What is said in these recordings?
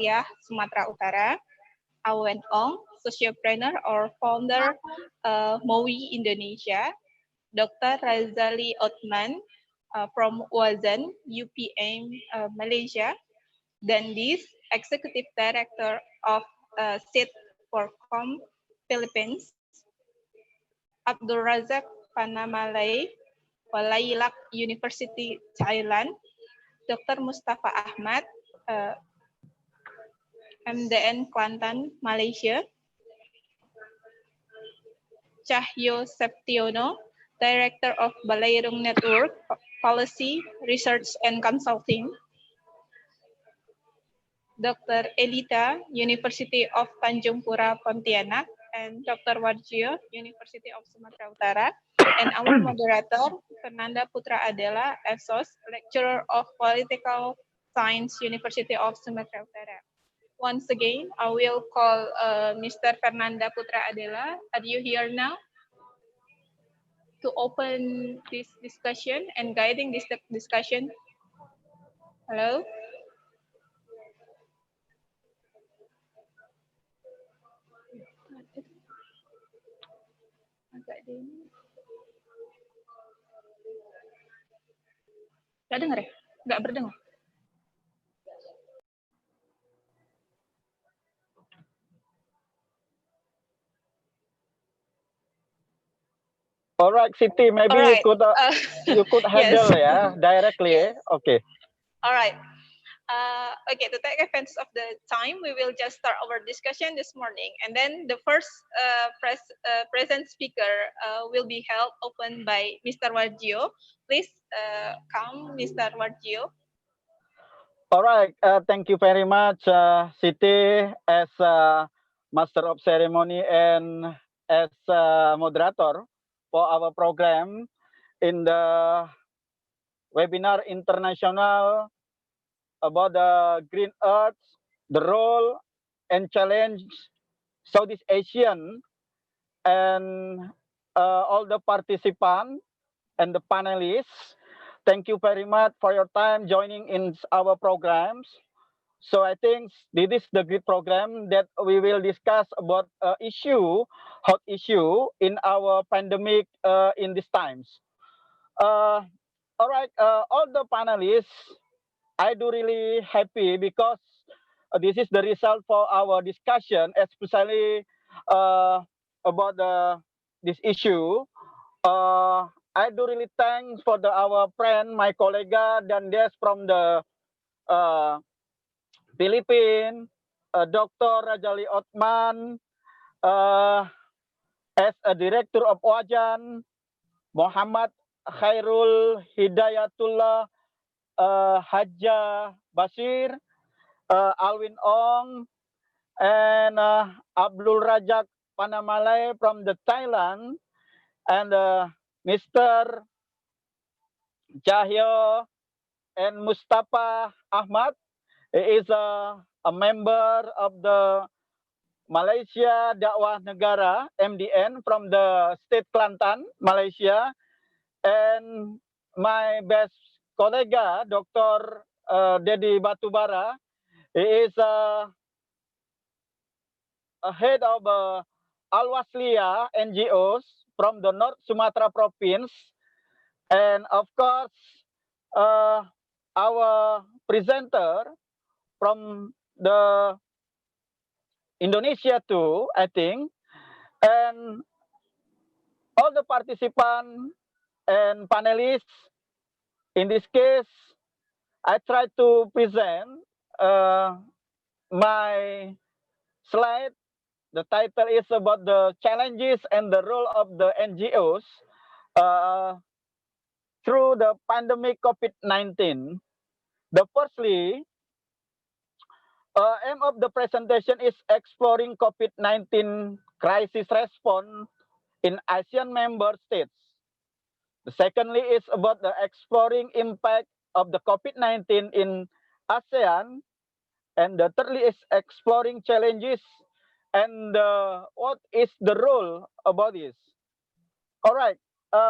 Asia, Sumatera Utara. Awen Ong, sociopreneur or founder MOWI Indonesia. Dr. Razali Othman from Wazan, UPM, Malaysia. Dandis, Executive Director of SIT for Philippines. Abdul Razak Panamalai, Walailak University, Thailand. Dr. Mustafa Ahmad, MDN Kuantan, Malaysia. Cahyo Septiono, Director of Balairung Network, Policy, Research and Consulting. Dr. Elita, University of Tanjung Pura, Pontianak, and Dr. Warjio, University of Sumatera Utara. And our moderator, Fernanda Putra Adela, ESOS, Lecturer of Political Science, University of Sumatera Utara. Once again, I will call Mr. Fernanda Putra Adela. Are you here now? To open this discussion and guiding this discussion. Hello? Nggak dengar ya? Nggak berdengar? All right, Siti, maybe right. you could handle yes. directly. Yes. Okay. All right. Okay, to take advantage of the time, we will just start our discussion this morning. And then the first present speaker will be held open by Mr. Warjio. Please come, Mr. Warjio. All right. Thank you very much, Siti, as Master of Ceremony and as moderator for our program in the webinar international about the green earth, the role and challenge Southeast Asian, and all the participants and the panelists. Thank you very much for your time joining in our programs. So I think this is the great program that we will discuss about hot issue in our pandemic in these times. All right, all the panelists, I do really happy because this is the result for our discussion, especially about this issue. I do really thanks for our friend, my colleague, Dandes from the Philippines, Dr. Rajali Othman, as a director of Wajan, Muhammad Khairul Hidayatullah, Haja Basir, Alwin Ong, and Abdul Razak Panamalai from the Thailand, and Mr. Cahyo and Mustafa Ahmad. He is a member of the Malaysia Dakwah Negara MDN from the state Kelantan, Malaysia, and my best colleague, Dr. Dedi Batubara. He is a head of Al-Wasliya NGOs from the North Sumatra province, and of course, our presenter from the Indonesia too, I think, and all the participants and panelists. In this case, I try to present my slide. The title is about the challenges and the role of the NGOs through the pandemic COVID-19. The firstly, aim of the presentation is exploring COVID-19 crisis response in ASEAN member states. The secondly is about the exploring impact of the COVID-19 in ASEAN, and the thirdly is exploring challenges and what is the role about this. All right,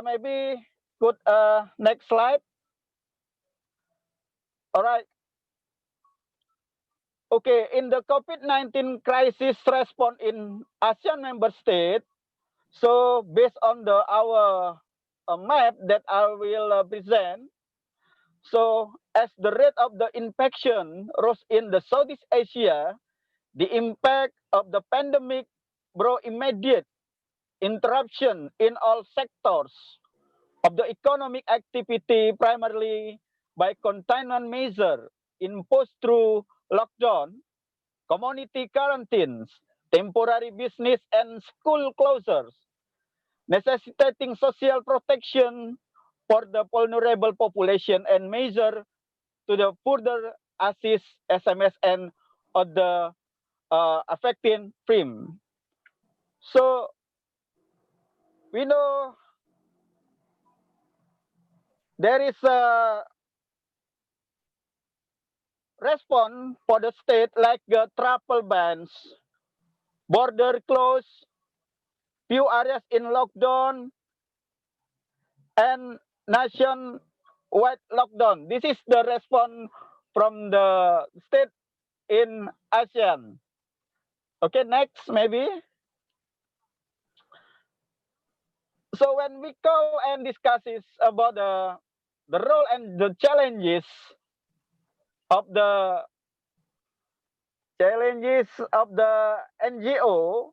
maybe good next slide. All right. Okay, in the COVID-19 crisis response in ASEAN member state, so based on our map that I will present, so as the rate of the infection rose in the Southeast Asia, the impact of the pandemic brought immediate interruption in all sectors of the economic activity, primarily by containment measure imposed through lockdown, community quarantines, temporary business and school closures, necessitating social protection for the vulnerable population and measure to the further assist SMS and other affecting film. So we know there is a response for the state like travel bans, border closed, few areas in lockdown, and nationwide lockdown. This is the response from the state in ASEAN. Okay, next maybe. So when we go and discuss is about the role and the challenges of the NGO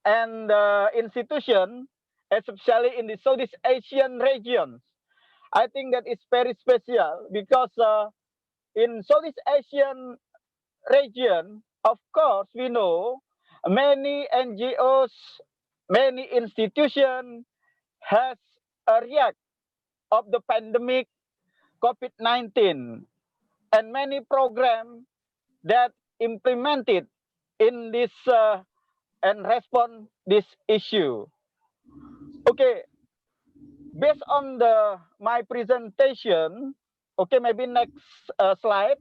and the institution, especially in the Southeast Asian regions. I think that is very special because in Southeast Asian region, of course, we know many NGOs, many institutions has a react of the pandemic COVID-19 and many programs that implemented in this and respond this issue. Okay, based on my presentation, okay, maybe next slide.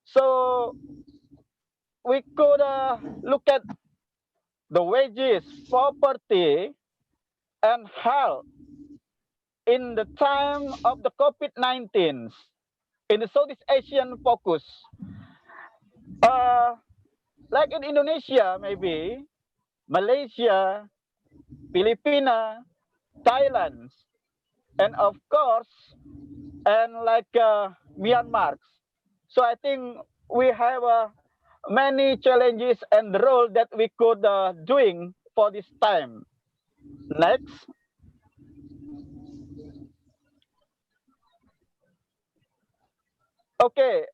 So we could look at the wages, property, and health in the time of the COVID-19 in the Southeast Asian focus. Like in Indonesia, maybe, Malaysia, Filipina, Thailand, and of course, and like Myanmar. So I think we have many challenges and role that we could doing for this time. Next. Okay.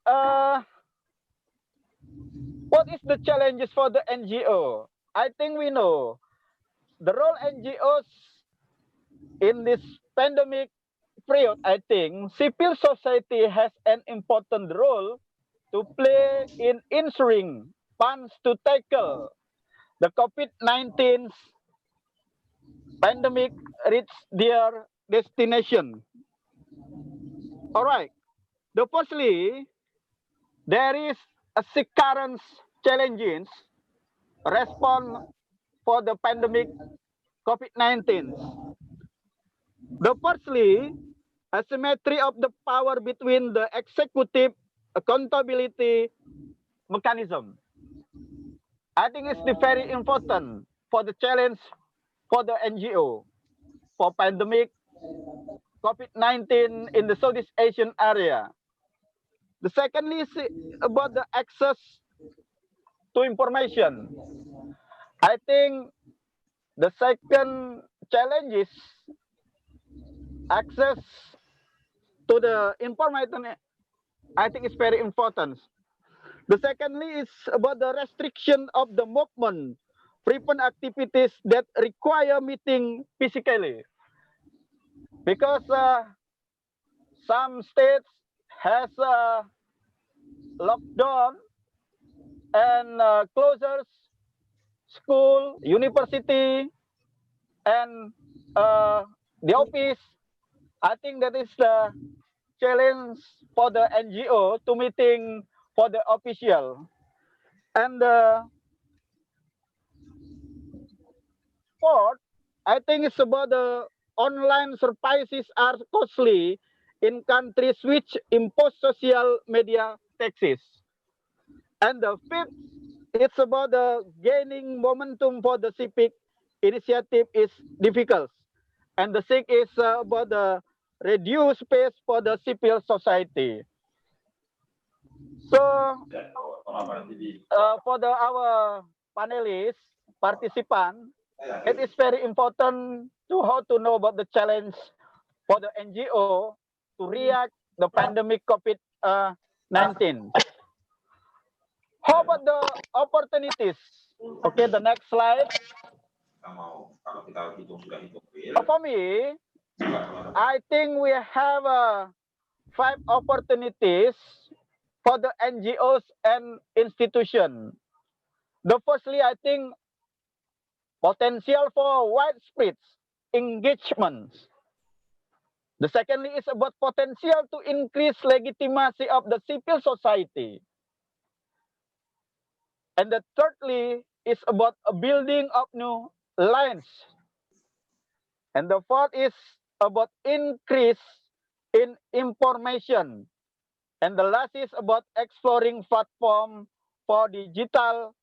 What is the challenges for the NGO? I think we know the role NGOs in this pandemic period. I think civil society has an important role to play in ensuring funds to tackle the COVID-19 pandemic reach their destination. All right. The firstly, there is a current challenges response for the pandemic COVID-19. The firstly, asymmetry of the power between the executive accountability mechanism. I think it's very important for the challenge for the NGO for pandemic COVID-19 in the Southeast Asian area. The secondly is about the access to information. I think the second challenge is access to the information. I think it's very important. The secondly is about the restriction of the movement, frequent activities that require meeting physically. Because some states has lockdown and closures, school, university, and the office. I think that is the challenge for the NGO to meeting for the official. And fourth, I think it's about the online services are costly in countries which impose social media taxes. And the fifth, it's about the gaining momentum for the civic initiative is difficult. And the sixth is about the reduced space for the civil society. So for our panelists, participants, it is very important to how to know about the challenge for the NGO to react the pandemic COVID-19. How about the opportunities? Okay, the next slide. For me, I think we have five opportunities for the NGOs and institutions. The firstly, I think potential for widespread engagement. The secondly is about potential to increase legitimacy of the civil society. And the thirdly is about a building of new lines. And the fourth is about increase in information. And the last is about exploring platform for digital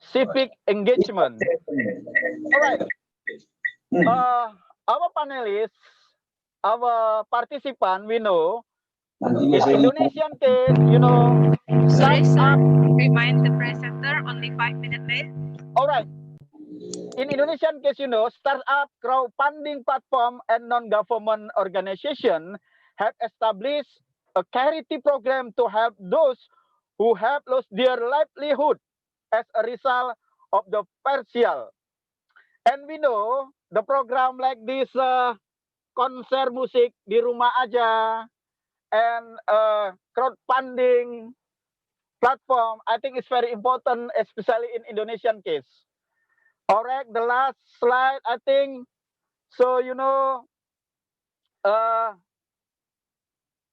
civic engagement. All right. Our panelists, our participant, we know in Indonesian case, Sorry, sir. startup. Remind the presenter only 5 minutes late. All right. In Indonesian case, startup, crowdfunding platform, and non-government organization have established a charity program to help those who have lost their livelihood as a result of the partial. And we know the program like this konser musik di rumah aja and crowdfunding platform, I think is very important, especially in Indonesian case. All right, the last slide, I think. So, uh,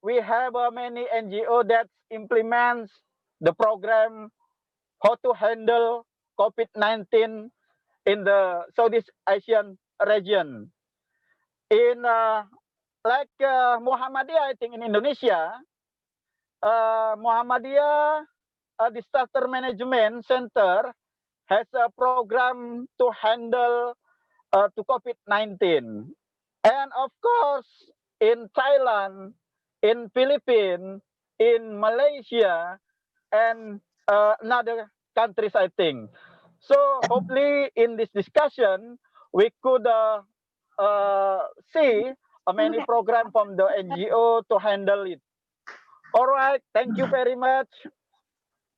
we have many NGO that implements the program how to handle COVID-19 in the Southeast Asian region. In Muhammadiyah, I think in Indonesia, Muhammadiyah Disaster Management Center has a program to handle to COVID-19. And of course, in Thailand, in Philippines, in Malaysia, and another countries, I think. So hopefully in this discussion, we could see many program from the NGO to handle it. All right, thank you very much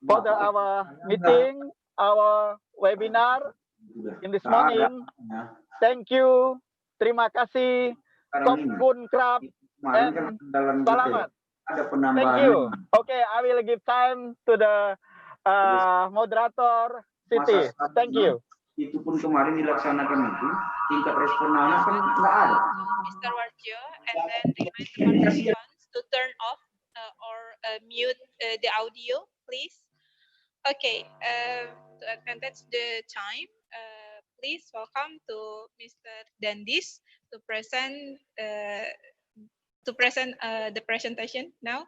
for our meeting, our webinar in this morning. Thank you, terima kasih, Kop Kun Krab, and selamat. Thank you. Okay, I will give time to the moderator, Siti. Thank you. Itu pun kemarin dilaksanakan itu, tingkat respon anak kan nggak ada. Mr. Warjo, and then remind the participants to turn off or mute the audio, please. Okay, to advantage the time, please welcome to Mr. Dandis to present the presentation now.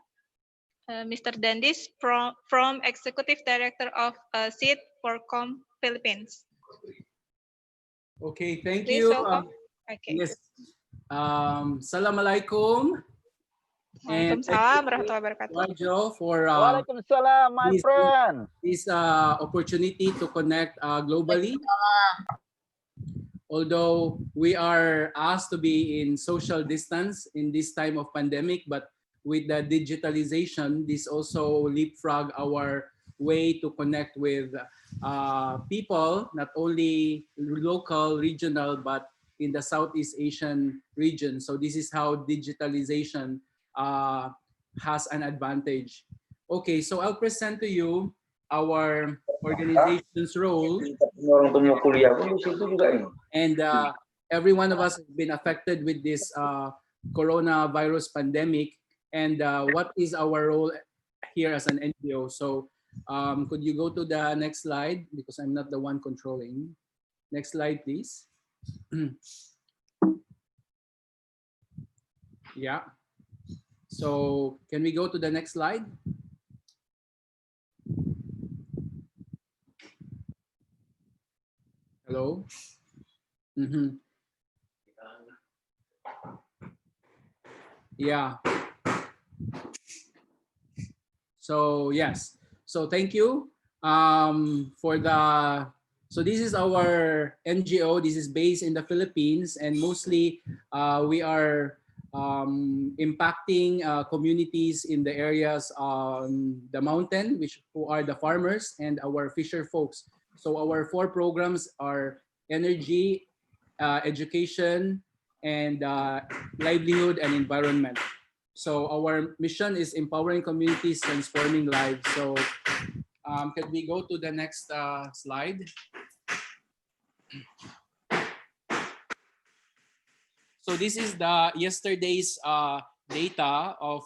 Mr. Dandis from Executive Director of SID for Com Philippines. Okay, thank Please you. welcome. Okay. Yes. Assalamualaikum. Waalaikumsalam warahmatullahi wabarakatuh. Warjo for Waalaikumsalam, my friend. This opportunity to connect globally. Although we are asked to be in social distance in this time of pandemic, but with the digitalization, this also leapfrog our way to connect with people, not only local, regional, but in the Southeast Asian region. So this is how digitalization has an advantage. Okay, so I'll present to you our organization's role. And every one of us has been affected with this coronavirus pandemic. And what is our role here as an NGO? So could you go to the next slide, because I'm not the one controlling. Next slide, please. Yeah. So can we go to the next slide? Hello? Mhm. Yeah. So yes. So thank you for the. So this is our NGO. This is based in the Philippines, and mostly we are impacting communities in the areas on the mountain, which who are the farmers and our fisher folks. So our four programs are energy, education, and livelihood and environment. So our mission is empowering communities, transforming lives. So can we go to the next slide? So this is the yesterday's data of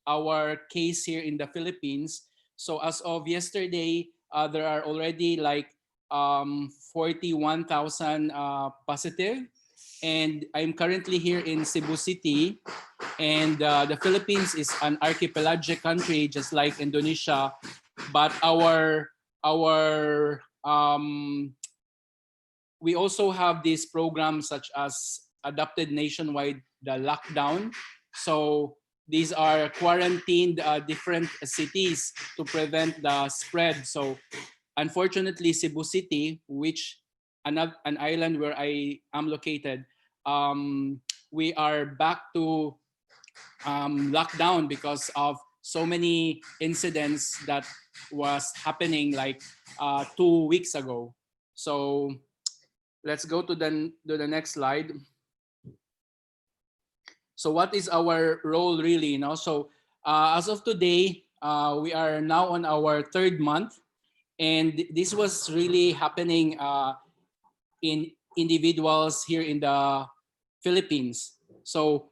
our case here in the Philippines. So as of yesterday, there are already like 41,000 positive. And I'm currently here in Cebu City. And the Philippines is an archipelagic country, just like Indonesia. But our we also have these programs such as adopted nationwide, the lockdown. So these are quarantined different cities to prevent the spread. So unfortunately, Cebu City, which an island where I am located, we are back to lockdown because of so many incidents that was happening like 2 weeks ago. So let's go to the next slide. So what is our role really? You know, so as of today, we are now on our third month, and this was really happening in individuals here in the Philippines. So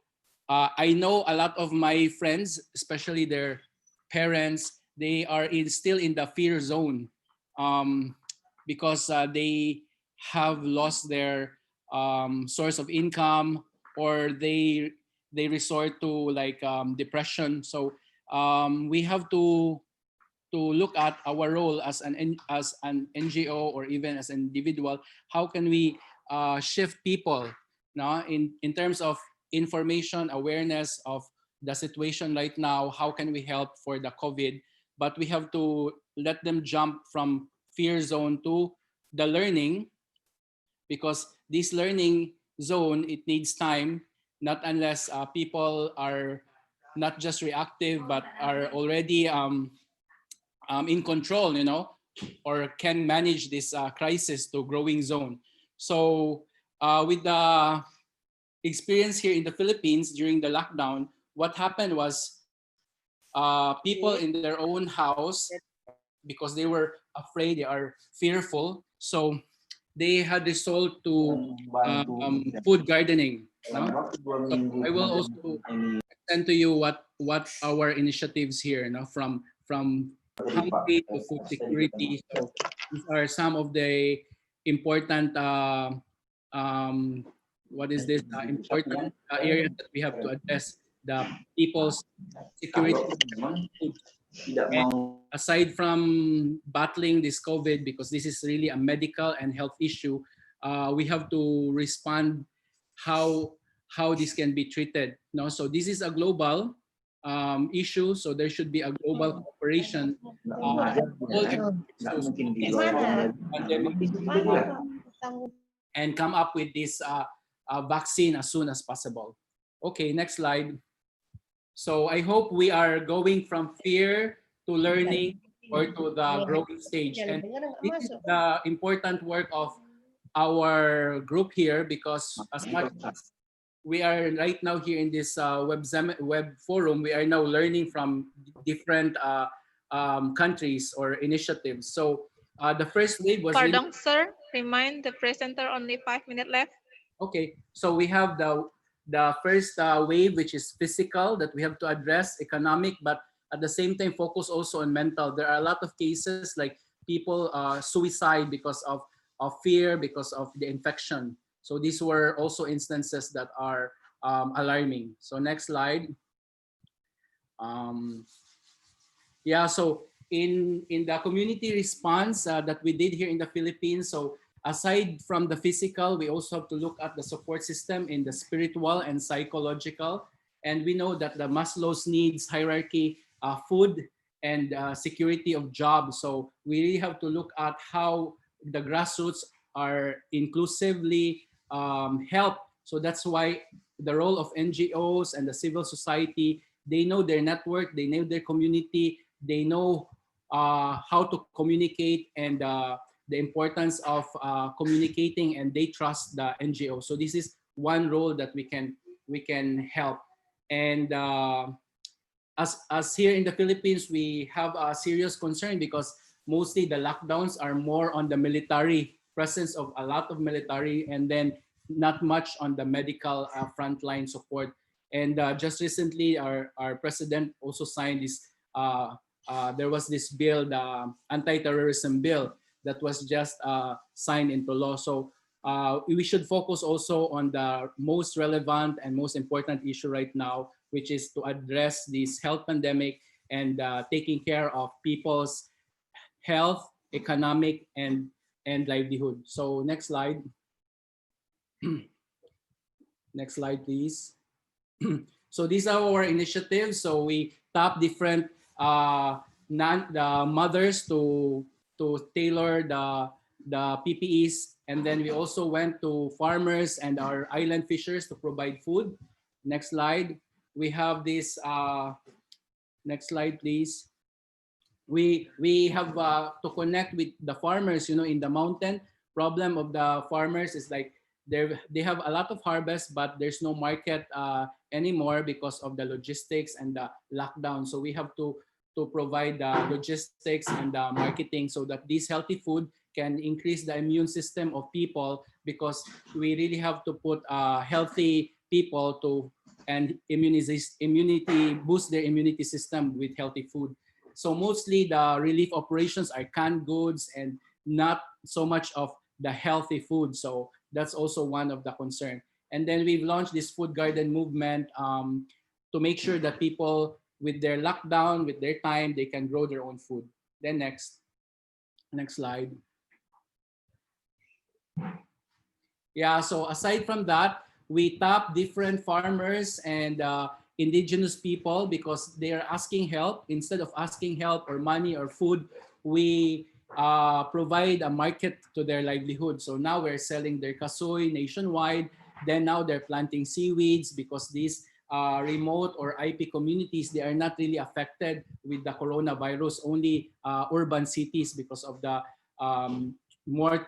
I know a lot of my friends, especially their parents, they are still in the fear zone because they have lost their source of income, or they resort to like depression. So we have to look at our role as an NGO or even as an individual. How can we shift people, no, in terms of information awareness of the situation right now? How can we help for the COVID? But we have to let them jump from fear zone to the learning, because this learning zone, it needs time, not unless people are not just reactive but are already in control, you know, or can manage this crisis to growing zone. So with the experience here in the Philippines during the lockdown, what happened was people in their own house, because they were afraid, they are fearful. So they had resolved to food gardening. No? So I will also send to you what our initiatives here, no? From hungry to food security. So these are some of the important um, what is this important areas that we have to address the people's security of food. And aside from battling this COVID, because this is really a medical and health issue, we have to respond how this can be treated. No, so this is a global issue, so there should be a global cooperation all efforts to stop this pandemic and come up with this vaccine as soon as possible. Okay, next slide. So I hope we are going from fear to learning or to the growing stage. And this is the important work of our group here, because as much as we are right now here in this web forum, we are now learning from different countries or initiatives. So the first wave was really. Pardon, sir. Remind the presenter only 5 minutes left. Okay, so we have the first wave, which is physical, that we have to address, economic, but at the same time focus also on mental. There are a lot of cases like people suicide because of fear, because of the infection. So these were also instances that are alarming. So next slide. Yeah, so in the community response that we did here in the Philippines, so aside from the physical, we also have to look at the support system in the spiritual and psychological. And we know that the Maslow's needs hierarchy, food and security of jobs. So we really have to look at how the grassroots are inclusively helped. So that's why the role of NGOs and the civil society, they know their network, they know their community, they know how to communicate and the importance of communicating, and they trust the NGO. So this is one role that we can help. And as here in the Philippines, we have a serious concern because mostly the lockdowns are more on the military presence of a lot of military, and then not much on the medical frontline support. And just recently, our president also signed this. There was this bill, the anti-terrorism bill, that was just signed into law. So we should focus also on the most relevant and most important issue right now, which is to address this health pandemic and taking care of people's health, economic, and livelihood. So next slide. Next slide, please. So these are our initiatives. So we tap different the mothers to tailor the PPEs, and then we also went to farmers and our island fishers to provide food. Next slide. We have this. Next slide, please. We have to connect with the farmers. You know, in the mountain, problem of the farmers is like they have a lot of harvest, but there's no market anymore because of the logistics and the lockdown. So we have to provide the logistics and the marketing so that this healthy food can increase the immune system of people, because we really have to put healthy people to and boost their immunity system with healthy food. So mostly the relief operations are canned goods and not so much of the healthy food. So that's also one of the concern. And then we've launched this food garden movement to make sure that people with their lockdown, with their time, they can grow their own food. Then next slide. Yeah, so aside from that, we tap different farmers and indigenous people because they are asking help. Instead of asking help or money or food, we provide a market to their livelihood. So now we're selling their kasoy nationwide. Then now they're planting seaweeds because these remote or IP communities, they are not really affected with the coronavirus, only urban cities because of the more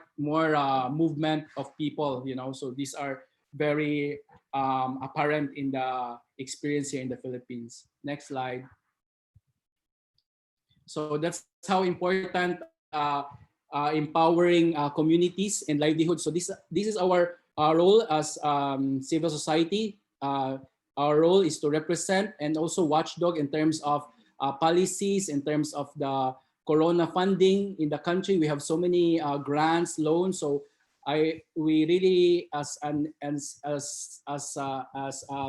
movement of people, you know. So these are very apparent in the experience here in the Philippines. Next slide. So that's how important empowering communities and livelihood. So this is our role as civil society. Our role is to represent and also watchdog in terms of policies, in terms of the corona funding in the country. We have so many grants, loans. So we really, as a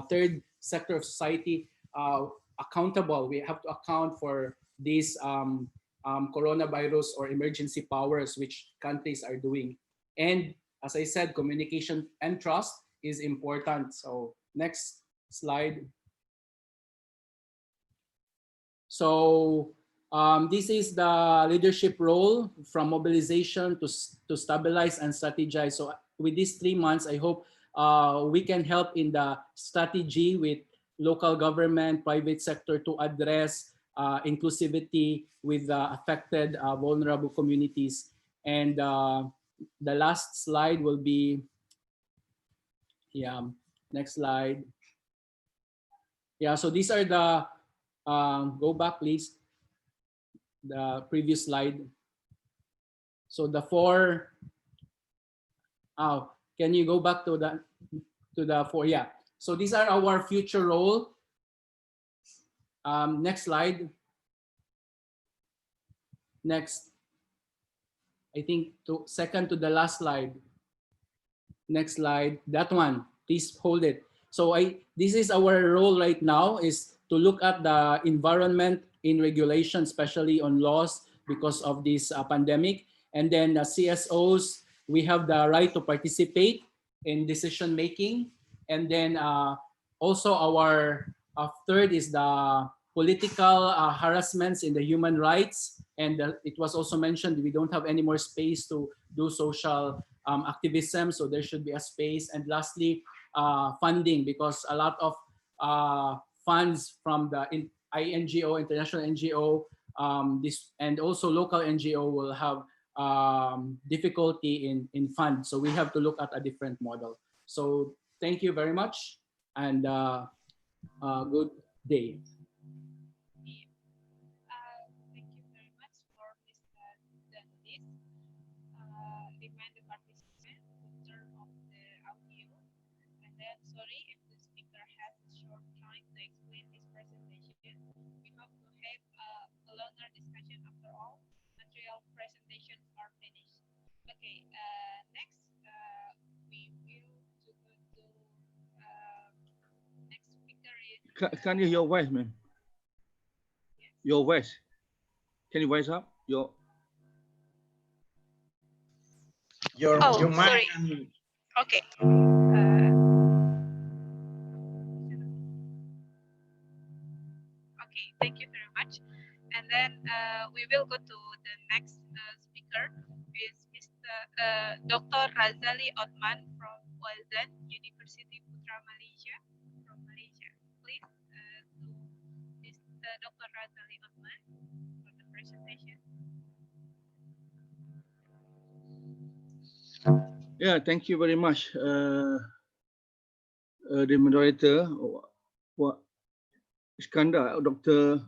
third sector of society, accountable. We have to account for these coronavirus or emergency powers which countries are doing. And as I said, communication and trust is important. So next slide. So this is the leadership role from mobilization to stabilize and strategize. So with these 3 months, I hope we can help in the strategy with local government, private sector to address inclusivity with the affected vulnerable communities. And the last slide will be, yeah, next slide. Yeah, so these are the, go back please, the previous slide. So the 4, can you go back to the 4? Yeah. So these are our future role. Next slide. Next. I think second to the last slide. Next slide. That one. Please hold it. So this is our role right now, is to look at the environment in regulation, especially on laws because of this pandemic. And then CSOs, we have the right to participate in decision making. And then also our third is the political harassments in the human rights. And it was also mentioned we don't have any more space to do social activism, so there should be a space. And lastly, funding, because a lot of funds from the INGO, international NGO, this and also local NGO will have difficulty in funds. So we have to look at a different model. So thank you very much, and good day. Thank you very much for this list. Remind the participant to turn off the audio. And then, sorry if the speaker has a short time to explain his presentation. We hope to have a longer discussion after all material presentations are finished. Okay, next we will to go to next speaker is. Can you hear your voice, ma'am? Yes. Your voice. Can you voice up? Your sorry. Okay. Okay, thank you very much. And then we will go to the next speaker, is Mr. Dr. Razali Othman from Wazan University Putra Malaysia, from Malaysia. Please to Mr. Dr. Razali Othman for the presentation. Yeah, thank you very much, the moderator. What Iskandar, Dr.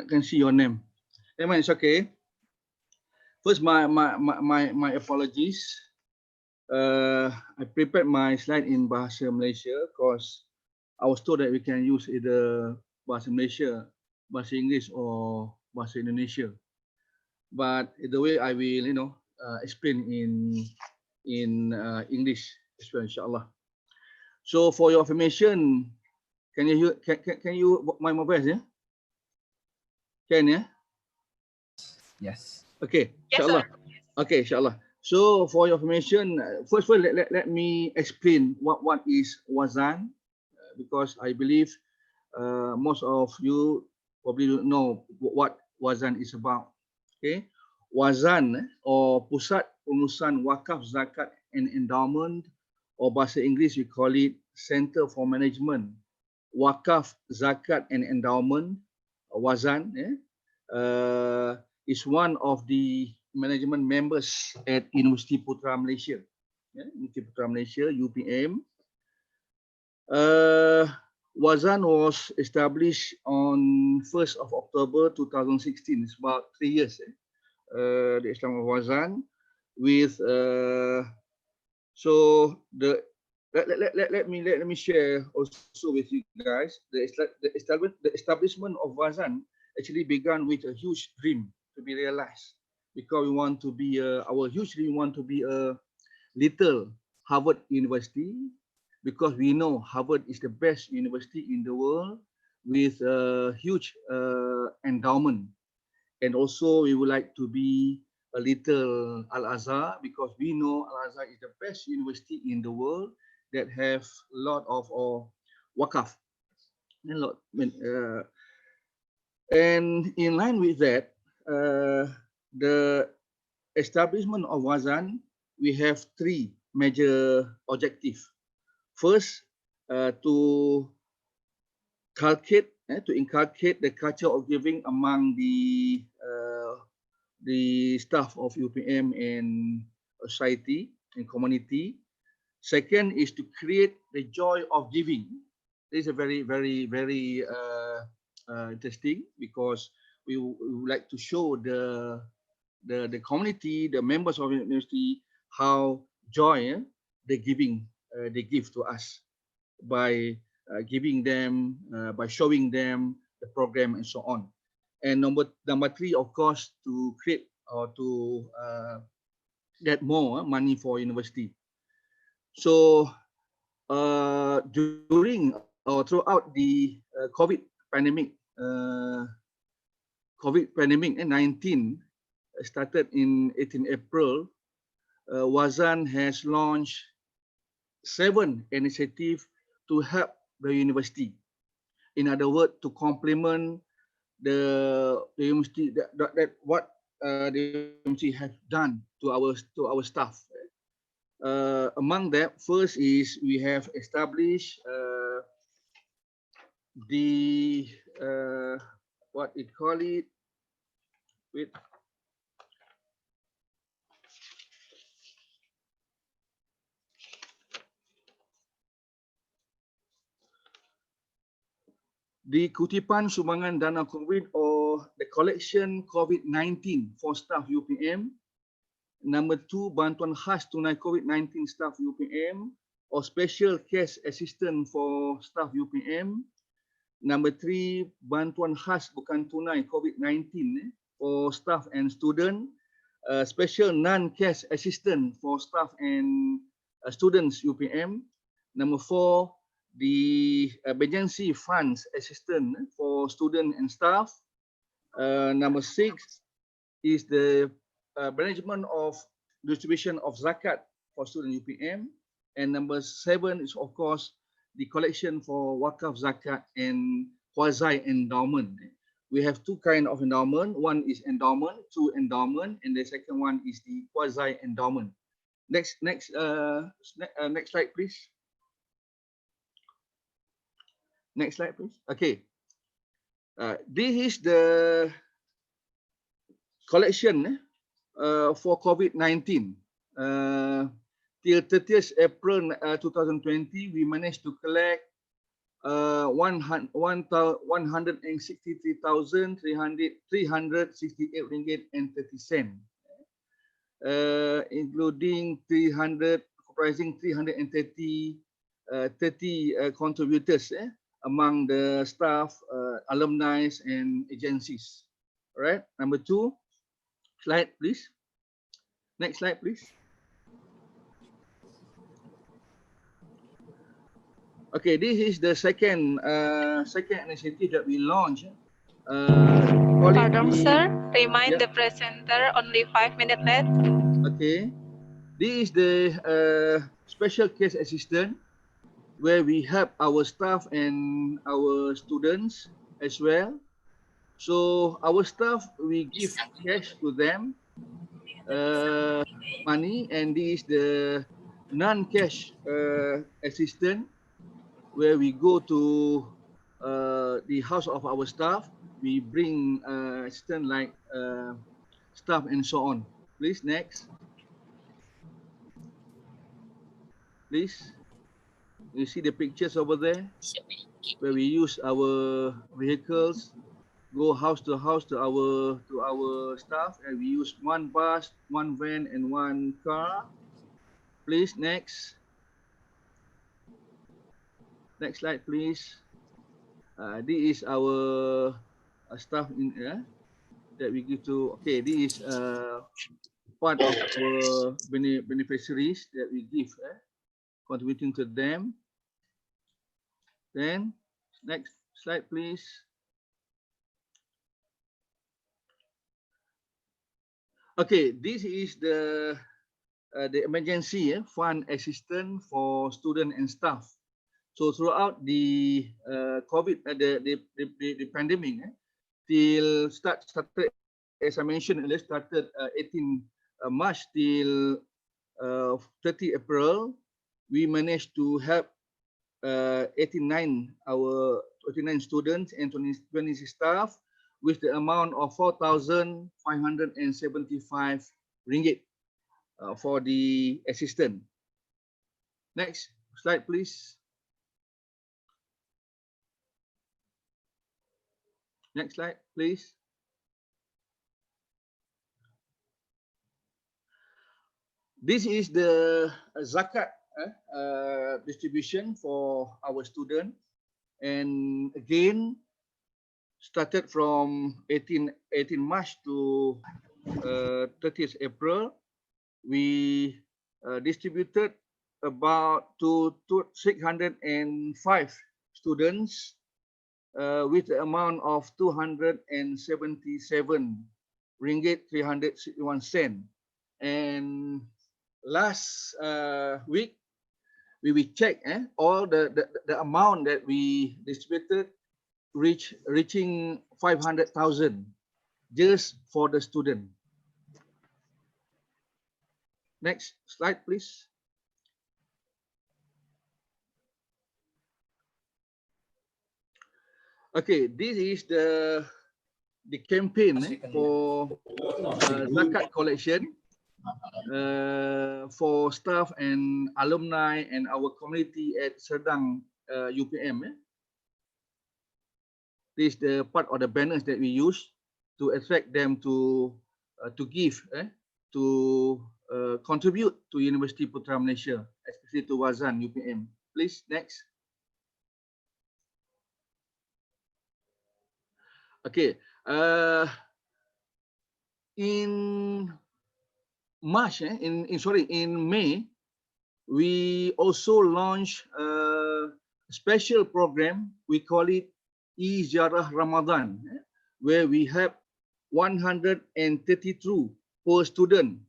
Can see your name. Anyway, it's okay. First, my apologies. I prepared my slide in Bahasa Malaysia because I was told that we can use either Bahasa Malaysia, Bahasa English, or Bahasa Indonesia. But the way I will, explain in English as well, inshallah. So for your information, can you my voice, yeah? Can, yeah? Yes. Okay, Yes, inshallah. sir. Yes. Okay, inshallah. So for your information, first of all, let me explain what is Wazan, because I believe most of you probably don't know what Wazan is about. Okay, Wazan or Pusat Pengurusan Wakaf Zakat and Endowment, or bahasa English we call it Center for Management Wakaf Zakat and Endowment, Wazan, is one of the management members at University Putra Malaysia. University Putra Malaysia, UPM. Wazan was established on 1st of October 2016. It's about 3 years. The Islam of Wazan with so the let me share also with you guys the establishment of Wazan actually began with a huge dream to be realized, because we want to be our huge dream want to be a little Harvard University, because we know Harvard is the best university in the world with a huge endowment. And also we would like to be a little Al-Azhar, because we know Al-Azhar is the best university in the world that have a lot of wakaf. And in line with that, the establishment of Wazan, we have 3 major objectives. First, to inculcate the culture of giving among the staff of UPM and society and community. Second is to create the joy of giving. This is a very interesting, because we would like to show the community, the members of the university, how joy they give to us by giving them, by showing them the program and so on. And number 3, of course, to create or to get more money for university. So during or throughout the COVID pandemic, COVID pandemic 19 started in 18 April, Wazan has launched 7 initiatives to help the university. In other words, to complement the university that what the university has done to our staff. Among that, first is we have established the what we call it with the Kutipan Sumbangan Dana COVID, or the collection COVID-19 for staff UPM. Number 2, bantuan khas tunai COVID-19 staff UPM or special cash assistance for staff UPM. Number 3, bantuan khas bukan tunai COVID-19 for staff and student. Special non-cash assistance for staff and students UPM. Number 4, the emergency funds assistance for student and staff. Number 6 is the management of distribution of zakat for student UPM. And number 7 is, of course, the collection for wakaf zakat and quasi endowment. We have 2 kinds of endowment. One is endowment, true endowment, and the second one is the quasi endowment. Next slide, please. Next slide, please. Okay. This is the collection for COVID-19. Till 30th April 2020, we managed to collect 163,368 ringgit and 30 cents, including comprising 330 contributors among the staff, alumni, and agencies. All right. Number 2, slide, please. Next slide, please. Okay, this is the second initiative that we launched. Pardon, sir. Remind Yeah. the presenter only 5 minutes left. Okay. This is the special case assistant, where we help our staff and our students as well. So our staff, we give cash to them, money, and this is the non-cash assistant, where we go to the house of our staff. We bring assistant like staff and so on. Please, next. Please. You see the pictures over there, where we use our vehicles, go house to house to our staff, and we use 1 bus, 1 van, and 1 car. Please, next. Next slide, please. This is our staff in that we give to. Okay, this is part of our beneficiaries that we give, contributing to them. Then, next slide, please. Okay, this is the emergency fund assistance for student and staff. So throughout the COVID, the pandemic, till started, as I mentioned earlier, started 18 March till 30 April, we managed to help 89 students and 20 staff with the amount of 4,575 ringgit for the assistant. Next slide, please. Next slide, please. This is the zakat distribution for our student, and again started from 18 March to 30th April. We distributed about to 605 students with the amount of 277 ringgit 361 cent. And last week we will check all the amount that we distributed reaching 500,000 just for the student. Next slide, please. Okay, this is the campaign for zakat collection for staff and alumni and our community at Serdang UPM. This is the part of the banners that we use to attract them to give, to contribute to University Putra Malaysia, especially to Wazan UPM. Please, next. Okay, in March, in May, we also launched a special program. We call it E-Ziarah Ramadan, where we have 132 per student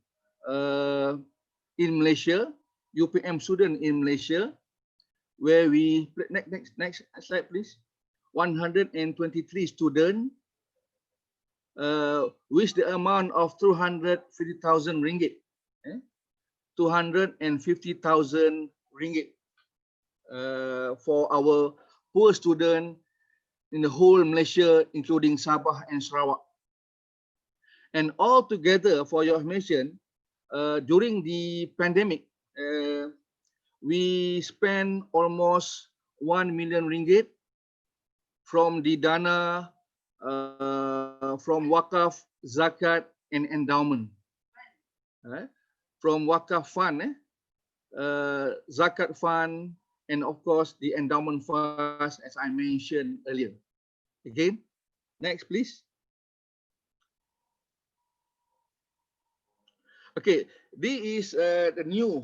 in Malaysia, UPM student in Malaysia, where we next slide, please. 123 students with the amount of 250,000 ringgit. 250,000 ringgit for our poor student in the whole Malaysia, including Sabah and Sarawak. And all together, for your information, during the pandemic, we spent almost 1 million ringgit from the dana from wakaf, zakat, and endowment. From wakaf fund, zakat fund, and of course the endowment funds, as I mentioned earlier. Again, next please. Okay, this is the new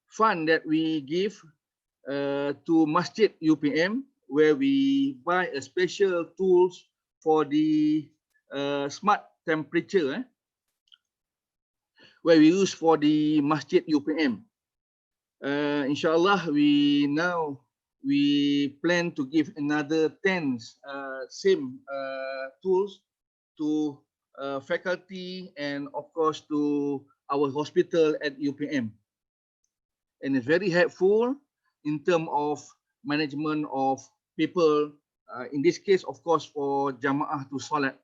fund that we give to Masjid UPM, where we buy a special tools for the smart temperature, where we use for the Masjid UPM. Inshallah, we plan to give another 10 same tools to faculty and of course to our hospital at UPM. And it's very helpful in terms of management of people, in this case, of course, for Jamaah to Salat.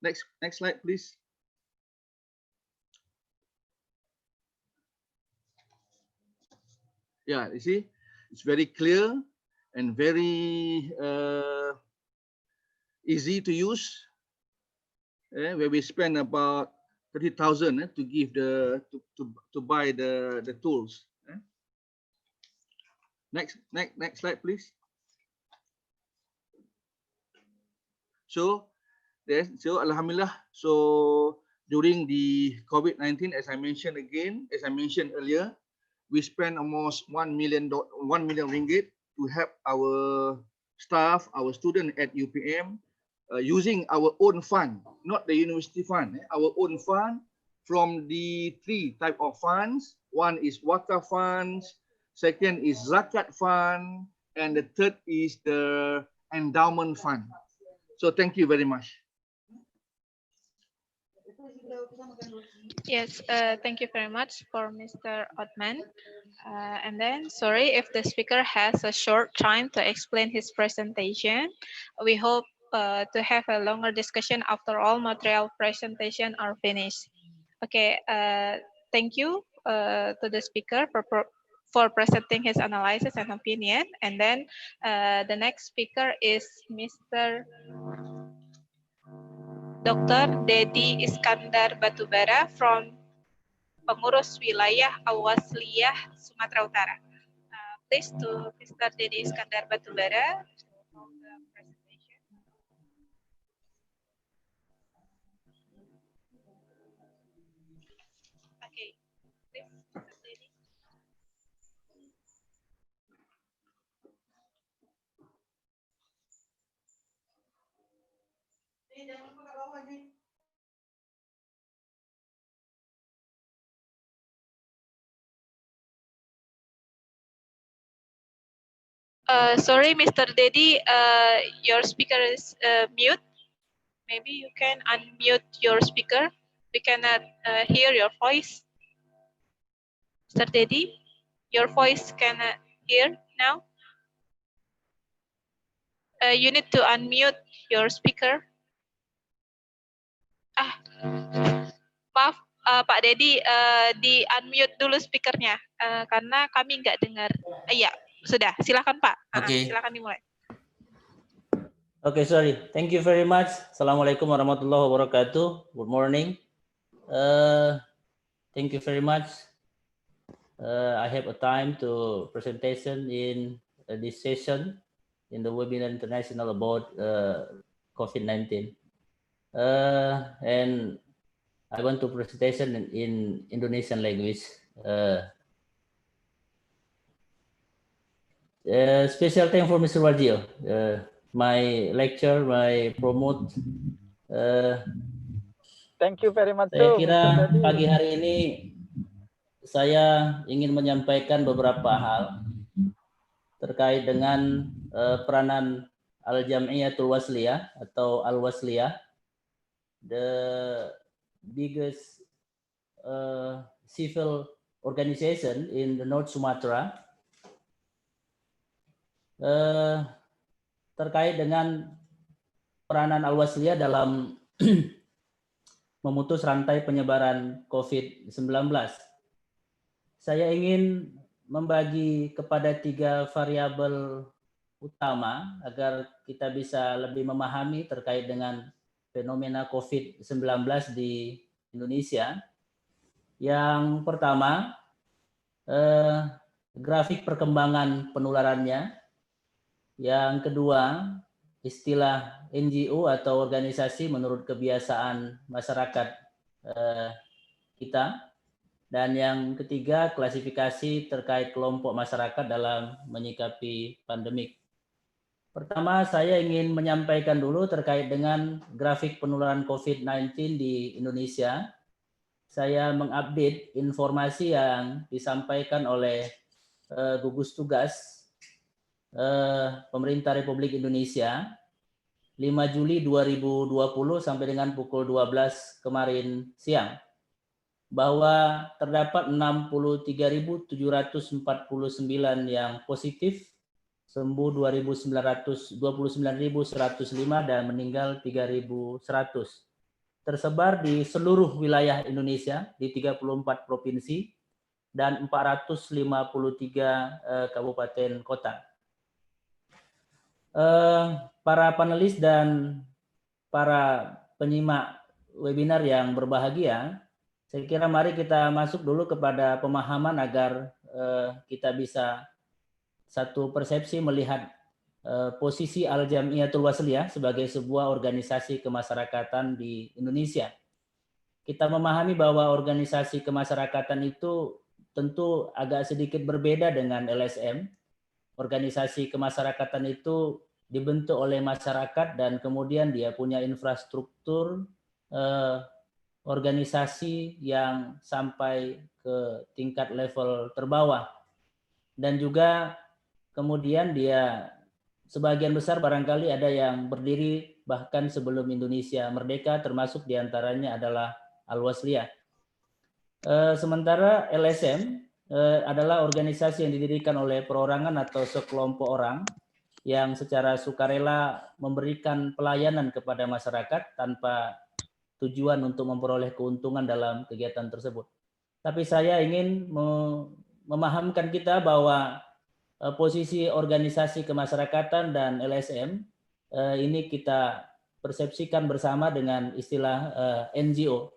Next slide, please. Yeah, you see, it's very clear and very easy to use. Where we spend about 30,000 to give to buy the tools. Next slide, please. So Alhamdulillah. So during the COVID-19, as I mentioned earlier, we spent almost 1 million ringgit to help our staff, our students at UPM, using our own fund, not the university fund, our own fund from the 3 type of funds. One is wakaf funds, second is zakat fund, and the third is the endowment fund. So thank you very much. Yes, thank you very much for Mr. Othman. And then, sorry if the speaker has a short time to explain his presentation. We hope to have a longer discussion after all material presentation are finished. Okay, thank you to the speaker for presenting his analysis and opinion. And then the next speaker is Mr. Dr. Dedi Iskandar Batubara from Pengurus Wilayah Awasliyah Sumatera Utara. Please to Mr. Dedi Iskandar Batubara. Okay, please, Mr. Dedi. Sorry, Mr. Dedi, your speaker is mute. Maybe you can unmute your speaker. We cannot hear your voice. Mr. Dedi, your voice cannot hear now. You need to unmute your speaker. Maaf, Pak Dedi, di unmute dulu speakernya karena kami nggak dengar. Iya, sudah. Silakan Pak. Oke. Silakan dimulai. Okay, sorry. Thank you very much. Assalamualaikum warahmatullahi wabarakatuh. Good morning. Thank you very much. I have a time to presentation in this session in the webinar international about COVID-19. And I want to presentation in Indonesian language. Special thank for Mr. Warjio. My lecture, my promote. Thank you very much Saya too, kira Mr. Dedi. pagi hari ini saya ingin menyampaikan beberapa hal terkait dengan peranan Al-Jam'iyatul Wasliyah atau Al-Wasliyah, the biggest civil organization in the North Sumatra, terkait dengan peranan Al-Wasliyah dalam memutus rantai penyebaran COVID-19. Saya ingin membagi kepada 3 variabel utama agar kita bisa lebih memahami terkait dengan fenomena COVID-19 di Indonesia. Yang pertama, grafik perkembangan penularannya. Yang kedua, istilah NGO atau organisasi menurut kebiasaan masyarakat kita. Dan yang ketiga, klasifikasi terkait kelompok masyarakat dalam menyikapi pandemik. Pertama, saya ingin menyampaikan dulu terkait dengan grafik penularan COVID-19 di Indonesia. Saya mengupdate informasi yang disampaikan oleh gugus tugas Pemerintah Republik Indonesia 5 Juli 2020 sampai dengan pukul 12 kemarin siang, bahwa terdapat 63.749 yang positif, sembuh 29.105 dan meninggal 3.100. Tersebar di seluruh wilayah Indonesia di 34 provinsi dan 453 kabupaten kota. Para panelis dan para penyimak webinar yang berbahagia, saya kira mari kita masuk dulu kepada pemahaman agar kita bisa satu persepsi melihat posisi Al-Jam'iyatul Wasliyah sebagai sebuah organisasi kemasyarakatan di Indonesia. Kita memahami bahwa organisasi kemasyarakatan itu tentu agak sedikit berbeda dengan LSM. Organisasi kemasyarakatan itu dibentuk oleh masyarakat dan kemudian dia punya infrastruktur organisasi yang sampai ke tingkat level terbawah. Dan juga kemudian dia sebagian besar barangkali ada yang berdiri bahkan sebelum Indonesia merdeka, termasuk diantaranya adalah Al-Wasliyah. Sementara LSM adalah organisasi yang didirikan oleh perorangan atau sekelompok orang yang secara sukarela memberikan pelayanan kepada masyarakat tanpa tujuan untuk memperoleh keuntungan dalam kegiatan tersebut. Tapi saya ingin memahamkan kita bahwa posisi organisasi kemasyarakatan dan LSM ini kita persepsikan bersama dengan istilah NGO.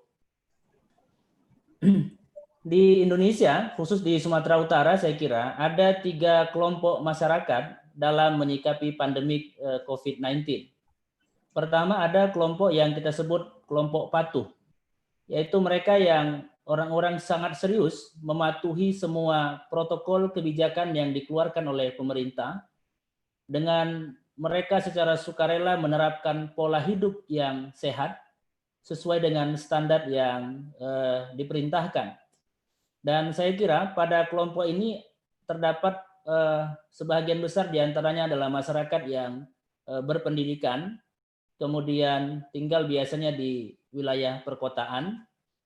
Di Indonesia, khusus di Sumatera Utara, saya kira ada 3 kelompok masyarakat dalam menyikapi pandemik COVID-19. Pertama, ada kelompok yang kita sebut kelompok patuh, yaitu mereka yang orang-orang sangat serius mematuhi semua protokol kebijakan yang dikeluarkan oleh pemerintah dengan mereka secara sukarela menerapkan pola hidup yang sehat sesuai dengan standar yang diperintahkan. Dan saya kira pada kelompok ini terdapat sebagian besar diantaranya adalah masyarakat yang berpendidikan, kemudian tinggal biasanya di wilayah perkotaan,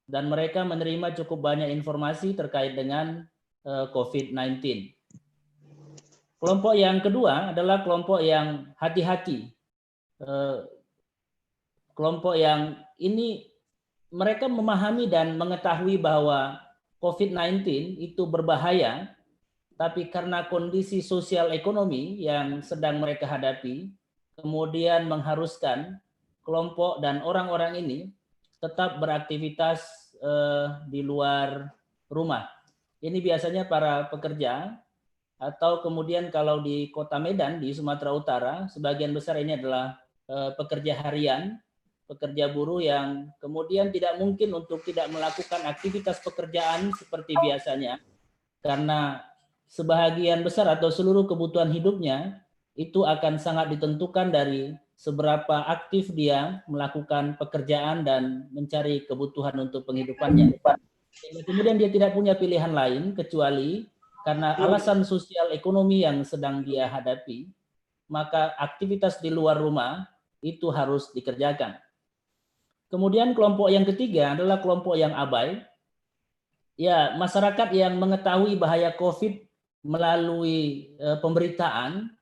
dan mereka menerima cukup banyak informasi terkait dengan COVID-19. Kelompok yang kedua adalah kelompok yang hati-hati. Kelompok yang ini mereka memahami dan mengetahui bahwa COVID-19 itu berbahaya, tapi karena kondisi sosial ekonomi yang sedang mereka hadapi, kemudian mengharuskan kelompok dan orang-orang ini tetap beraktivitas di luar rumah. Ini biasanya para pekerja, atau kemudian kalau di Kota Medan di Sumatera Utara, sebagian besar ini adalah pekerja harian, pekerja buruh yang kemudian tidak mungkin untuk tidak melakukan aktivitas pekerjaan seperti biasanya, karena sebahagian besar atau seluruh kebutuhan hidupnya itu akan sangat ditentukan dari seberapa aktif dia melakukan pekerjaan dan mencari kebutuhan untuk penghidupannya. Kemudian dia tidak punya pilihan lain kecuali karena alasan sosial ekonomi yang sedang dia hadapi, maka aktivitas di luar rumah itu harus dikerjakan. Kemudian kelompok yang ketiga adalah kelompok yang abai. Ya, masyarakat yang mengetahui bahaya COVID melalui pemberitaan,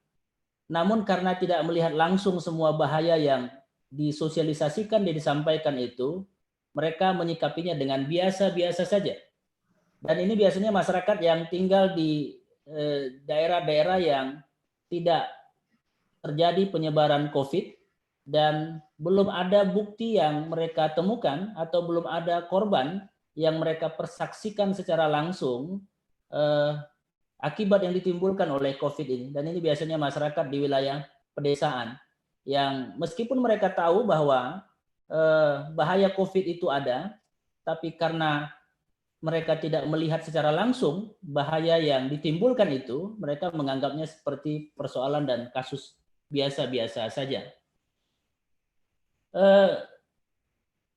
namun karena tidak melihat langsung semua bahaya yang disosialisasikan dan disampaikan itu, mereka menyikapinya dengan biasa-biasa saja. Dan ini biasanya masyarakat yang tinggal di daerah-daerah yang tidak terjadi penyebaran COVID dan belum ada bukti yang mereka temukan atau belum ada korban yang mereka persaksikan secara langsung akibat yang ditimbulkan oleh COVID ini. Dan ini biasanya masyarakat di wilayah pedesaan yang meskipun mereka tahu bahwa bahaya COVID itu ada, tapi karena mereka tidak melihat secara langsung bahaya yang ditimbulkan itu, mereka menganggapnya seperti persoalan dan kasus biasa-biasa saja.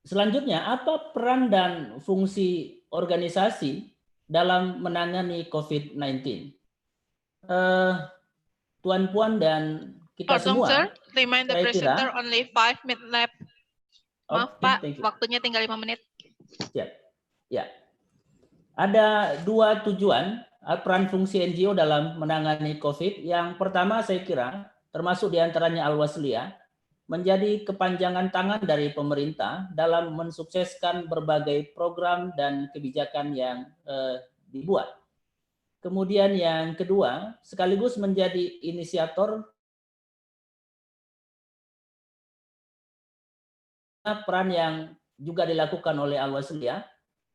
Selanjutnya, apa peran dan fungsi organisasi dalam menangani COVID-19? Tuan-puan dan kita semua, sir, remind the saya kira, presenter only 5-minute left. Maaf Pak, thank you. waktunya tinggal 5 menit. Siap. Ya. Ada dua tujuan peran fungsi NGO dalam menangani COVID. Yang pertama saya kira termasuk diantaranya Al-Wasliyah menjadi kepanjangan tangan dari pemerintah dalam mensukseskan berbagai program dan kebijakan yang dibuat. Kemudian yang kedua sekaligus menjadi inisiator peran yang juga dilakukan oleh Al-Wasliyah,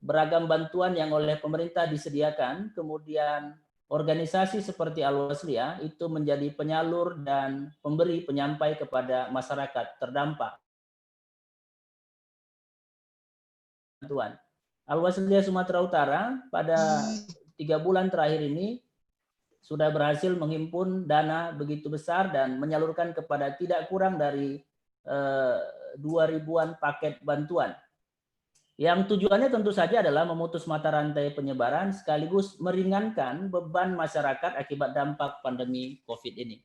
beragam bantuan yang oleh pemerintah disediakan, kemudian organisasi seperti Al-Wasliyah itu menjadi penyalur dan pemberi penyampai kepada masyarakat terdampak. Bantuan. Al-Wasliyah Sumatera Utara pada 3 bulan terakhir ini sudah berhasil menghimpun dana begitu besar dan menyalurkan kepada tidak kurang dari 2.000-an paket bantuan. Yang tujuannya tentu saja adalah memutus mata rantai penyebaran sekaligus meringankan beban masyarakat akibat dampak pandemi COVID ini.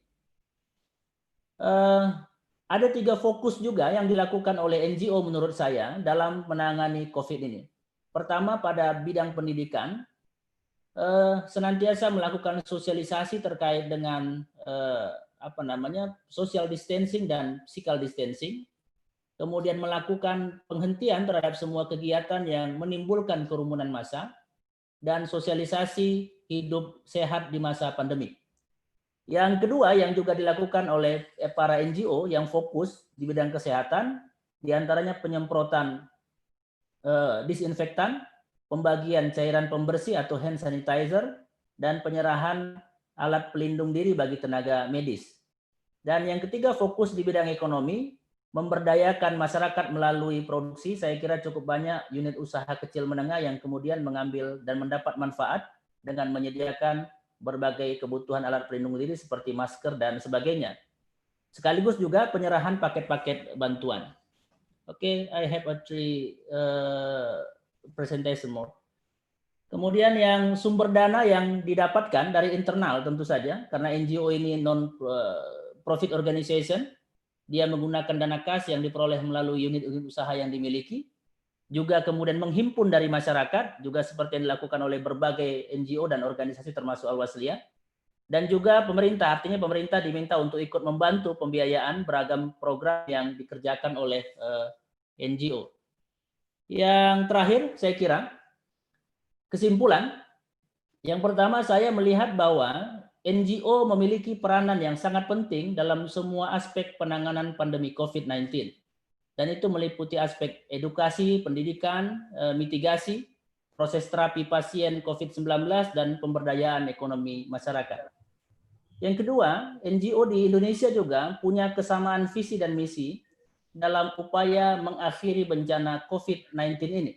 Ada 3 fokus juga yang dilakukan oleh NGO menurut saya dalam menangani COVID ini. Pertama, pada bidang pendidikan, senantiasa melakukan sosialisasi terkait dengan social distancing dan physical distancing. Kemudian melakukan penghentian terhadap semua kegiatan yang menimbulkan kerumunan massa, dan sosialisasi hidup sehat di masa pandemi. Yang kedua yang juga dilakukan oleh para NGO yang fokus di bidang kesehatan, diantaranya penyemprotan disinfektan, pembagian cairan pembersih atau hand sanitizer, dan penyerahan alat pelindung diri bagi tenaga medis. Dan yang ketiga fokus di bidang ekonomi, memberdayakan masyarakat melalui produksi. Saya kira cukup banyak unit usaha kecil menengah yang kemudian mengambil dan mendapat manfaat dengan menyediakan berbagai kebutuhan alat pelindung diri seperti masker dan sebagainya. sekaligus juga penyerahan paket-paket bantuan. Oke, I have a three presentation more. Kemudian yang sumber dana yang didapatkan dari internal tentu saja, karena NGO ini non-profit organization, dia menggunakan dana kas yang diperoleh melalui unit-unit usaha yang dimiliki, juga kemudian menghimpun dari masyarakat, juga seperti yang dilakukan oleh berbagai NGO dan organisasi termasuk Al-Wasliyah, dan juga pemerintah, artinya pemerintah diminta untuk ikut membantu pembiayaan beragam program yang dikerjakan oleh NGO. Yang terakhir, saya kira, kesimpulan, yang pertama saya melihat bahwa NGO memiliki peranan yang sangat penting dalam semua aspek penanganan pandemi COVID-19. Dan itu meliputi aspek edukasi, pendidikan, mitigasi, proses terapi pasien COVID-19, dan pemberdayaan ekonomi masyarakat. Yang kedua, NGO di Indonesia juga punya kesamaan visi dan misi dalam upaya mengakhiri bencana COVID-19 ini.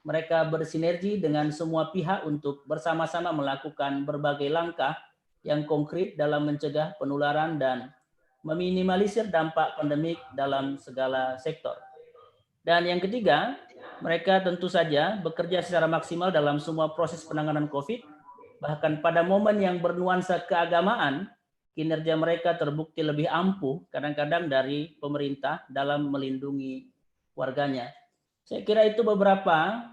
Mereka bersinergi dengan semua pihak untuk bersama-sama melakukan berbagai langkah yang konkret dalam mencegah penularan dan meminimalisir dampak pandemik dalam segala sektor. Dan yang ketiga, mereka tentu saja bekerja secara maksimal dalam semua proses penanganan COVID, bahkan pada momen yang bernuansa keagamaan, kinerja mereka terbukti lebih ampuh kadang-kadang dari pemerintah dalam melindungi warganya. Saya kira itu beberapa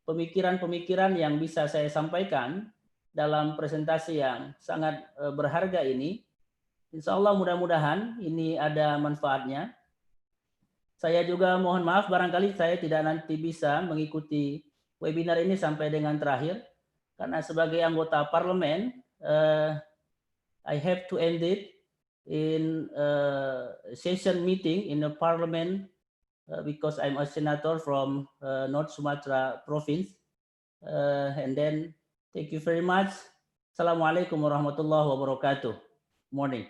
pemikiran-pemikiran yang bisa saya sampaikan dalam presentasi yang sangat berharga ini. Insya Allah mudah-mudahan ini ada manfaatnya. Saya juga mohon maaf barangkali saya tidak nanti bisa mengikuti webinar ini sampai dengan terakhir, karena sebagai anggota parlemen, I have to end it in session meeting in the parliament because I'm a senator from North Sumatra province. And then thank you very much. Assalamualaikum warahmatullahi wabarakatuh. Morning.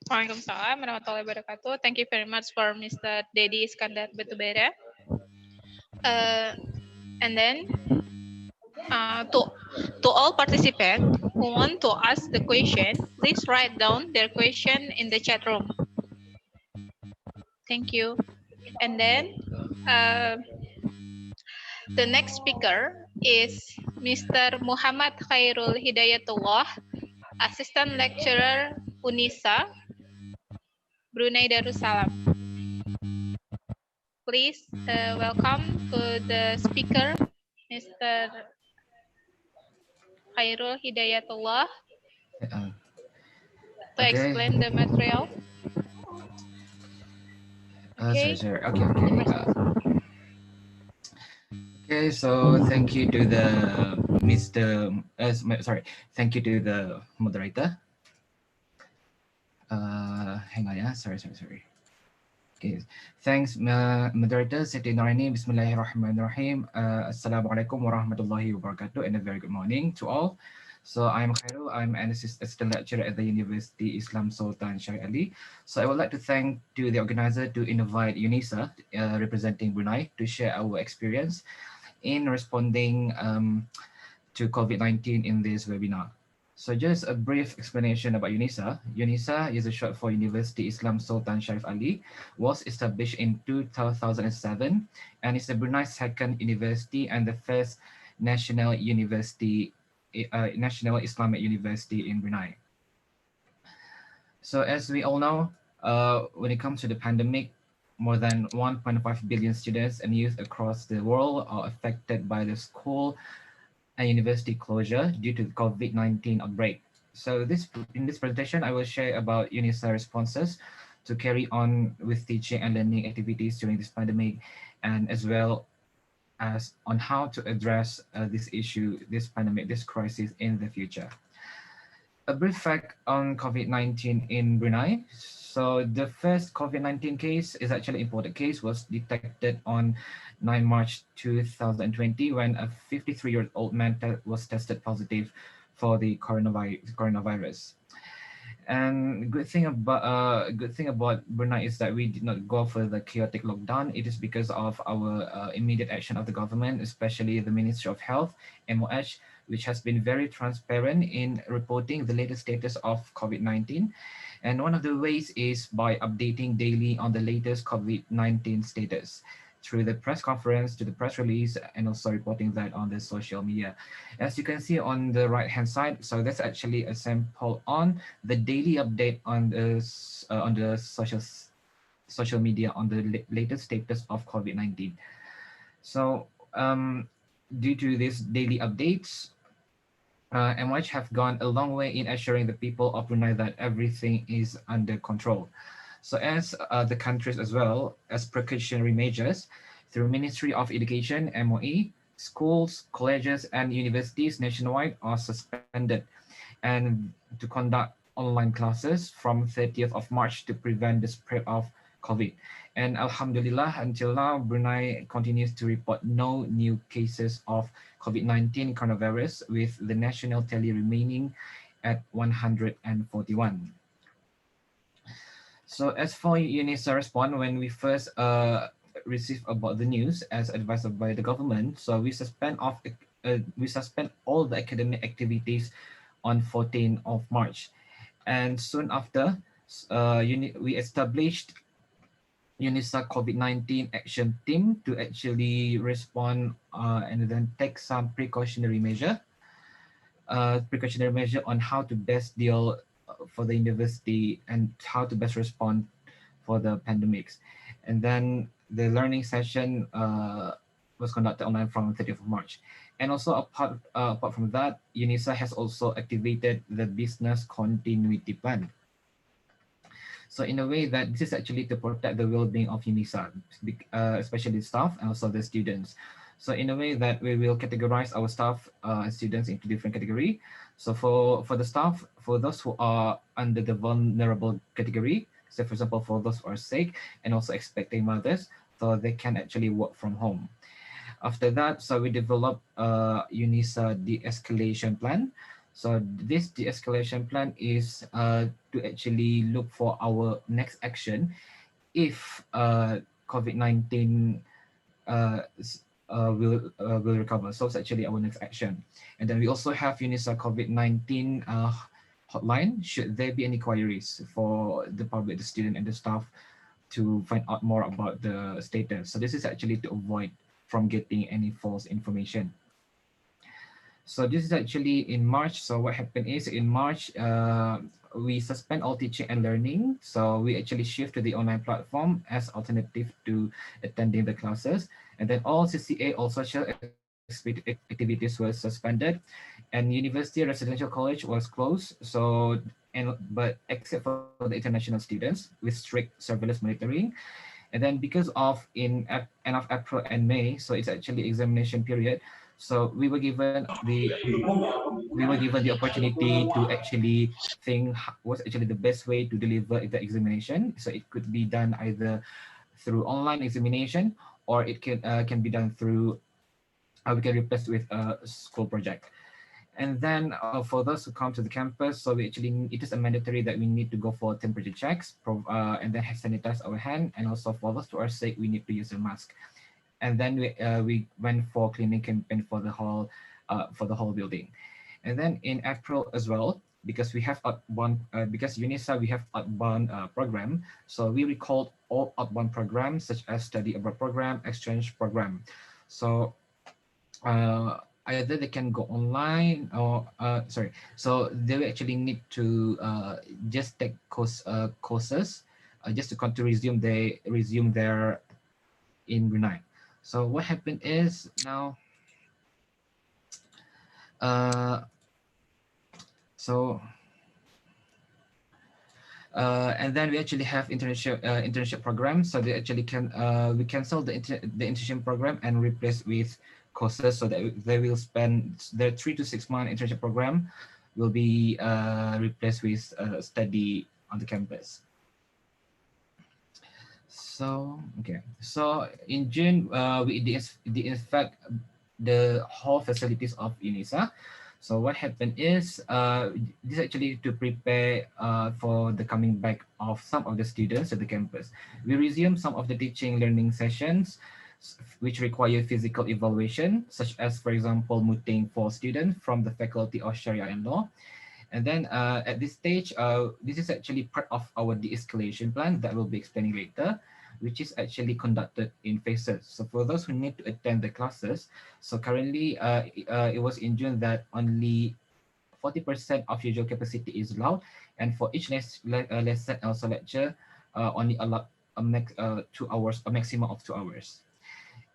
Waalaikumsalam warahmatullahi wabarakatuh. Thank you very much for Mr. Dedi Iskandar Batubara. And then to all participants who want to ask the question, please write down their question in the chat room. Thank you. And then the next speaker is Mr. Muhammad Khairul Hidayatullah, Assistant Lecturer UNISA, Brunei Darussalam. Please welcome to the speaker, Mr. Khairul Hidayatullah, to explain the material. Okay. Sorry. Okay. Okay. So thank you to the thank you to the moderator. Hang on, yeah. Sorry. Okay. Thanks, moderator Siti Norini. Bismillahirrahmanirrahim. Assalamualaikum warahmatullahi wabarakatuh, and a very good morning to all. So I'm Khairul. I'm an assistant lecturer at the University Islam Sultan Syarif Ali. So I would like to thank to the organizer to invite UNISA, representing Brunei, to share our experience in responding to COVID-19 in this webinar. So just a brief explanation about UNISA. UNISA is a short for University Islam Sultan Syarif Ali, was established in 2007 and is the Brunei's second university and the first national university, national Islamic university in Brunei. So as we all know, when it comes to the pandemic, more than 1.5 billion students and youth across the world are affected by the school and university closure due to the COVID-19 outbreak. So in this presentation, I will share about UNISA responses to carry on with teaching and learning activities during this pandemic, and as well as on how to address this issue, this pandemic, this crisis in the future. A brief fact on COVID-19 in Brunei. So the first COVID-19 case is actually imported case, was detected on 9 March 2020 when a 53-year-old man was tested positive for the coronavirus. And good thing about Brunei is that we did not go for the chaotic lockdown. It is because of our immediate action of the government, especially the Ministry of Health, MOH, which has been very transparent in reporting the latest status of COVID-19. And one of the ways is by updating daily on the latest COVID-19 status through the press conference, to the press release, and also reporting that on the social media. As you can see on the right hand side, so that's actually a sample on the daily update on the social media on the latest status of COVID-19. So due to these daily updates, MYH have gone a long way in assuring the people of Brunei that everything is under control. So as the countries as well as precautionary measures through Ministry of Education, MOE, schools, colleges, and universities nationwide are suspended and to conduct online classes from 30th of March to prevent the spread of COVID. And Alhamdulillah, until now, Brunei continues to report no new cases of COVID-19 coronavirus, with the national tally remaining at 141. So as for UNISA response, when we first received about the news as advised by the government, so we suspend all the academic activities on 14th of March. And soon after, we established UNISA COVID-19 action team to actually respond and then take some precautionary measure on how to best deal for the university and how to best respond for the pandemics. And then the learning session was conducted online from 30th of March. And also apart from that, UNISA has also activated the business continuity plan. So in a way that this is actually to protect the well-being of UNISA, especially staff and also the students. So in a way that we will categorize our staff and students into different category. So for the staff, for those who are under the vulnerable category, so for example, for those who are sick and also expecting mothers, so they can actually work from home. After that, so we developed UNISA de-escalation plan. So this de-escalation plan is to actually look for our next action if COVID-19 will recover. So it's actually our next action. And then we also have UNISA COVID-19 hotline. Should there be any queries for the public, the student, and the staff to find out more about the status. So this is actually to avoid from getting any false information. So this is actually in March. So what happened is in March, we suspend all teaching and learning. So we actually shift to the online platform as alternative to attending the classes. And then all CCA, all social activities were suspended, and University Residential College was closed. So, but except for the international students with strict surveillance monitoring. And then because of end of April and May, so it's actually examination period. So we were given the opportunity to actually think what's actually the best way to deliver the examination. So it could be done either through online examination, or it can be done through we can replace with a school project. And then for those who come to the campus, so it is a mandatory that we need to go for temperature checks and then sanitize our hand. And also for those who are sick, we need to use a mask. And then we went for cleaning campaign for the whole building. And then in April as well, because we have outbound, because UNISA we have outbound program, so we recalled all outbound programs such as study abroad program, exchange program. So either they can go online or so they will actually need to just take courses just to resume their in Brunei. So what happened is now and then we actually have internship programs. So they actually we cancel the internship program and replace with courses, so that they will spend their 3 to 6 month internship program will be replaced with study on the campus. So okay, so in June we disinfect the whole facilities of UNISA. So what happened is this actually to prepare for the coming back of some of the students at the campus. We resume some of the teaching learning sessions which require physical evaluation, such as, for example, muting for students from the Faculty of Sharia and Law. And then at this stage, this is actually part of our de-escalation plan that we'll be explaining later, which is actually conducted in phases. So for those who need to attend the classes, so currently it was in June that only 40% of usual capacity is allowed, and for each lesson also lecture, only allowed a 2 hours, a maximum of 2 hours.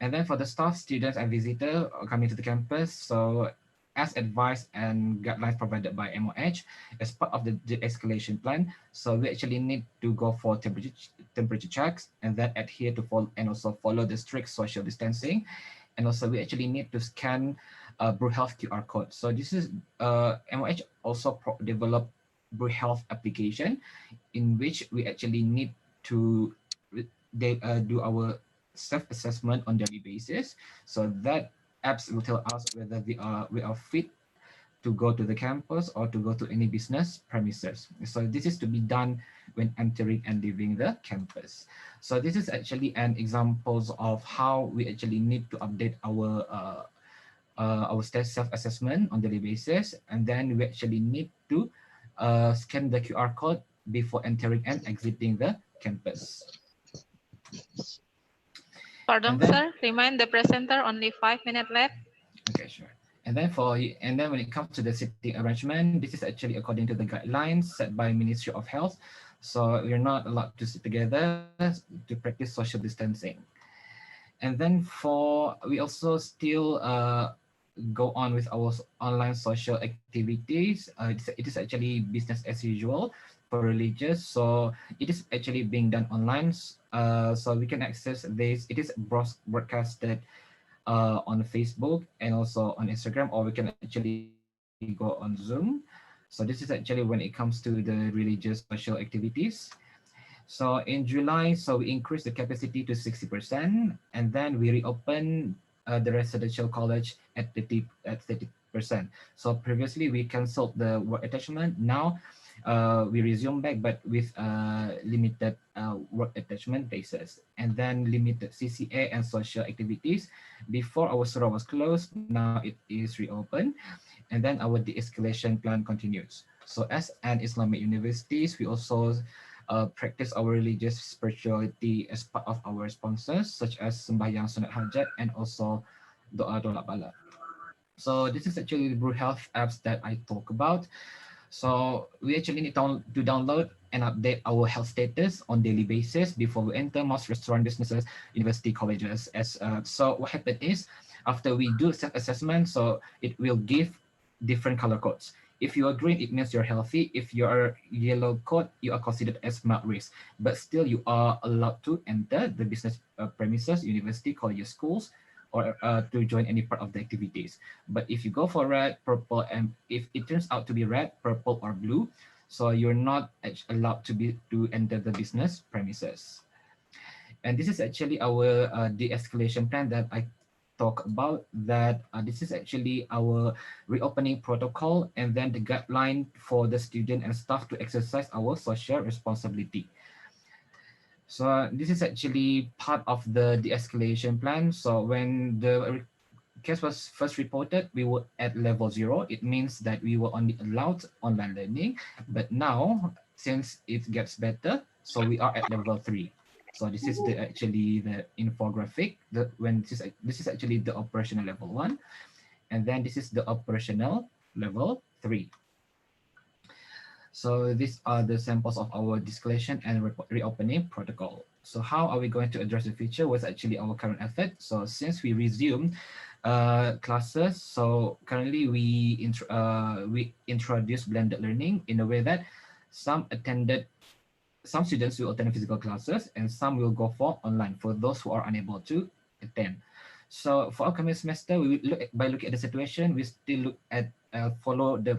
And then for the staff, students, and visitors coming to the campus, so as advised and guidelines provided by MOH as part of the de-escalation plan, so we actually need to go for temperature checks and then adhere to follow and also follow the strict social distancing. And also we actually need to scan Brew Health QR code. So this is MOH also developed Brew Health application in which we actually need to do our self-assessment on daily basis. So that apps will tell us whether we are fit to go to the campus or to go to any business premises. So this is to be done when entering and leaving the campus. So this is actually an examples of how we actually need to update our self-assessment on daily basis, and then we actually need to scan the QR code before entering and exiting the campus. Pardon, then, sir. Remind the presenter only 5 minutes left. Okay, sure. And then when it comes to the seating arrangement, this is actually according to the guidelines set by Ministry of Health. So we're not allowed to sit together to practice social distancing. And then we also still go on with our online social activities. It is actually business as usual for religious. So it is actually being done online. So we can access this. It is broadcasted on Facebook and also on Instagram, or we can actually go on Zoom. So this is actually when it comes to the religious social activities. So in July, so we increased the capacity to 60%, and then we reopened the residential college at 30%. So previously we canceled the work attachment. Now we resume back, but with limited work attachment basis, and then limited CCA and social activities. Before our surah was closed, now it is reopened, and then our de-escalation plan continues. So as an Islamic universities, we also practice our religious spirituality as part of our sponsors, such as Sembahyang Sunat Hajat and also Doa Tolak Bala. So this is actually the Brew Health apps that I talk about. So we actually need to download and update our health status on daily basis before we enter most restaurant businesses, university, colleges. So what happened is, after we do self-assessment, so it will give different color codes. If you are green, it means you're healthy. If you are yellow code, you are considered as mild risk. But still, you are allowed to enter the business premises, university, colleges, schools, or to join any part of the activities. But if you go for red, purple, and if it turns out to be red, purple, or blue, so you're not allowed to enter the business premises. And this is actually our de-escalation plan that I talk about, that this is actually our reopening protocol and then the guideline for the student and staff to exercise our social responsibility. So this is actually part of the de-escalation plan. So when the case was first reported, we were at level 0. It means that we were only allowed online learning. But now, since it gets better, so we are at level 3. So this is actually the infographic. This is actually the operational level 1, and then this is the operational level 3. So these are the samples of our de-escalation and reopening protocol. So how are we going to address the future was actually our current effort. So since we resumed classes, so currently we introduced blended learning in a way that some students will attend physical classes and some will go for online for those who are unable to attend. So for upcoming semester, we will by looking at the situation, we still look at follow the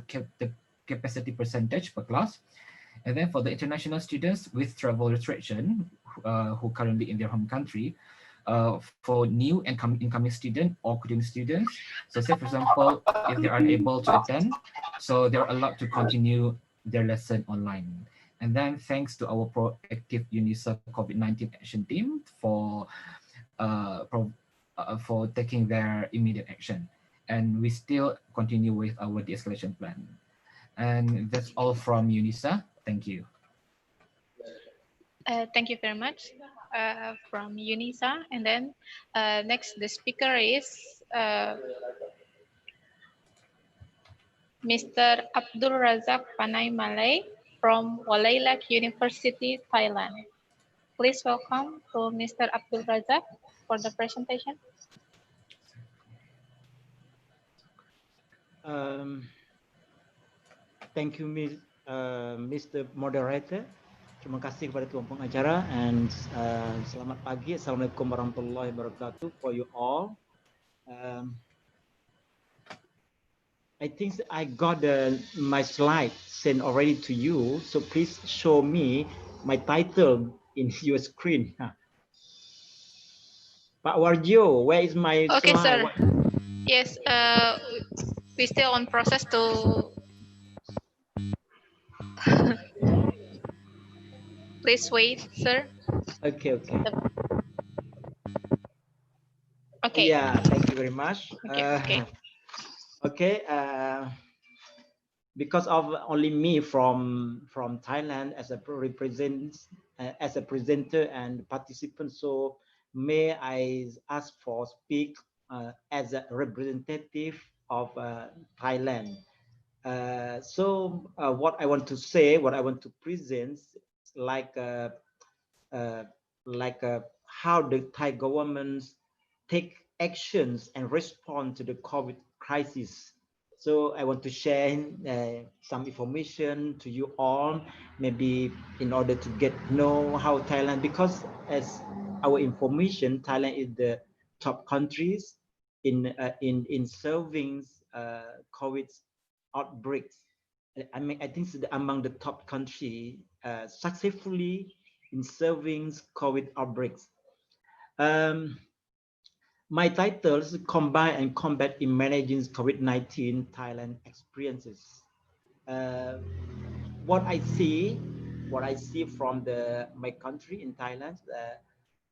capacity percentage per class. And then for the international students with travel restriction who currently in their home country, for new and incoming student or continuing students, so say for example, if they are unable to attend, so they're allowed to continue their lesson online. And then thanks to our proactive UNICEF COVID-19 action team for for taking their immediate action. And we still continue with our de-escalation plan. And that's all from UNISA. Thank you. Thank you very much from UNISA. And then next, the speaker is Mr. Abdul Razak Panay Malay from Walailak University, Thailand. Please welcome to Mr. Abdul Razak for the presentation. Thank you, Mr. Moderator. Terima kasih kepada tuan pengacara, and selamat pagi. Assalamualaikum warahmatullahi wabarakatuh for you all. I think I got my slide sent already to you, so please show me my title in your screen. Pak Warjo, where is my Okay, slide? sir. Yes, we still on process to. Please wait, sir. Okay. Okay. Yeah, thank you very much. Okay. Because of only me from Thailand as a presenter and participant, so may I ask for speak as a representative of Thailand. So what I want to say, what I want to present, like how the Thai government take actions and respond to the COVID crisis. So I want to share some information to you all, maybe in order to get know how Thailand, because as our information, Thailand is the top countries in serving COVID outbreaks. I mean, I think it's among the top country successfully in serving COVID outbreaks. My titles combine and combat in managing COVID-19 Thailand experiences. What I see from my country in Thailand,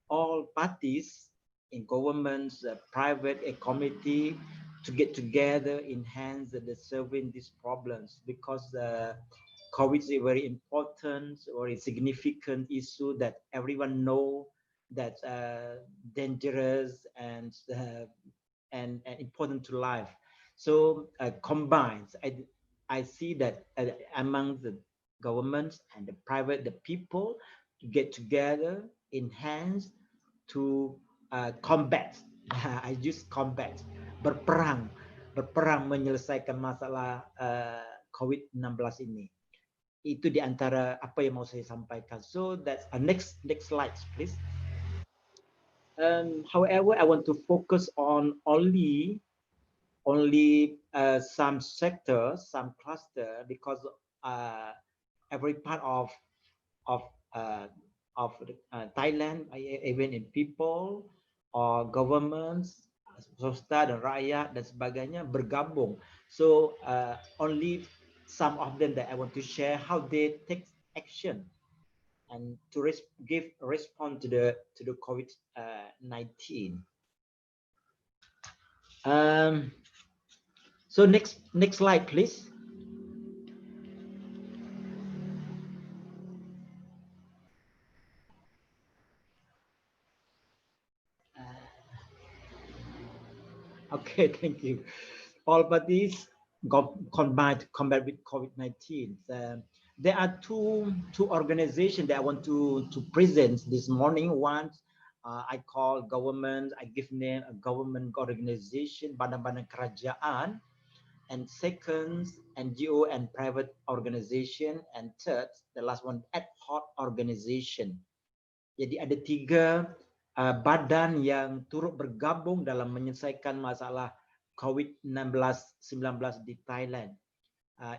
all parties in governments, private community, to get together, enhance the serving these problems, because COVID is a very important, very significant issue that everyone know that dangerous and important to life. So combined, I see that among the governments and the private, the people to get together, enhance to combat. I use combat, berperang menyelesaikan masalah COVID-19 ini. Itu di antara apa yang mau saya sampaikan. So that's next slide, please. However, I want to focus on only some sectors, some cluster, because every part of Thailand, even in people or governments, swasta dan rakyat dan sebagainya bergabung. So only some of them that I want to share how they take action and to respond to the COVID-19. So next slide, please. Okay, thank you. All parties combined to combat with COVID-19. There are two organizations that I want to present this morning. One, I call government, I give name a government organization, badan-badan kerajaan. And second, NGO and private organization. And third, the last one, ad hoc organization. Jadi ada tiga badan yang turut bergabung dalam menyelesaikan masalah COVID-19 di Thailand.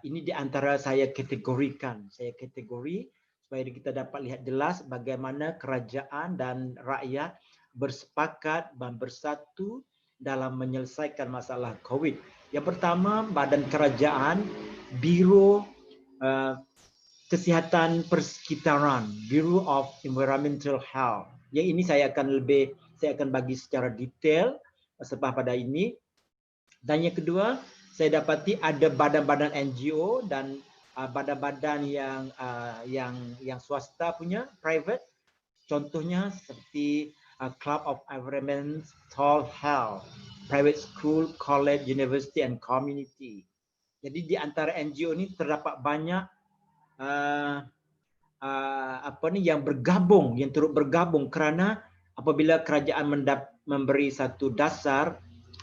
Ini di antara saya kategori supaya kita dapat lihat jelas bagaimana kerajaan dan rakyat bersepakat dan bersatu dalam menyelesaikan masalah COVID. Yang pertama, badan kerajaan, Biro Kesihatan Persekitaran, Bureau of Environmental Health. Yang ini saya akan bagi secara detail selepas pada ini. Dan yang kedua, saya dapati ada badan-badan NGO dan badan-badan yang swasta punya, private. Contohnya seperti Club of Environmental Health, private school, college, university, and community. Jadi di antara NGO ini terdapat banyak yang bergabung, yang turut bergabung kerana apabila kerajaan memberi satu dasar,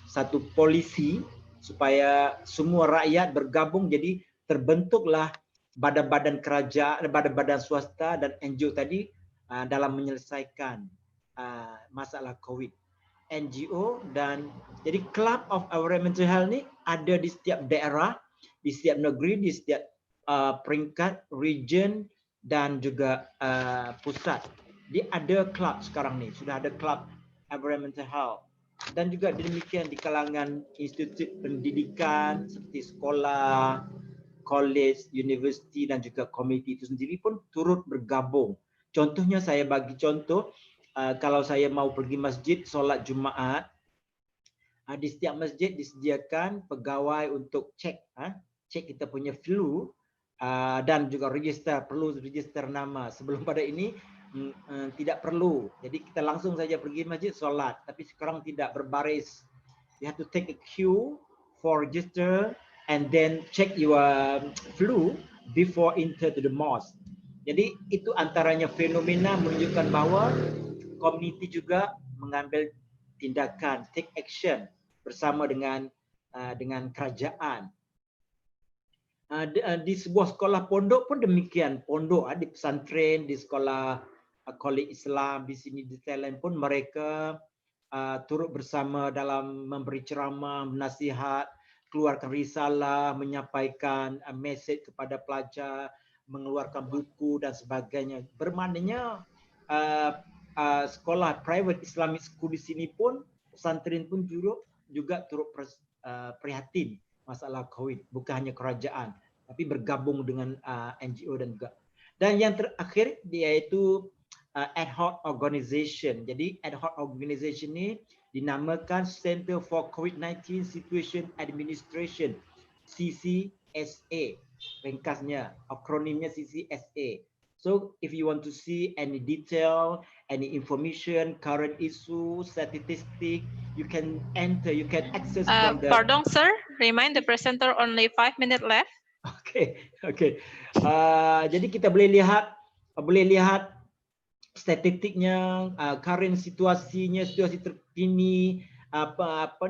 satu polisi supaya semua rakyat bergabung, jadi terbentuklah badan-badan kerajaan, badan-badan swasta dan NGO tadi dalam menyelesaikan masalah COVID. NGO dan jadi Club of Environmental Health ni ada di setiap daerah, di setiap negeri, di setiap peringkat, region dan juga pusat. Dia ada club sekarang ni, sudah ada Club Environmental Health. Dan juga demikian di kalangan institut pendidikan seperti sekolah, college, universiti dan juga komiti itu sendiri pun turut bergabung. Contohnya saya bagi contoh, kalau saya mau pergi masjid solat Jumaat, di setiap masjid disediakan pegawai untuk cek kita punya flu dan juga perlu register nama. Sebelum pada ini tidak perlu. Jadi kita langsung saja pergi masjid solat, tapi sekarang tidak berbaris. You have to take a queue for register and then check your flu before enter to the mosque. Jadi itu antaranya fenomena menunjukkan bahawa komuniti juga mengambil tindakan, take action bersama dengan kerajaan. Di sebuah sekolah pondok pun demikian. Pondok di pesantren, di sekolah kolej Islam di sini di Thailand pun mereka turut bersama dalam memberi ceramah, menasihat, keluarkan risalah, menyampaikan mesej kepada pelajar, mengeluarkan buku dan sebagainya. Bermaknanya sekolah private Islamic school di sini pun, pesantren pun juga turut prihatin masalah COVID, bukan hanya kerajaan, tapi bergabung dengan NGO dan juga. Dan yang terakhir iaitu ad hoc organization. Jadi ad hoc organization ini dinamakan Center for COVID-19 Situation Administration, CCSA. Ringkasnya, akronimnya CCSA. So if you want to see any detail, any information, current issue, statistic, you can enter, you can access from the... Pardon, sir. Remind the presenter only 5 minutes left. Okay. Jadi kita boleh lihat statistiknya, current situasinya, situasi terkini,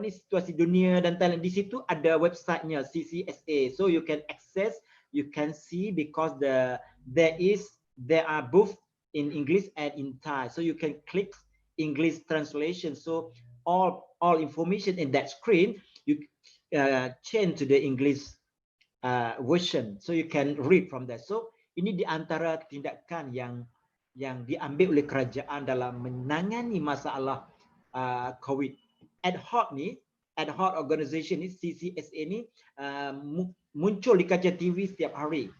situasi dunia dan Thailand. Di situ ada websitenya CCSA. So you can access, you can see because there are both in English and in Thai. So you can click English translation. So all information in that screen you change to the English version. So you can read from that. So ini di antara tindakan yang diambil oleh kerajaan dalam menangani masalah COVID. Ad hoc organization ni, CCSA ni muncul di kaca TV setiap hari,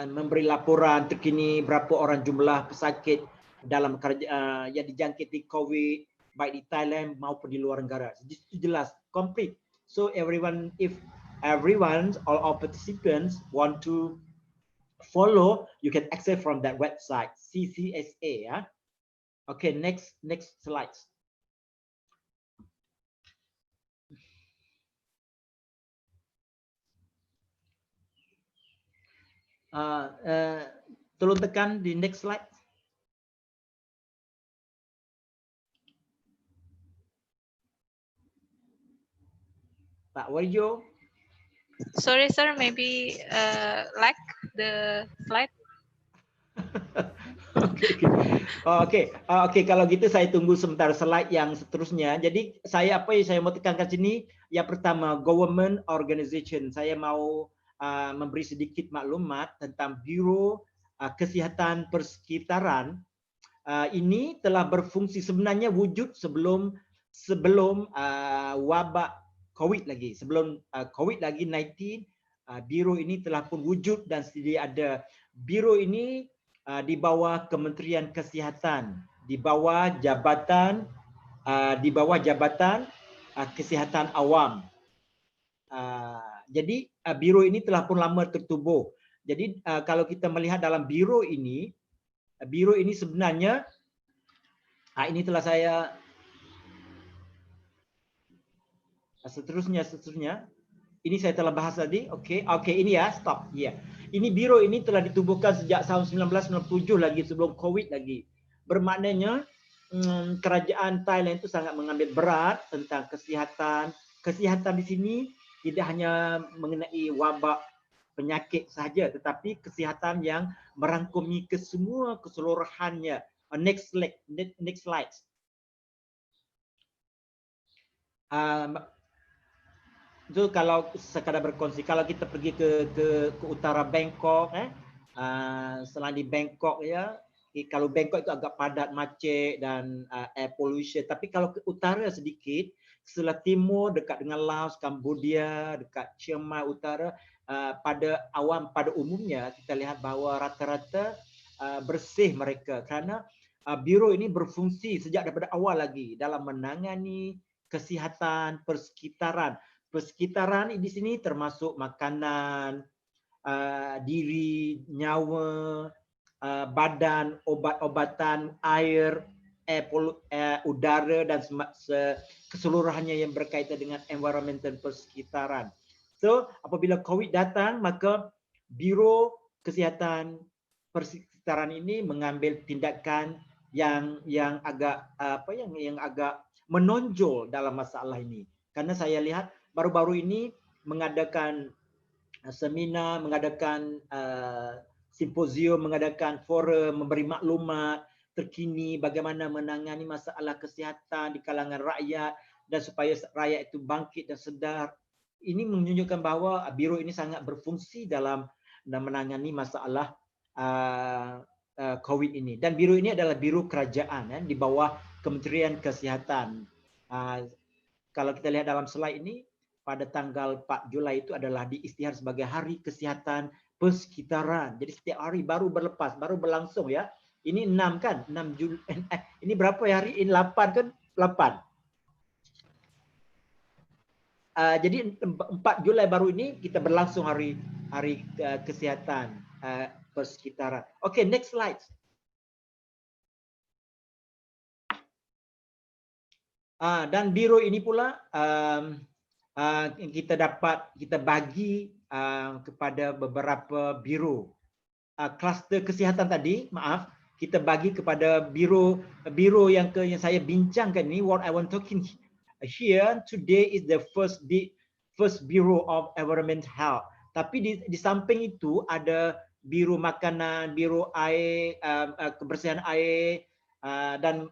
memberi laporan terkini berapa orang jumlah pesakit dalam yang dijangkiti COVID baik di Thailand maupun di luar negara. Itu jelas, complete. So all participants want to follow, you can access from that website CCSA. Okay, next slide. Tolong tekan di next slide. Pak Warjo. Sorry, sir. Maybe like the slide. Okay. Kalau gitu saya tunggu sebentar slide yang seterusnya. Jadi apa yang saya mau tekankan sini? Yang pertama, government organization. Saya mau memberi sedikit maklumat tentang Biro Kesihatan Persekitaran. Ini telah berfungsi, sebenarnya wujud sebelum wabak COVID lagi. Sebelum COVID lagi 19, biro ini telah pun wujud dan sedia ada. Biro ini di bawah Kementerian Kesihatan di bawah jabatan kesihatan awam. Jadi biro ini telah pun lama tertubuh. Jadi kalau kita melihat dalam biro ini sebenarnya ini telah saya seterusnya ini saya telah bahas tadi. Okey, ini ya, stop. Ya. Ini biro ini telah ditubuhkan sejak tahun 1997 lagi, sebelum Covid lagi. Bermaknanya kerajaan Thailand itu sangat mengambil berat tentang kesihatan. Kesihatan di sini tidak hanya mengenai wabak penyakit sahaja, tetapi kesihatan yang merangkumi kesemua keseluruhannya. Next slide. Itu kalau sekadar berkongsi, kalau kita pergi ke utara Bangkok, selain di Bangkok ya, kalau Bangkok itu agak padat macet dan air pollution. Tapi kalau ke utara sedikit, sebelah timur dekat dengan Laos, Cambodia, dekat Chiang Mai utara, pada umumnya kita lihat bahawa rata-rata bersih mereka, kerana biro ini berfungsi sejak daripada awal lagi dalam menangani kesihatan persekitaran. Persekitaran di sini termasuk makanan, diri, nyawa, badan, obat-obatan, air, udara dan keseluruhannya yang berkaitan dengan environmental persekitaran. So, apabila COVID datang, maka Biro Kesihatan Persekitaran ini mengambil tindakan yang agak yang agak menonjol dalam masalah ini. Karena saya lihat baru-baru ini mengadakan seminar, mengadakan simposium, mengadakan forum, memberi maklumat terkini bagaimana menangani masalah kesihatan di kalangan rakyat dan supaya rakyat itu bangkit dan sedar. Ini menunjukkan bahawa biro ini sangat berfungsi dalam menangani masalah COVID ini. Dan biro ini adalah biro kerajaan di bawah Kementerian Kesihatan. Kalau kita lihat dalam slide ini, pada tanggal 4 Julai itu adalah diisytihar sebagai Hari Kesihatan Persekitaran. Jadi setiap hari baru berlangsung ya. Ini 6 kan? 6 Julai. Ini berapa ya hari? Ini 8 kan? 8. Jadi 4 Julai baru ini kita berlangsung Hari Kesihatan Persekitaran. Okay, next slide. Dan biro ini pula kita bagi kepada beberapa biro. Kluster kesihatan tadi, maaf, kita bagi kepada biro yang saya bincangkan ini. What I want talking here today is the first Bureau of Environment Health. Tapi di samping itu ada biro makanan, biro air, kebersihan air, dan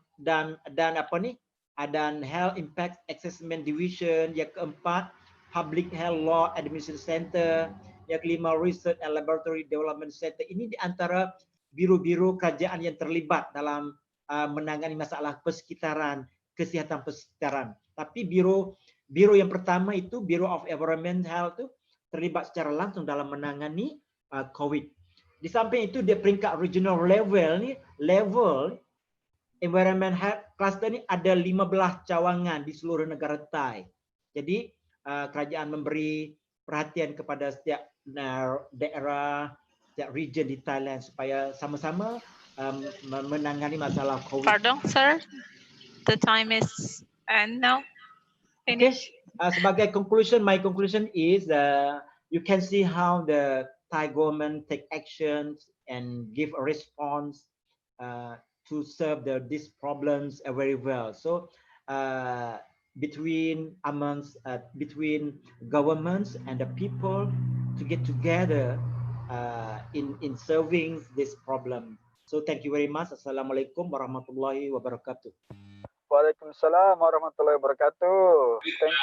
apa ni? Dan Health Impact Assessment Division. Yang keempat, Public Health Law Administration Center. Yang kelima, Research and Laboratory Development Center. Ini di antara biro-biro kerajaan yang terlibat dalam menangani masalah persekitaran, kesihatan persekitaran. Tapi biro yang pertama itu, Bureau of Environment Health itu terlibat secara langsung dalam menangani COVID. Di samping itu, di peringkat regional level Environment Health Cluster ni ada 15 cawangan di seluruh negara Thai. Jadi kerajaan memberi perhatian kepada setiap daerah, setiap region di Thailand supaya sama-sama menangani masalah COVID. Pardon, sir. The time is end now. Finish. Okay. Sebagai conclusion, my conclusion is you can see how the Thai government take actions and give a response to serve these problems very well. So between governments and the people to get together in serving this problem. So thank you very much. Assalamualaikum warahmatullahi wabarakatuh. Waalaikumsalam warahmatullahi wabarakatuh. Thank you.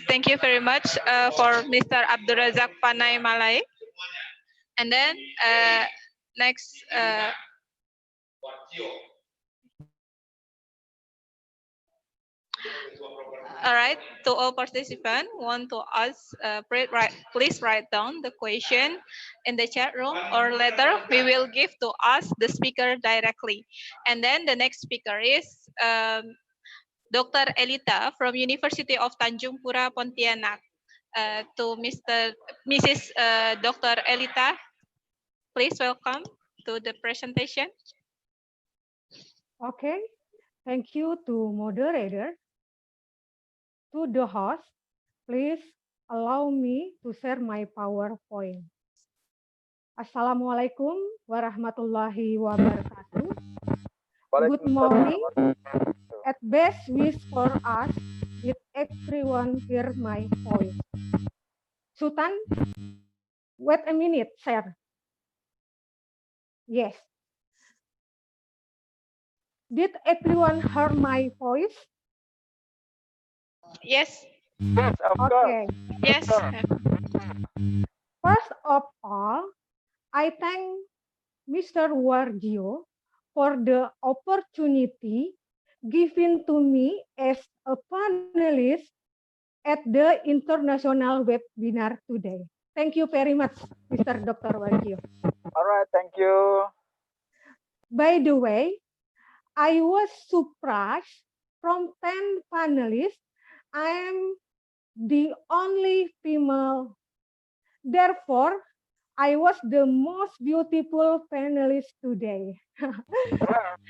Thank you very much for Mr. Abdurazak Panay Malay. And then next, All right, to all participants, want to ask, please write down the question in the chat room, or later we will give to ask the speaker directly. And then the next speaker is Dr. Elita from University of Tanjung Pura, Pontianak. To Mrs. Dr. Elita, please welcome to the presentation. Okay, thank you to moderator. To the host, please allow me to share my PowerPoint. Assalamualaikum warahmatullahi wabarakatuh. Good morning. At best wish for us, did everyone hear my voice? Sultan, wait a minute, sir. Yes. Did everyone hear my voice? Yes. Yes, of course. Okay. Yes. First of all, I thank Mr. Wargio for the opportunity given to me as a panelist at the international webinar today. Thank you very much, Mr. Dr. Wargio. All right, thank you. By the way, I was surprised from 10 panelists, I am the only female. Therefore, I was the most beautiful panelist today. Yeah, of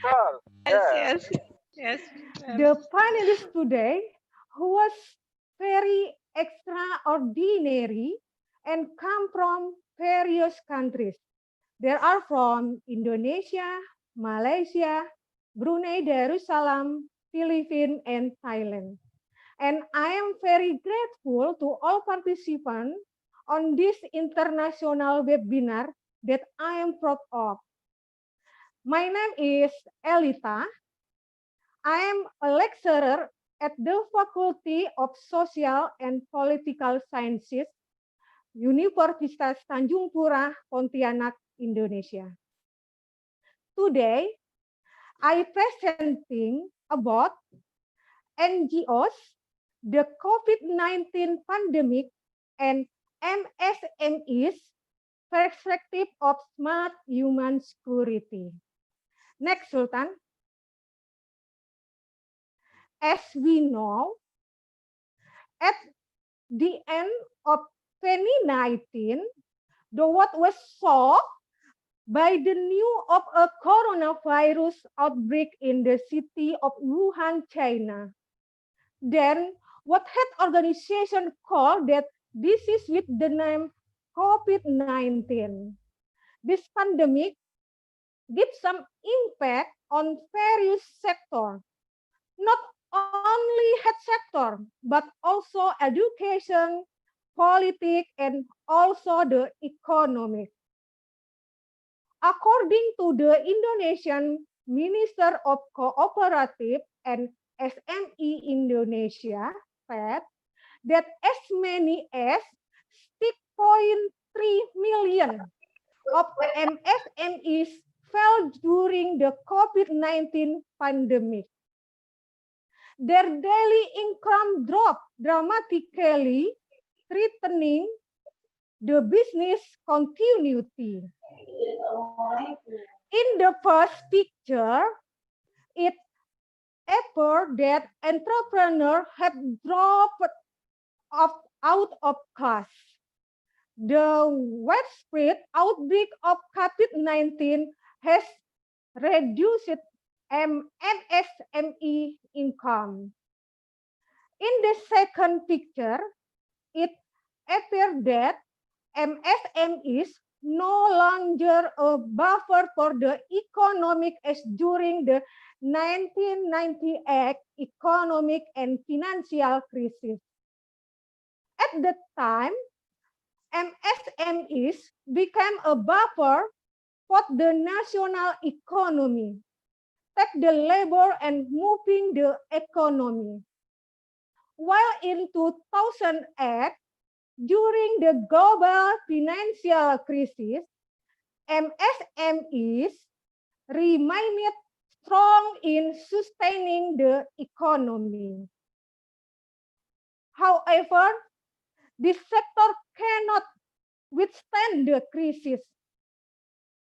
course. Yes, yes. The panelist today who was very extraordinary and come from various countries. There are from Indonesia, Malaysia, Brunei Darussalam, Philippines, and Thailand. And I am very grateful to all participants on this international webinar that I am proud of. My name is Elita. I am a lecturer at the Faculty of Social and Political Sciences, Universitas Tanjung Pura, Pontianak, Indonesia. Today, I presenting about NGOs, the COVID-19 pandemic, and MSMEs perspective of smart human security. Next, Sultan. As we know, at the end of 2019, the world was shocked by the news of a coronavirus outbreak in the city of Wuhan, China. Then, what health organization called that disease with the name COVID-19. This pandemic gives some impact on various sectors, not only health sector, but also education, politics, and also the economic. According to the Indonesian Minister of Cooperative and SME Indonesia, said that as many as 6.3 million of MSMEs fell during the COVID-19 pandemic. Their daily income dropped dramatically, threatening the business continuity. In the first picture, it appeared that entrepreneurs had dropped out of cash. The widespread outbreak of COVID-19 has reduced MSME income. In the second picture, it appears that MSMEs no longer a buffer for the economic as during the 1998 economic and financial crisis. At the time, MSMEs became a buffer for the national economy, take the labor and moving the economy. While in 2008, during the global financial crisis, MSMEs remained strong in sustaining the economy. However, this sector cannot withstand the crisis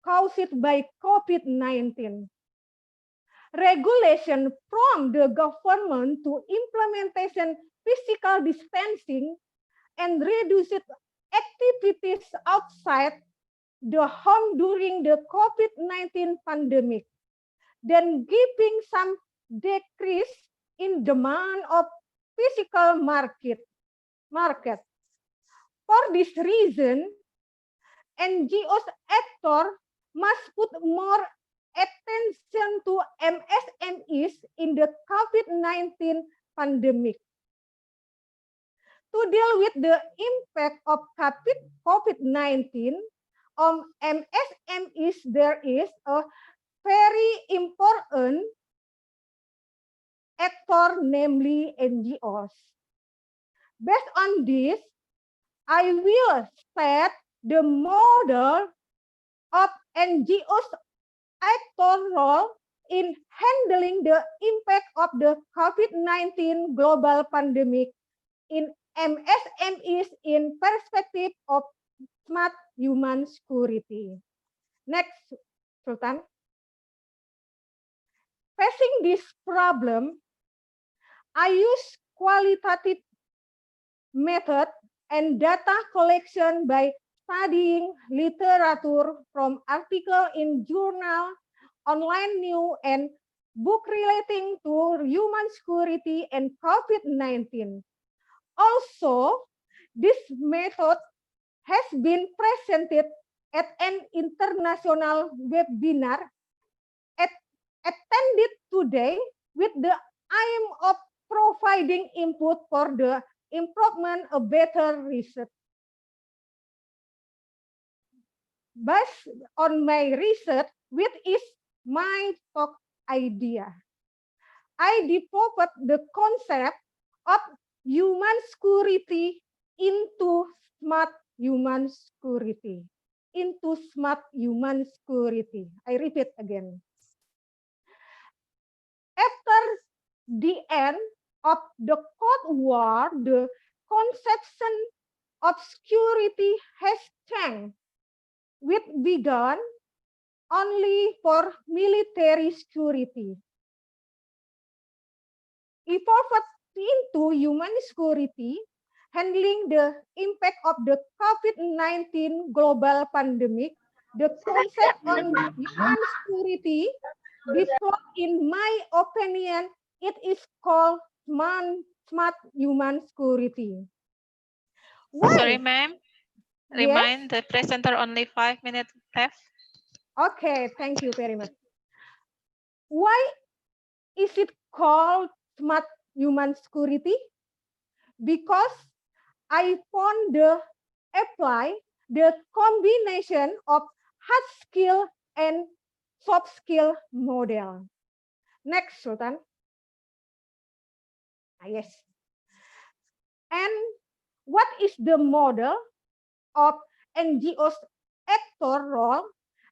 caused by COVID-19. Regulation from the government to implementation physical distancing and reduced activities outside the home during the COVID-19 pandemic, then giving some decrease in demand of physical market. For this reason, NGOs actor must put more attention to MSMEs in the COVID-19 pandemic. To deal with the impact of COVID-19 on MSMEs, there is a very important actor, namely NGOs. Based on this, I will state the model of NGOs actor role in handling the impact of the COVID-19 global pandemic in MSMEs in perspective of smart human security. Next, Sultan. Facing this problem, I use qualitative method and data collection by studying literature from article in journal, online news, and book relating to human security and COVID-19. Also, this method has been presented at an international webinar attended today with the aim of providing input for the improvement of better research. Based on my research, which is my talk idea, I developed the concept of human security into smart human security. Into smart human security. I repeat again. After the end of the Cold War, the conception of security has changed, which began only for military security. Evolved into human security, handling the impact of the COVID-19 global pandemic, the concept on human security developed, in my opinion, it is called smart human security. Why? Sorry, ma'am. Remind the presenter only 5 minutes left. Okay, thank you very much. Why is it called smart human security? Because I found the combination of hard skill and soft skill model. Next, Sultan. Yes. And what is the model of NGOs actor role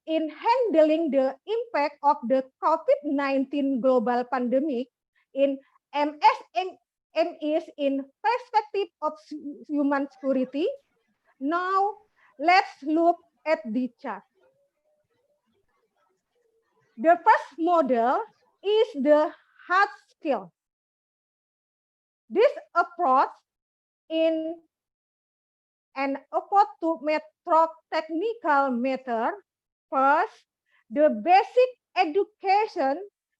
in handling the impact of the COVID-19 global pandemic in MSMEs in perspective of human security? Now, let's look at the chart. The first model is the hard skill. This approach in an effort to method technical method. First, the basic education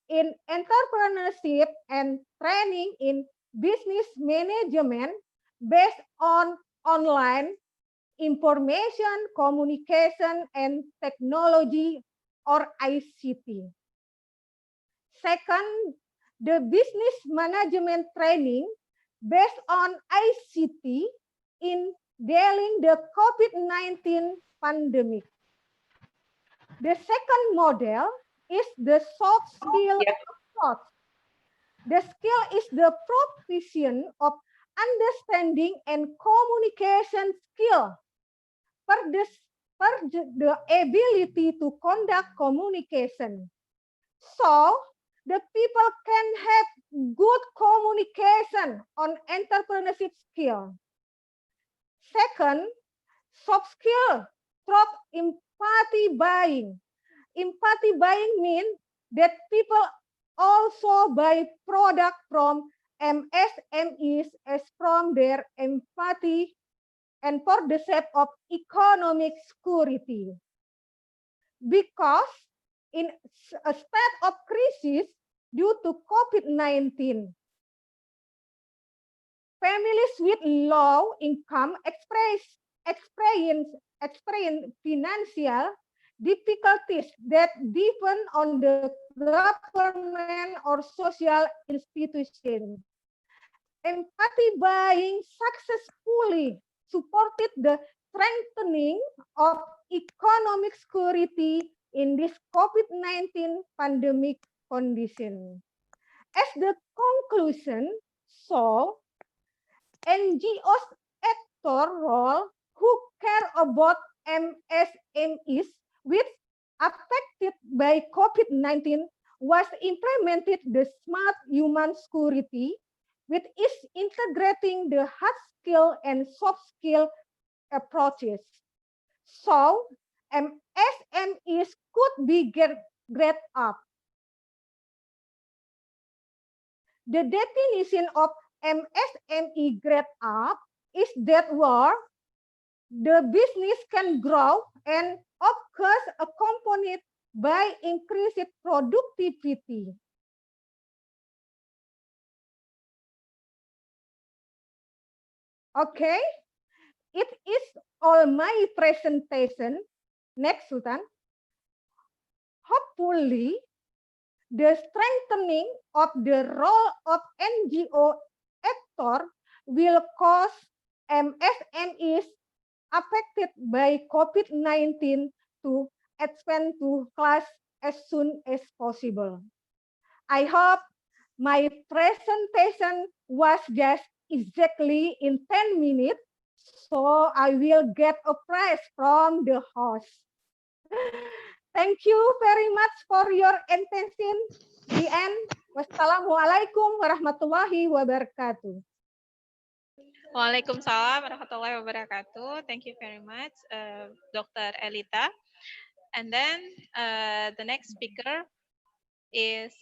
in entrepreneurship and training in business management based on online information, communication, and technology, or ICT. Second, the business management training based on ICT in dealing the COVID-19 pandemic. The second model is the soft skill approach. The skill is the provision of understanding and communication skill for the ability to conduct communication. So, the people can have good communication on entrepreneurship skill. Second, soft skill through empathy buying. Empathy buying means that people also buy product from MSMEs as from their empathy and for the sake of economic security. Because in a state of crisis due to COVID-19, families with low income experience financial difficulties that depend on the government or social institution. Empathy buying successfully supported the strengthening of economic security in this COVID-19 pandemic condition. As the conclusion, so NGOs actor role who care about MSMEs with affected by COVID-19 was implemented the smart human security with is integrating the hard skill and soft skill approaches. So MSMEs could be grade up. The definition of MSME grade up is that where the business can grow and of course accompanied by increased productivity. Okay, it is all my presentation. Next, Sultan. Hopefully, the strengthening of the role of NGO actor will cause MSMEs affected by COVID-19 to expand to class as soon as possible. I hope my presentation was just exactly in 10 minutes, so I will get a prize from the host. Thank you very much for your attention. The end. Wassalamualaikum warahmatullahi wabarakatuh. Waalaikumsalam warahmatullahi wabarakatuh. Thank you very much, Dr. Elita. And then the next speaker is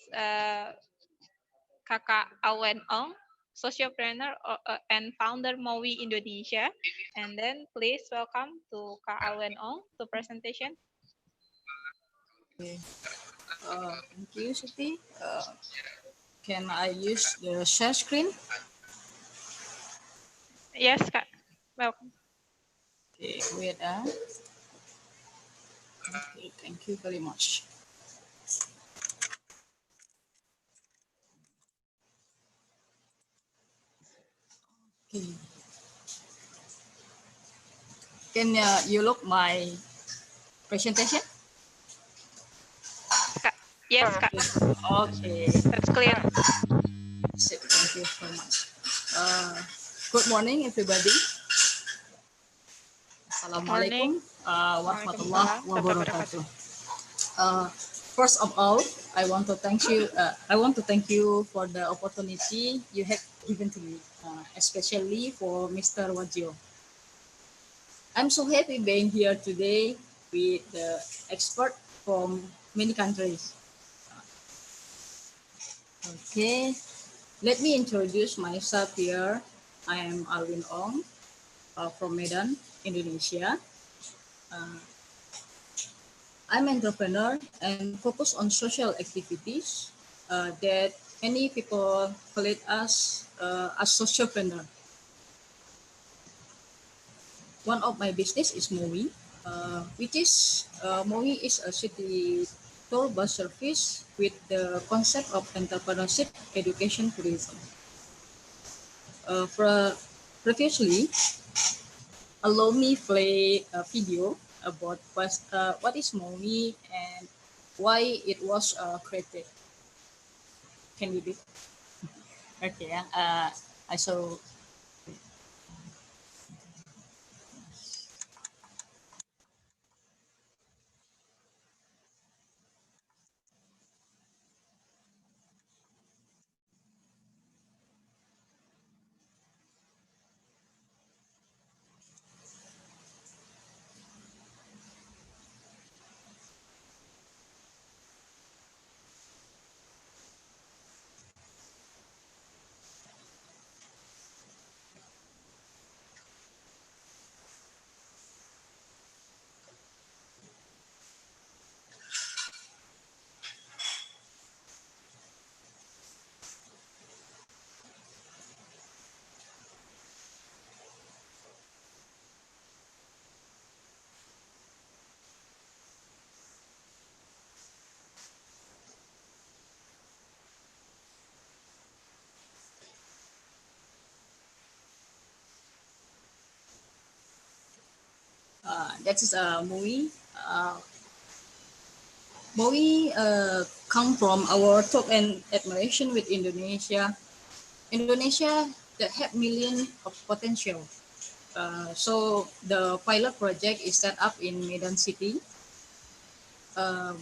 Kakak Awen Ong, sociopreneur and founder MOWI Indonesia. And then please welcome to Kak Awen Ong to presentation. Okay. Thank you, Siti. Can I use the share screen? Yes, Kak. Welcome. Okay, wait. Okay, thank you very much. Okay. Can you look my presentation? Yes, Kak. Okay. That's clear. Thank you so much. Good morning, everybody. Assalamualaikum warahmatullahi wabarakatuh. First of all, I want to thank you. For the opportunity you have given to me, especially for Mr. Wajio. I'm so happy being here today with the expert from many countries. Okay, let me introduce myself here. I am Alvin Ong from Medan, Indonesia. I'm an entrepreneur and focus on social activities that many people call it as sociopreneur. One of my business is MOWI, MOWI is a city tour bus service with the concept of entrepreneurship, education, tourism. Previously, allow me play a video about what is MOWI and why it was created. Can you do? Okay, I saw. that is MOI. MOI come from our talk and admiration with Indonesia. Indonesia that have million of potential. So the pilot project is set up in Medan City.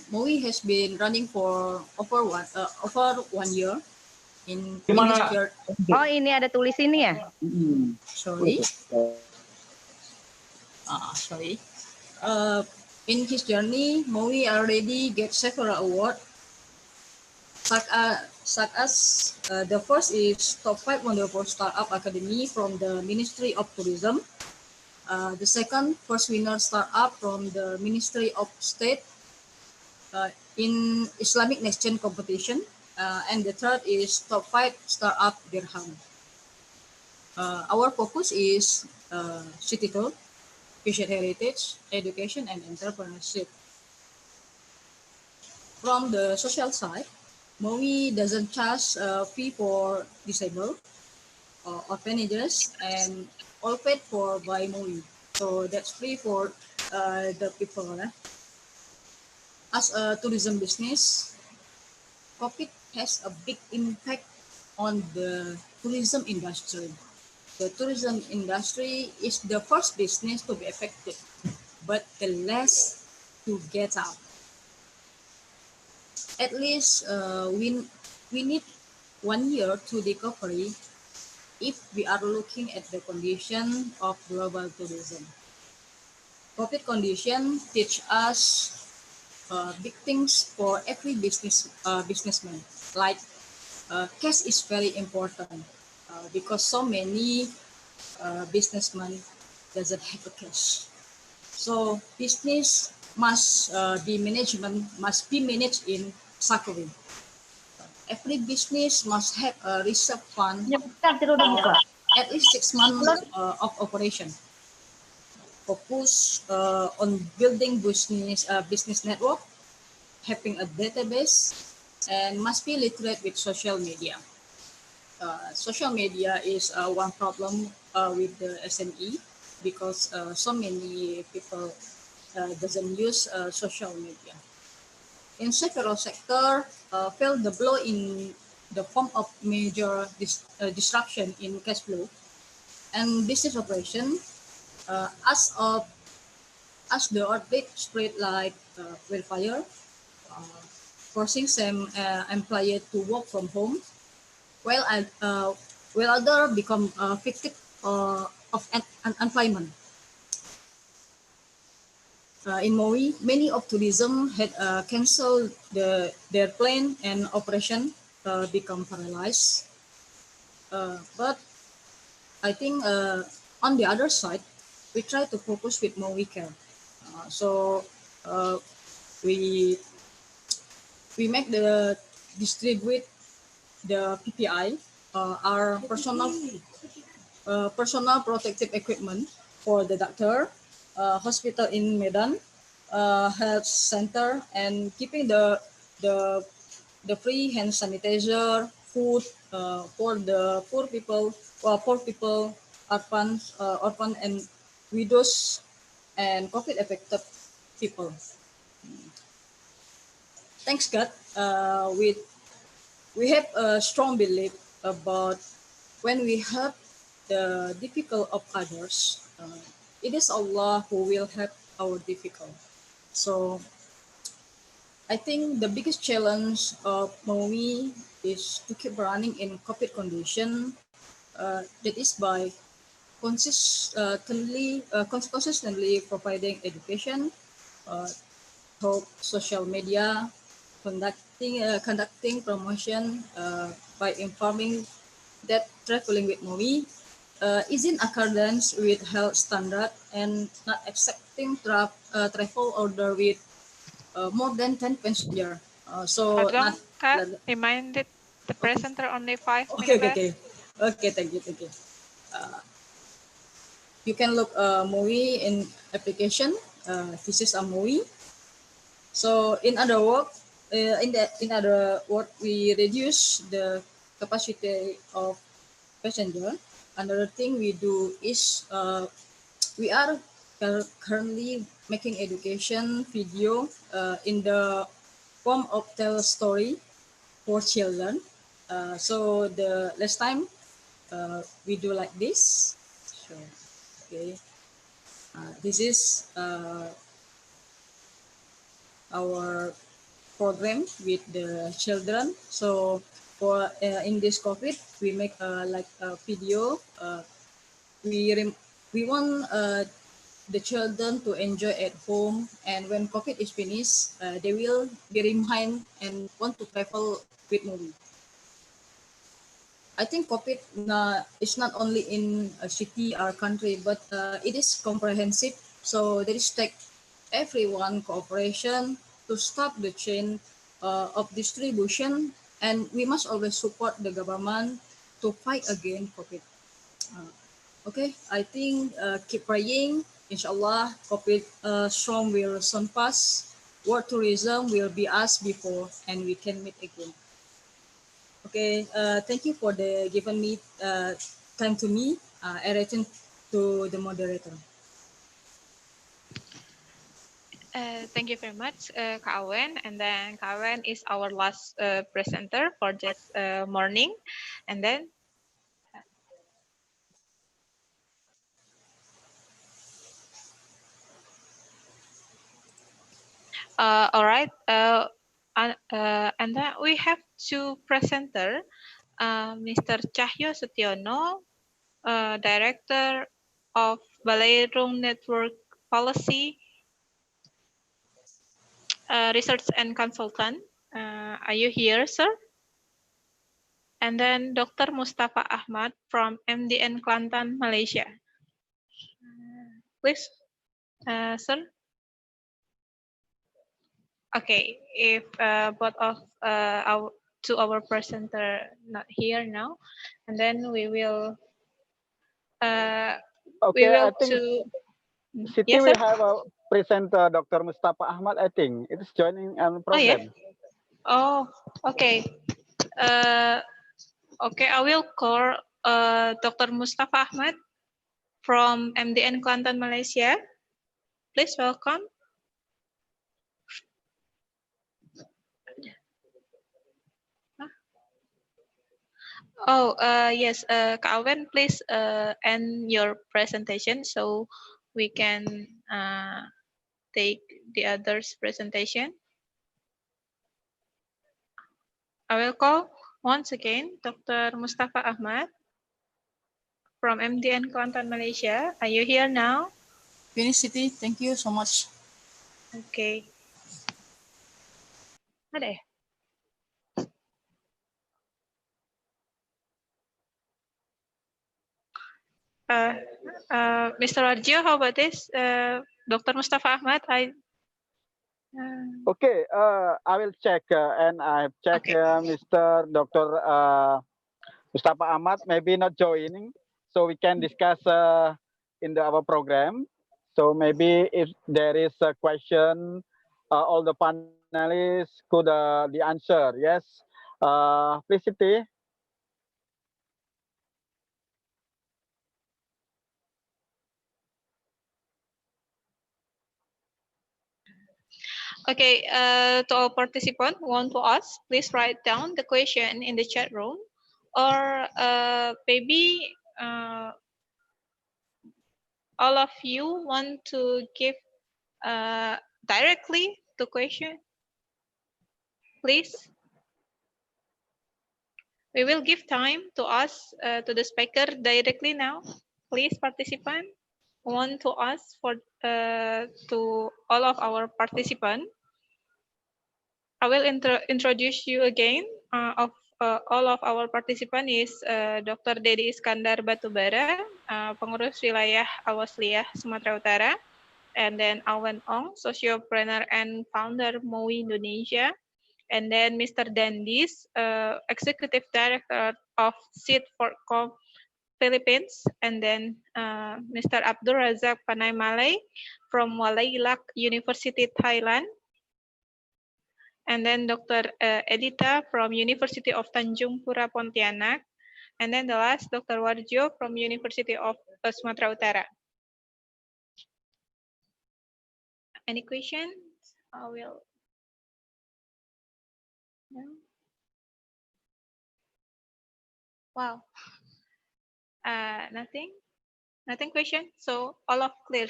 MOI has been running for over 1 year in this year. Oh, ini ada tulis ini ya? Sorry. Sorry. In his journey, MOI already get several awards, such as the first is Top 5 Wonderful Startup Academy from the Ministry of Tourism. The second, first winner startup from the Ministry of State in Islamic Nation competition. And the third is Top 5 Startup Dirham. Our focus is city tour, visual heritage, education, and entrepreneurship. From the social side, MOI doesn't charge a fee for disabled, orphanages, and all paid for by MOI. So that's free for the people. As a tourism business, COVID has a big impact on the tourism industry. The tourism industry is the first business to be affected, but the last to get out. At least we need 1 year to recovery if we are looking at the condition of global tourism. COVID condition teach us big things for every businessman. Like cash is very important because so many businessmen doesn't have a cash. So business must be managed in Sakowin. Every business must have a reserve fund at least 6 months of operation. Focus on building business network, having a database, and must be literate with social media. Social media is one problem with the SME because so many people doesn't use social media. In several sectors, felt the blow in the form of major disruption in cash flow and business operation as the outbreak spread like wildfire, forcing some employees to work from home, while others become victims of unemployment. In MOI, many of tourism had canceled their plan and operation become paralyzed. But I think on the other side, we try to focus with MOI care. So we make the distribute the PPI, our personal protective equipment for the doctor, hospital in Medan, health center, and keeping the free hand sanitizer, food for the poor people, orphan and widows, and COVID affected people. Thanks God, we have a strong belief about when we help the difficult of others, it is Allah who will help our difficult. So I think the biggest challenge of MOI is to keep running in COVID condition. That is by consistently providing education, through social media, conducting promotion by informing that traveling with MOI is in accordance with health standard and not accepting travel order with more than 10 passenger. So Pardon, not, Kak, reminded the presenter only 5 okay, minutes. okay, thank you. You can look MOI in application. This is a MOI. So in other words, we reduce the capacity of passenger. Another thing we do is we are currently making education video in the form of tell story for children. So the last time we do like this. So, okay, this is our program with the children. So for in this COVID, we make like a video. We want the children to enjoy at home, and when COVID is finished, they will be remind and want to travel with movie. I think COVID is not only in a city or country, but it is comprehensive. So there is take everyone cooperation to stop the chain of distribution, and we must always support the government to fight against COVID. Okay, I think keep praying. Inshallah, COVID storm will soon pass. World tourism will be as before, and we can meet again. Okay, thank you for the giving me time to me. I return to the moderator. Thank you very much, Kak Awen. And then Kak Awen is our last presenter for this morning. And then all right. And then we have two presenter, Mr. Cahyo Setiono, Director of Balerung Network Policy, Research and Consultant. Are you here, sir? And then Dr. Mustafa Ahmad from MDN Kelantan, Malaysia. Please, sir. Okay, if both of our presenter not here now, and then we will Okay, I think Siti yes, we sir? have a presenter, Dr. Mustafa Ahmad, I think. It is joining our Oh, yeah? program. Oh, okay. Okay, I will call Dr. Mustafa Ahmad from MDN Kelantan, Malaysia. Please welcome. Oh, yes, Kak Awen, please end your presentation so we can take the others' presentation. I will call once again Dr. Mustafa Ahmad from MDN Kelantan, Malaysia. Are you here now? Finish, Siti. Thank you so much. Okay. Ada ya? Mr. Warjo, how about this? Dr. Mustafa Ahmad, Okay, I will check and I've checked Mr. Dr. Mustafa Ahmad maybe not joining, so we can discuss in our program. So maybe if there is a question, all the panelists could the answer. Yes, please, Siti. Okay, to all participants who want to ask, please write down the question in the chat room, or maybe all of you want to give directly the question, please. We will give time to ask to the speaker directly now. Please, participant, want to ask for to all of our participants. I will introduce you again of all of our participants is Dr. Dedi Iskandar Batubara, pengurus wilayah Awasliah Sumatera Utara, and then Awen Ong, sociopreneur and founder MOI Indonesia, and then Mr. Dandis, executive director of Seed for Com Philippines, and then Mr. Abdul Razak Panay Malay from Walailak University, Thailand, and then Dr. Edita from University of Tanjung Pura, Pontianak, and then the last, Dr. Warjo from University of Sumatera Utara. Any questions? I will. No. Wow. Nothing. Nothing question. So all of clear.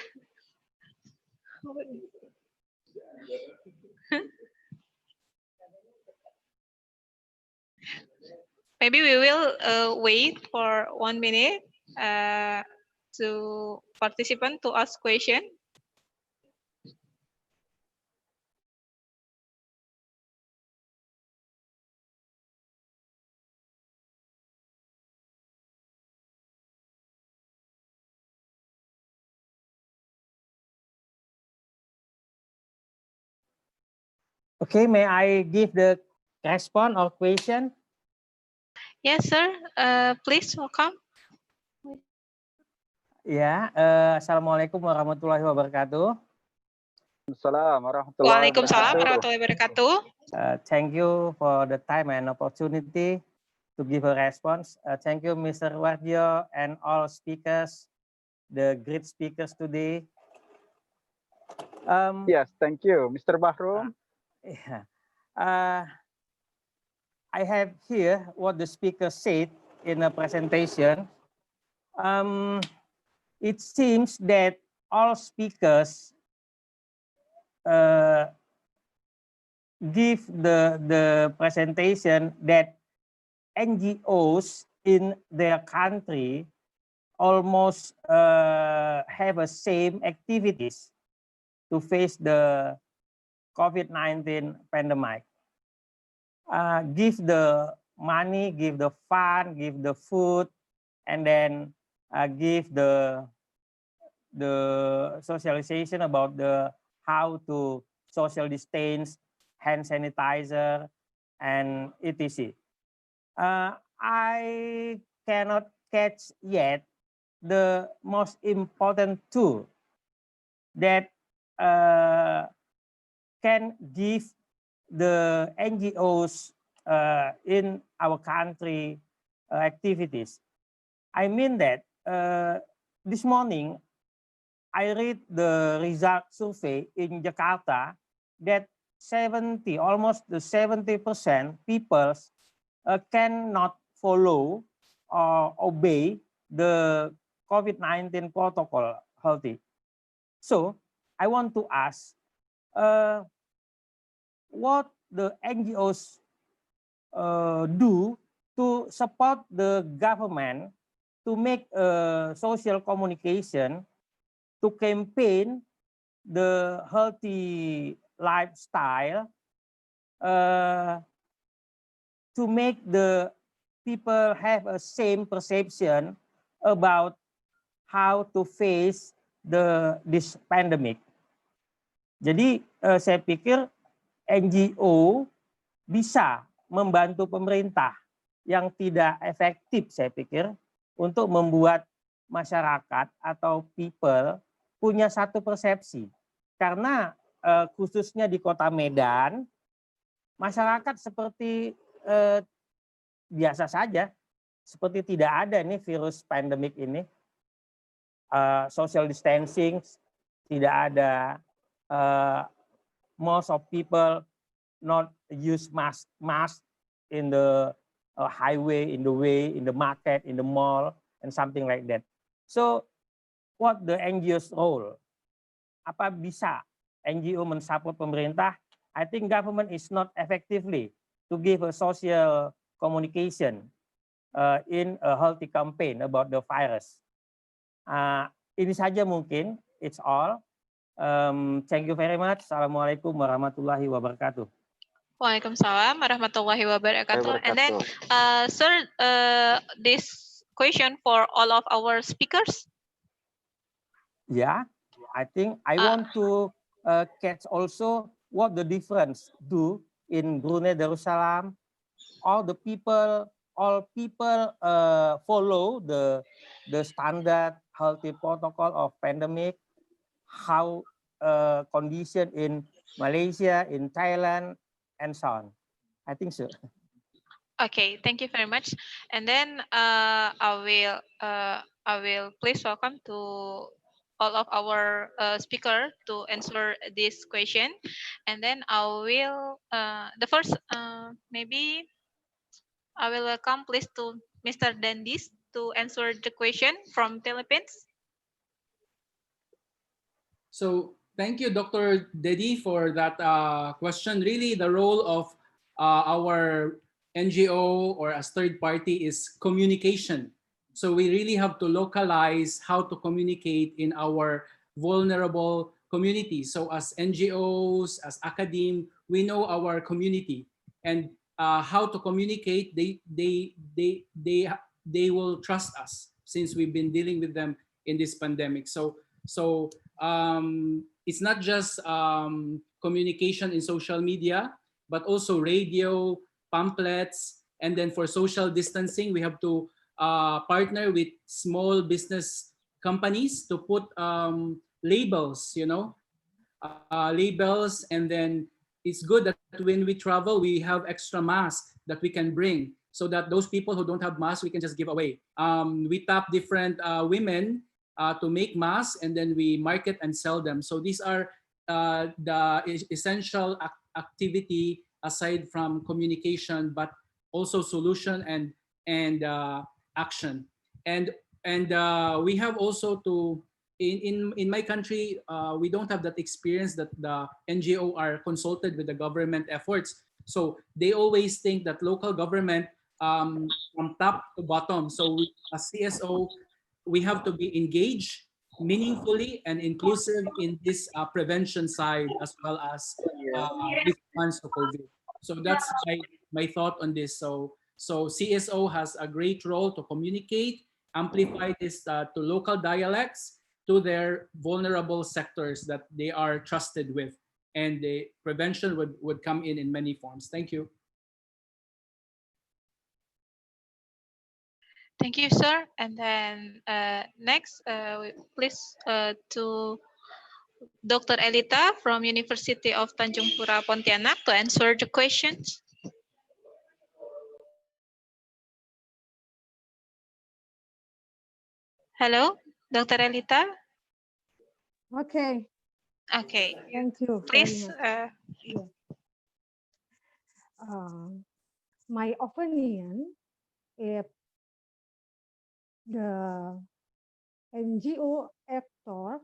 Maybe we will wait for 1 minute to participant to ask question. Okay, may I give the response or question? Yes, sir. Please welcome. Ya, Assalamualaikum warahmatullahi wabarakatuh. Assalamualaikum warahmatullahi Waalaikumsalam wabarakatuh. warahmatullahi wabarakatuh. Thank you for the time and opportunity to give a response. Thank you, Mr. Wardio and all speakers, the great speakers today. Yes, thank you, Mr. Bahrum. Yeah. I have here what the speaker said in a presentation. It seems that all speakers give the presentation that NGOs in their country almost have the same activities to face the COVID-19 pandemic. Give the money, give the fund, give the food, and then give the socialization about the how to social distance, hand sanitizer, and etc. I cannot catch yet the most important tool that can give the NGOs in our country activities. I mean that this morning I read the result survey in Jakarta that almost the 70% people cannot follow or obey the COVID-19 protocol healthy. So I want to ask what the NGOs do to support the government to make social communication to campaign the healthy lifestyle to make the people have a same perception about how to face this pandemic. Jadi saya pikir NGO bisa membantu pemerintah yang tidak efektif, saya pikir, untuk membuat masyarakat atau people punya satu persepsi. Karena khususnya di kota Medan, masyarakat seperti biasa saja, seperti tidak ada nih virus pandemik ini. Social distancing tidak ada, most of people not use mask in the highway, in the way, in the market, in the mall, and something like that. So, what the NGO's role? Apa bisa NGO mensupport pemerintah? I think government is not effectively to give a social communication in a healthy campaign about the virus. Ini saja mungkin, it's all. Thank you very much. Assalamualaikum warahmatullahi wabarakatuh. Waalaikumsalam warahmatullahi wabarakatuh. And then, sir, this question for all of our speakers. Yeah, I think I want to catch also what the difference do in Brunei Darussalam. All people follow the standard healthy protocol of pandemic. How condition in Malaysia, in Thailand, and so on. I think so. Okay, thank you very much. And then I will please welcome to all of our speaker to answer this question, and then I will the first maybe I will welcome please to Mr. Dandis to answer the question from Philippines. So thank you, Dr. Dedi, for that question. Really, the role of our NGO or as third party is communication. So we really have to localize how to communicate in our vulnerable communities. So as NGOs, as academe, we know our community and how to communicate. They will trust us since we've been dealing with them in this pandemic. So it's not just communication in social media, but also radio, pamphlets, and then for social distancing, we have to partner with small business companies to put labels, labels, and then it's good that when we travel, we have extra masks that we can bring so that those people who don't have masks, we can just give away. We tap different women to make masks, and then we market and sell them. So these are the essential activity aside from communication, but also solution and action. And we have also to in my country, we don't have that experience that the NGO are consulted with the government efforts. So they always think that local government from top to bottom. So we, as CSO, we have to be engaged meaningfully and inclusive in this prevention side as well as response to COVID. So that's my thought on this. So CSO has a great role to communicate, amplify this to local dialects, to their vulnerable sectors that they are trusted with. And the prevention would come in many forms. Thank you. Thank you, sir. And then next, please to Dr. Elita from University of Tanjung Pura, Pontianak to answer the questions. Hello, Dr. Elita. Okay. Okay. Thank you Please. very much. My opinion, if the NGO actor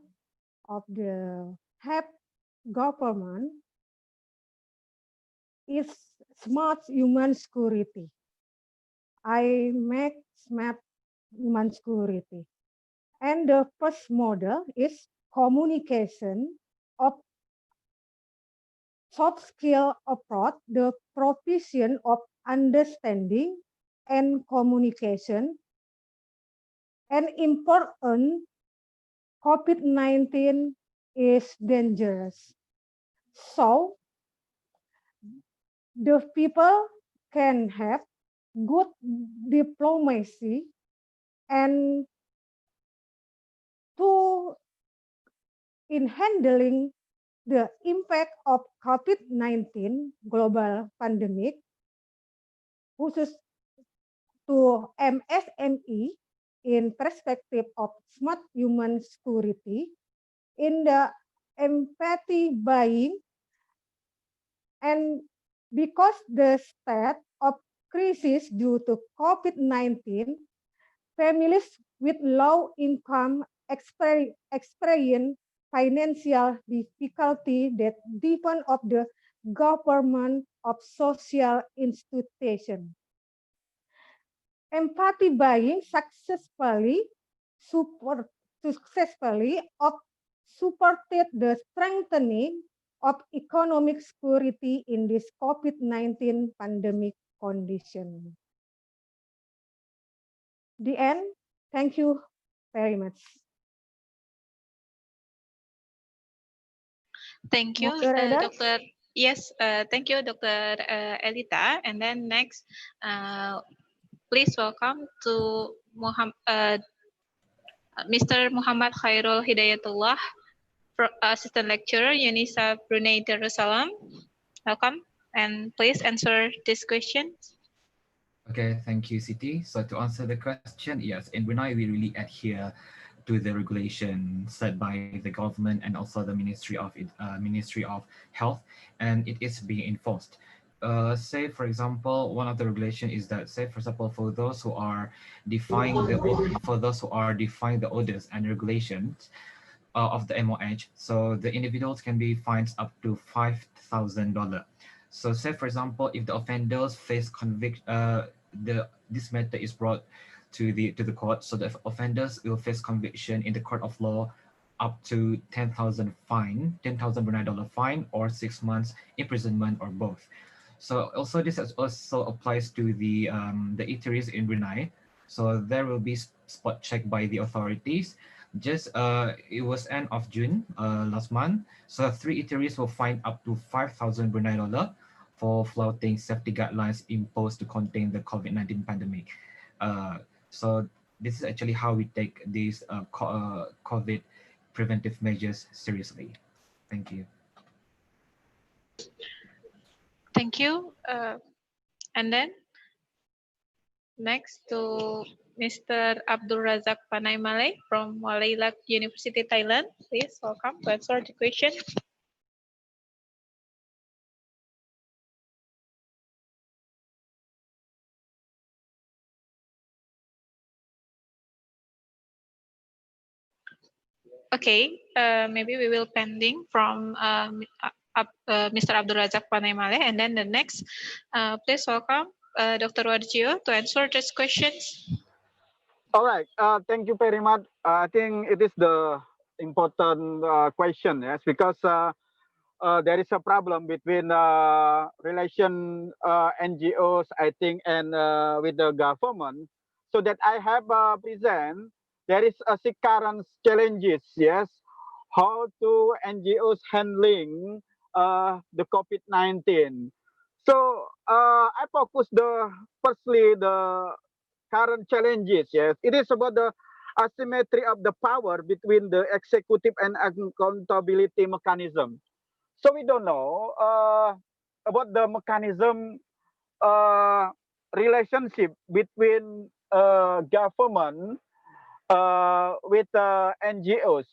of the head government is smart human security. I make smart human security. And the first model is communication of soft skill approach, the provision of understanding and communication, and important COVID-19 is dangerous. So the people can have good diplomacy and to in handling the impact of COVID-19 global pandemic, khusus to MSME in perspective of smart human security, in the empathy buying, and because the state of crisis due to COVID-19, families with low income experience financial difficulty that depend of the government of social institution. Empathy buying successfully supported the strengthening of economic security in this COVID-19 pandemic condition. The end. Thank you very much. Thank you, Dr. Yes, thank you, Dr. Elita. And then next, please welcome to Mr. Muhammad Khairul Hidayatullah, Assistant Lecturer, UNISA Brunei Darussalam. Welcome, and please answer this question. Okay, thank you, Siti. So to answer the question, yes, in Brunei, we really adhere to the regulation set by the government and also the Ministry of Health, and it is being enforced. Say for example, one of the regulation is that, say for example, for those who are defying the orders and regulations of the MOH, so the individuals can be fined up to $5,000. So say for example, if the offenders face this matter is brought to the court, so the offenders will face conviction in the court of law up to $10,000 $10,000 fine, or 6 months imprisonment, or both. So also this also applies to the eateries in Brunei. So there will be spot check by the authorities. Just it was end of June last month. So 3 eateries were fined up to 5,000 Brunei dollar for flouting safety guidelines imposed to contain the COVID-19 pandemic. So this is actually how we take these COVID preventive measures seriously. Thank you. Thank you. And then next to Mr. Abdul Razak Panay Malay from Walilat University, Thailand. Please welcome to answer the question. Okay, maybe we will pending from Mr. Abdul Razak Panay Malay, and then the next, please welcome Dr. Warjio to answer these questions. All right. Thank you very much. I think it is the important question, yes, because there is a problem between relation NGOs, I think, and with the government. So that I have present, there is a current challenges, yes, how to NGOs handling the COVID-19. So I focus firstly the current challenges. Yes, it is about the asymmetry of the power between the executive and accountability mechanism. So we don't know about the mechanism relationship between government with NGOs.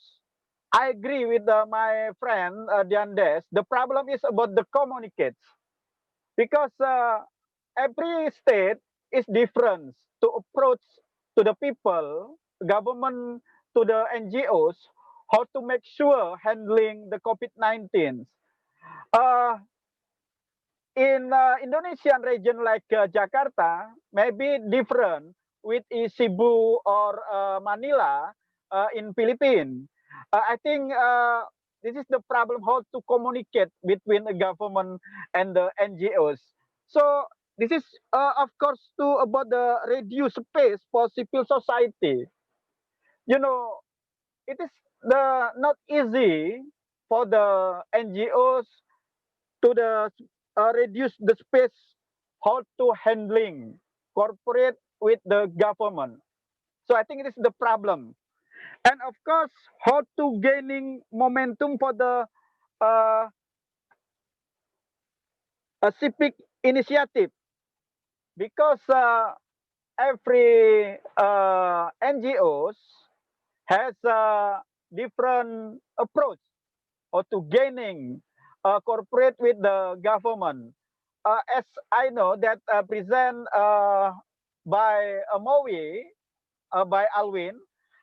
I agree with my friend Diandes. The problem is about the communicates, because every state is different to approach to the people, government, to the NGOs, how to make sure handling the COVID-19. Uh, in Indonesian region like Jakarta, maybe different with Cebu or Manila in Philippines. I think this is the problem, how to communicate between the government and the NGOs. So this is of course too about the reduced space for civil society. You know, it is not easy for the NGOs to reduce the space, how to handling corporate with the government. So I think it is the problem. And of course, how to gaining momentum for the uh, civic initiative, because every NGOs has a different approach or to gaining corporate with the government. As I know that present by Mowi, by Alwin,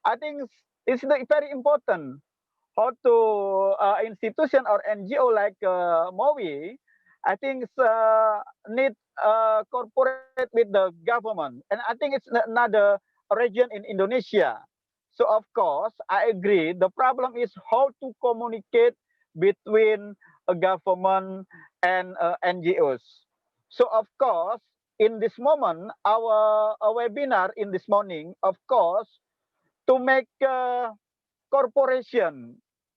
I think it's very important how to institution or NGO like Mowi, I think need corporate with the government, and I think it's another region in Indonesia. So of course, I agree. The problem is how to communicate between a government and NGOs. So of course, in this moment, our webinar in this morning, of course, to make corporation,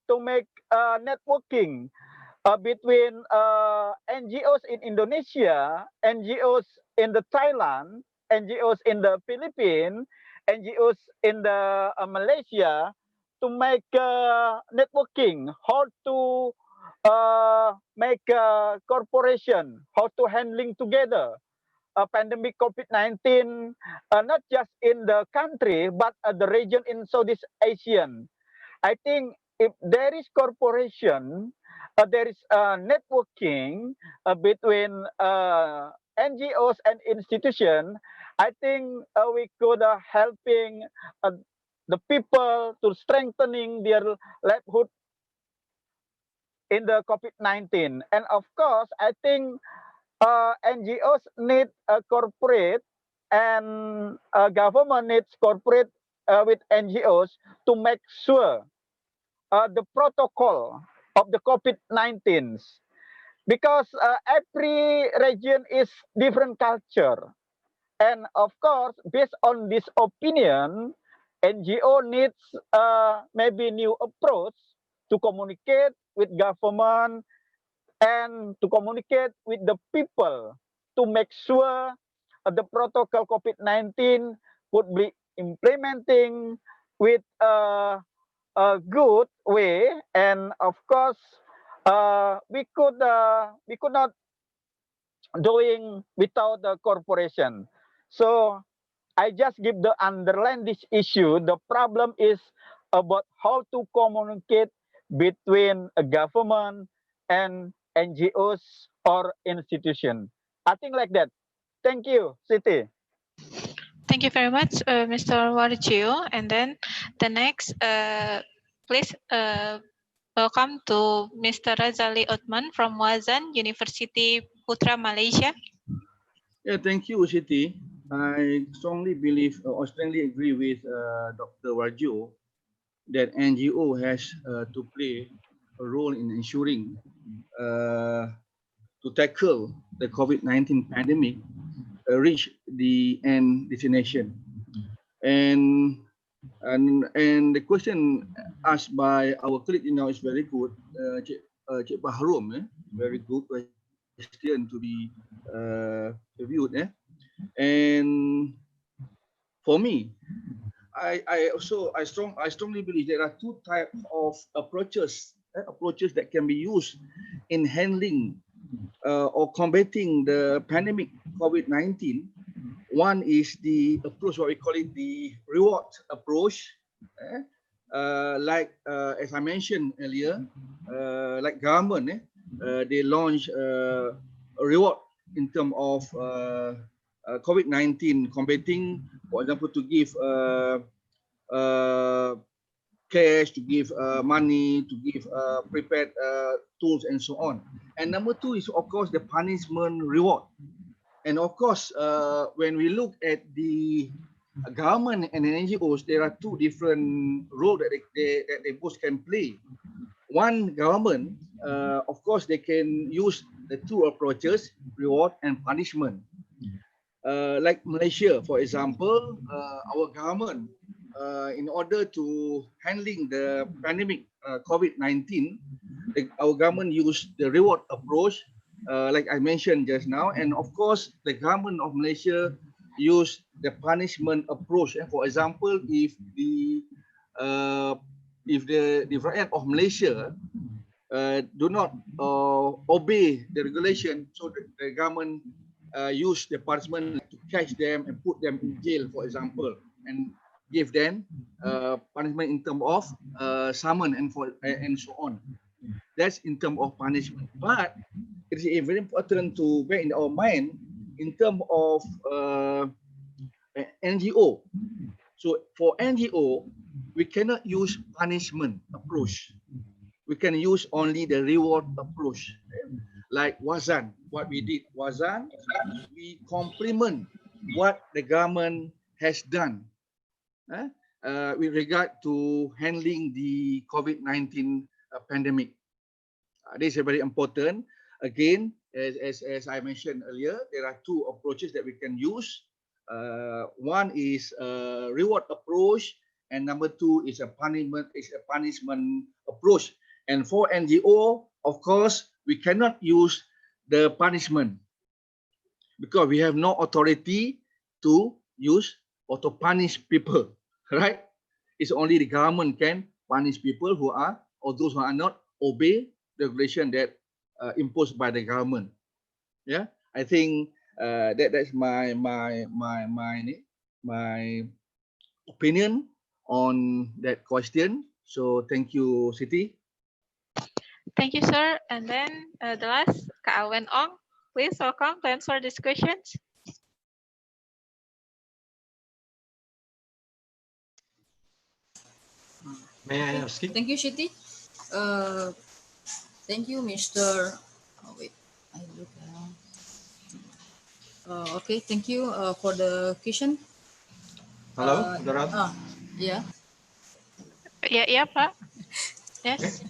to make networking between NGOs in Indonesia, NGOs in the Thailand, NGOs in the Philippines, NGOs in the Malaysia, to make networking, how to make corporation, how to handling together pandemic COVID-19, not just in the country, but the region in Southeast Asian. I think if there is corporation, there is networking between NGOs and institutions, I think we could helping the people to strengthening their livelihood in the COVID-19. And of course, I think NGOs need a corporate and government needs corporate with NGOs to make sure the protocol of the COVID-19, because every region is different culture. And of course, based on this opinion, NGO needs maybe new approach to communicate with government and to communicate with the people to make sure the protocol COVID-19 would be implementing with a good way. And of course, we could not doing without the corporation. So I just give the underline this issue. The problem is about how to communicate between a government and NGOs or institution. I think like that. Thank you, Siti. Thank you very much, Mr. Warjio. And then the next, please welcome to Mr. Razali Othman from Wazan University Putra, Malaysia. Yeah, thank you, Siti. I strongly believe or strongly agree with Dr. Warjo that NGO has to play a role in ensuring to tackle the COVID-19 pandemic reach the end destination. And the question asked by our colleague now is very good, Cik Bahrum, very good question to be reviewed. And for me, I strongly believe there are two types of approaches that can be used in handling or combating the pandemic COVID-19. One is the approach, what we call it, the reward approach. Like as I mentioned earlier, like government, they launch a reward in terms of COVID-19 combating, for example, to give cash, to give money, to give prepared tools and so on. And number two is, of course, the punishment reward. And of course, when we look at the government and the NGOs, there are two different roles that they both can play. One, government, of course, they can use the two approaches, reward and punishment. Like Malaysia, for example, our government, in order to handling the pandemic COVID-19, our government used the reward approach, like I mentioned just now, and of course, the government of Malaysia use the punishment approach. For example, if the Rakyat of Malaysia do not obey the regulation, so the government use the punishment to catch them and put them in jail, for example, and give them punishment in terms of summon and so on. That's in terms of punishment. But it is very important to bear in our mind in terms of NGO. So for NGO, we cannot use punishment approach. We can use only the reward approach. Like Wazan, what we did, Wazan, we complement what the government has done with regard to handling the COVID-19 pandemic. This is very important. Again, as I mentioned earlier, there are two approaches that we can use. One is a reward approach, and number two is a punishment approach. And for NGO, of course, we cannot use the punishment because we have no authority to use or to punish people, right? It's only the government can punish people who are, or those who are not obey the regulation that imposed by the government. Yeah, I think That's my opinion on that question. So thank you, Siti. Thank you, sir. And then the last, Kak Awen Ong, please welcome to answer these questions. May I ask you? Thank you, Shiti. Thank you, Mr. Oh, wait, I look around. Okay, thank you for the question. Hello, Dorat. Yeah. Yeah, Pak. Yes.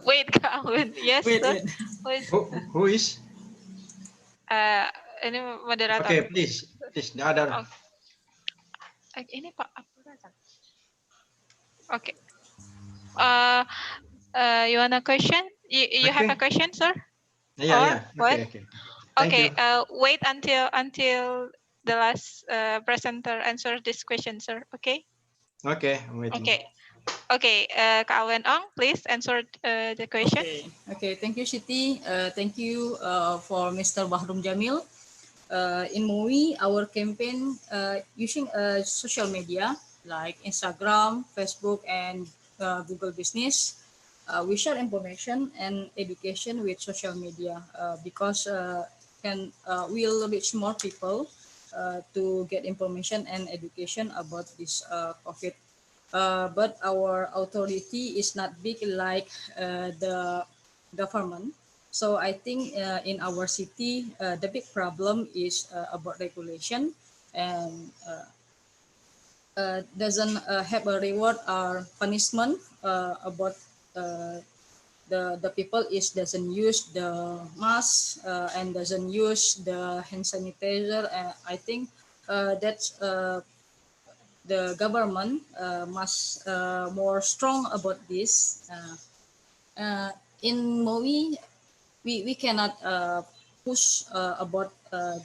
Wait, Kak Awen. Yes, Wait, sir. wait. Please. Who is? Ini moderator. Okay, please, the other. Ini Pak Abdul. Okay. You want a question? You have a question, sir? Yeah. What? Okay. Thank you. Wait until the last presenter answer this question, sir. Okay. Okay, I'm waiting. Okay. Kak Awen Ong, please answer the question. Okay. Thank you, Shiti. Thank you for Mr. Bahrum Jamil. In MOI, our campaign using social media like Instagram, Facebook, and Google Business. We share information and education with social media because we'll reach more people to get information and education about this COVID. But our authority is not big like the government. So I think in our city, the big problem is about regulation and doesn't have a reward or punishment about the people is doesn't use the mask and doesn't use the hand sanitizer. I think that's the government must more strong about this. In MOI, we cannot push about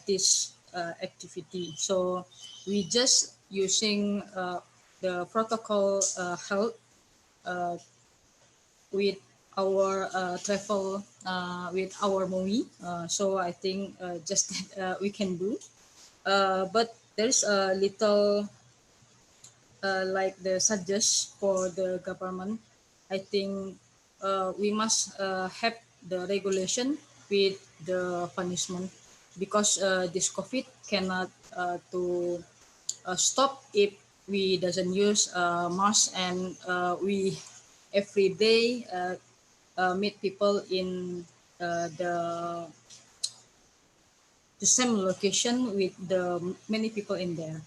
this activity. So we just using the protocol health with our travel with our MOI. So I think just that we can do. But there's a little like the suggest for the government. I think we must have the regulation with the punishment because this COVID cannot to stop if we doesn't use mask and we every day meet people in the same location with the many people in there.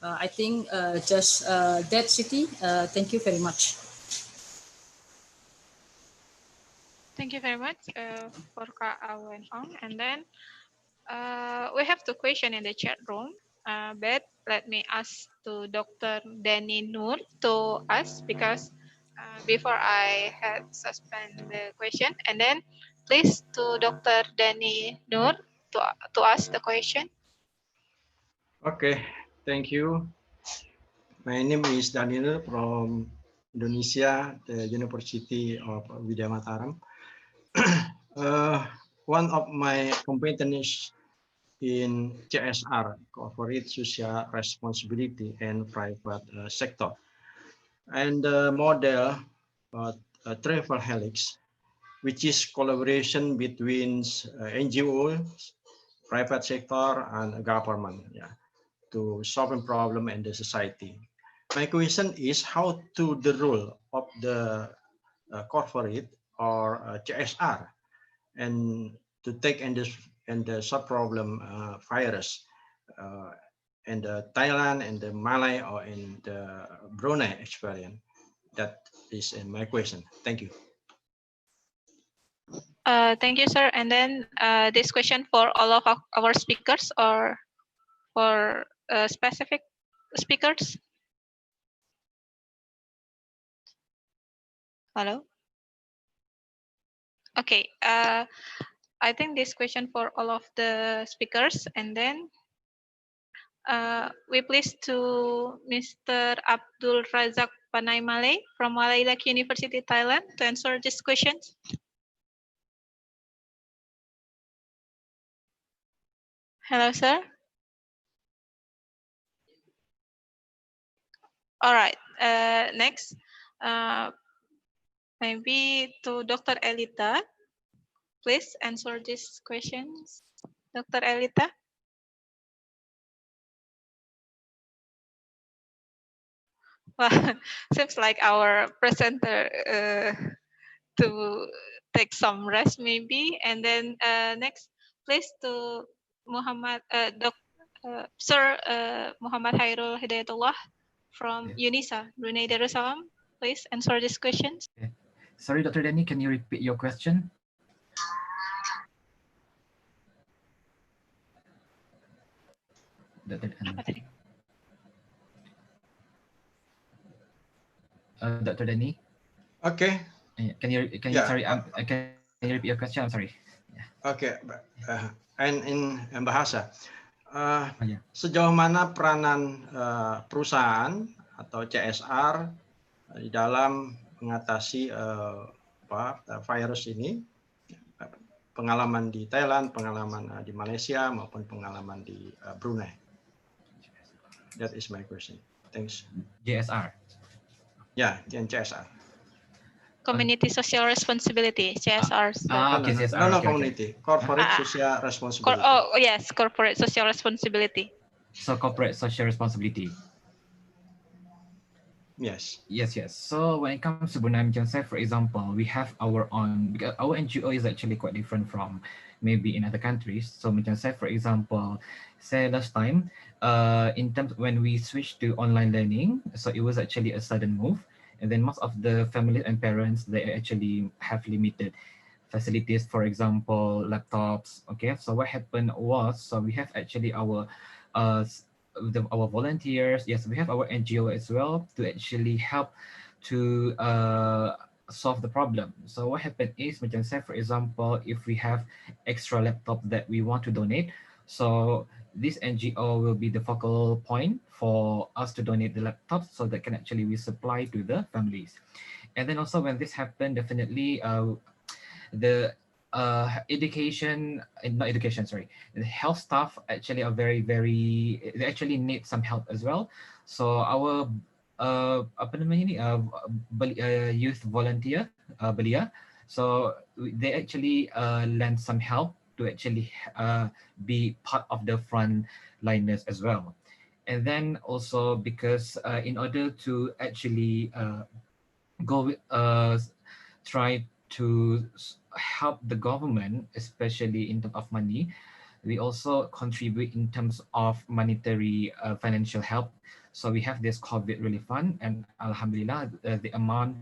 I think just that city. Thank you very much. Thank you very much for Kak Awen Ong. And then we have two questions in the chat room. But let me ask to Dr. Danny Noor to ask because before I had suspend the question. And then please to Dr. Danny Noor to ask the question. Okay, thank you. My name is Daniel from Indonesia, the University of Widya Mataram. One of my competencies in CSR, corporate social responsibility and private sector, and the model travel helix, which is collaboration between NGOs, private sector, and government, to solve a problem in the society. My question is how to the role of the corporate or CSR and to take in the solve problem virus in the Thailand and the Malay or in the Brunei experience. That is my question. Thank you. Thank you, sir. And then this question for all of our speakers or for specific speakers? Hello? Okay. I think this question for all of the speakers, and then we please to Mr. Abdul Razak Panay Malay from Malaylak University, Thailand, to answer this questions. Hello, sir. All right. Next, maybe to Dr. Elita. Please answer these questions, Dr. Elita. Well, seems like our presenter to take some rest maybe, and then next, please to Muhammad, Sir Muhammad Hairul Hidayatullah from UNISA, Brunei Darussalam. Please answer these questions. Okay. Sorry, Dr. Danny, can you repeat your question? Dr. Dr. Danny? Okay. Can you Yeah. sorry, can you repeat your question? I'm sorry. Oke, in bahasa. Yeah. Sejauh mana peranan perusahaan atau CSR di dalam mengatasi virus ini? Pengalaman di Thailand, pengalaman di Malaysia, maupun pengalaman di Brunei. That is my question. Thanks. CSR. Ya, yang CSR. Community Social Responsibility, CSR. Okay, CSR. No, community. Corporate Social Responsibility. Oh, yes, Corporate Social Responsibility. So corporate social responsibility. Yes. Yes. So when it comes to Brunei, say for example, we have our own, because our NGO is actually quite different from maybe in other countries. So say for example, say last time, in terms when we switched to online learning, so it was actually a sudden move, and then most of the families and parents, they actually have limited facilities, for example, laptops. Okay, so what happened was, so we have actually our our volunteers. Yes, we have our NGO as well to actually help to solve the problem. So what happened is, we can say, for example, if we have extra laptop that we want to donate, so this NGO will be the focal point for us to donate the laptops, so that can actually be supplied to the families. And then also when this happened, definitely the the health staff actually are very, they actually need some help as well. So our youth volunteer, Belia, so they actually lend some help to actually be part of the front liners as well. And then also because in order to actually go try to help the government, especially in terms of money, we also contribute in terms of monetary financial help. So we have this COVID relief fund, and Alhamdulillah, the amount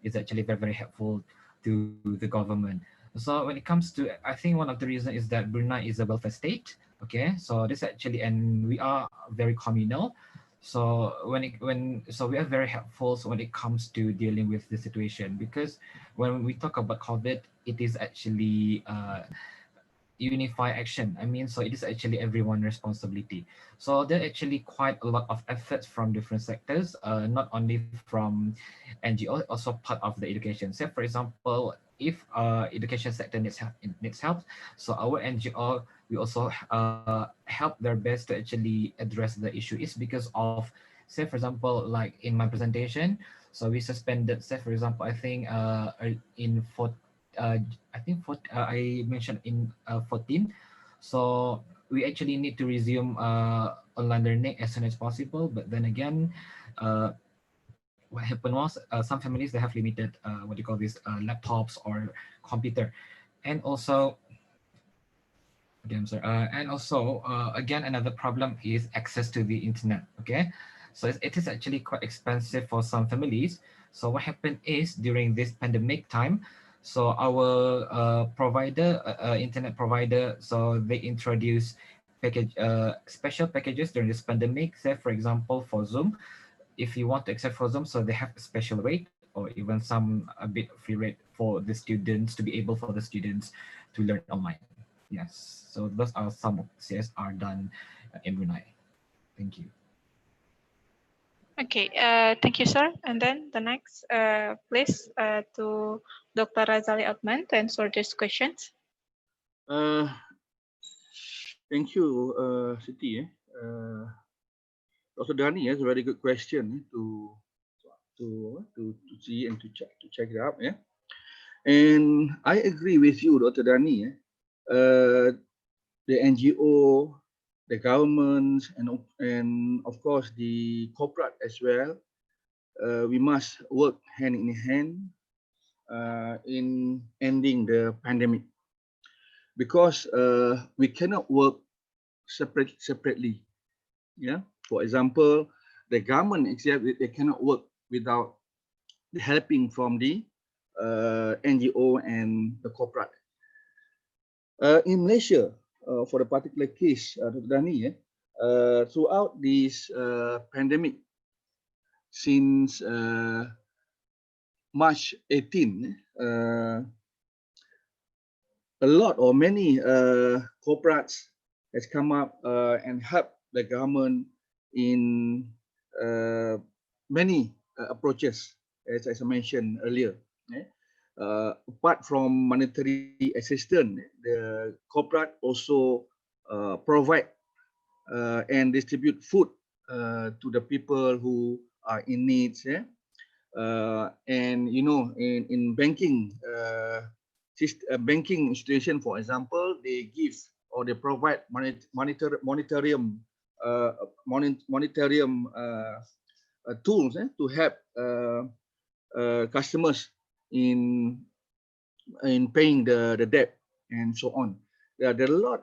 is actually very, very helpful to the government. So when it comes to, I think one of the reasons is that Brunei is a welfare state. Okay, so this actually, and we are very communal. So so we are very helpful when it comes to dealing with the situation, because when we talk about COVID, it is actually unify action. I mean, so it is actually everyone's responsibility. So there are actually quite a lot of efforts from different sectors, not only from NGO, also part of the education. Say, for example, if education sector needs help, so our NGO, we also help their best to actually address the issue. It's because of, say, for example, like in my presentation, so we suspended, say, for example, I think in I mentioned in 14. So we actually need to resume online learning as soon as possible. But then again, what happened was some families, they have limited what do you call this, laptops or computer, and also. Again, sir. And also, again, another problem is access to the internet. Okay, so it is actually quite expensive for some families. So what happened is during this pandemic time, so our internet provider, so they introduce special packages during this pandemic. Say, for example, for Zoom, if you want to accept for Zoom, so they have a special rate or even some a bit free rate for the students, to be able for the students to learn online. Yes, so those are some of CSR done in Brunei. Thank you. Okay, thank you, sir. And then the next, please, to Dr. Razali Otman to answer these questions. Thank you, Siti. Dr. Dani, it's a very good question to see and to check it out. Yeah, and I agree with you, Dr. Dani. The NGO, the governments, and of course the corporate as well. We must work hand in hand in ending the pandemic, because we cannot work separately. Yeah. For example, the government they cannot work without the helping from the NGO and the corporate. In Malaysia, for the particular case, Dr. Dani, throughout this pandemic since March 18, a lot or many corporates has come up and helped the government in many approaches, as I mentioned earlier. Apart from monetary assistance, the corporate also provide and distribute food to the people who are in needs. And you know, in banking, banking institution, for example, they give or they provide monetarium tools to help customers in paying the debt and so on. There are a lot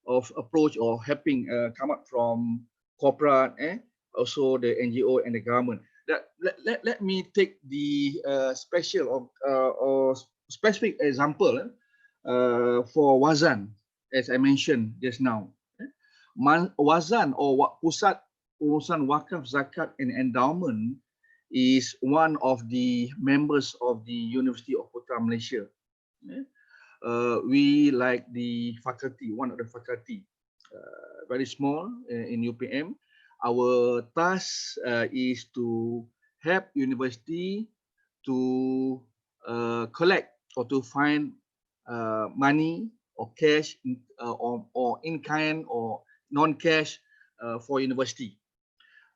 of approach or helping come up from corporate, also the NGO and the government. Let me take the special or specific example for Wazan, as I mentioned just now. Wazan or Pusat Urusan Wakaf, Zakat and Endowment is one of the members of the University of Putra Malaysia. We like the faculty, one of the faculty, very small in UPM. Our task is to help university to collect or to find money or cash or in kind or non-cash for university.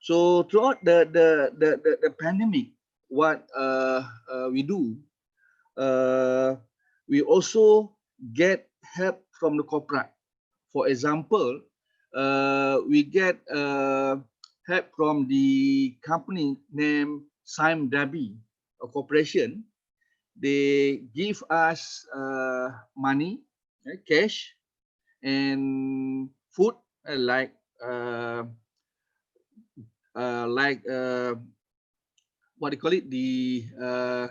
So throughout the pandemic, what we do, we also get help from the corporate. For example, we get help from the company named Sime Dabi, a corporation. They give us money, cash, and food like what do you call it? The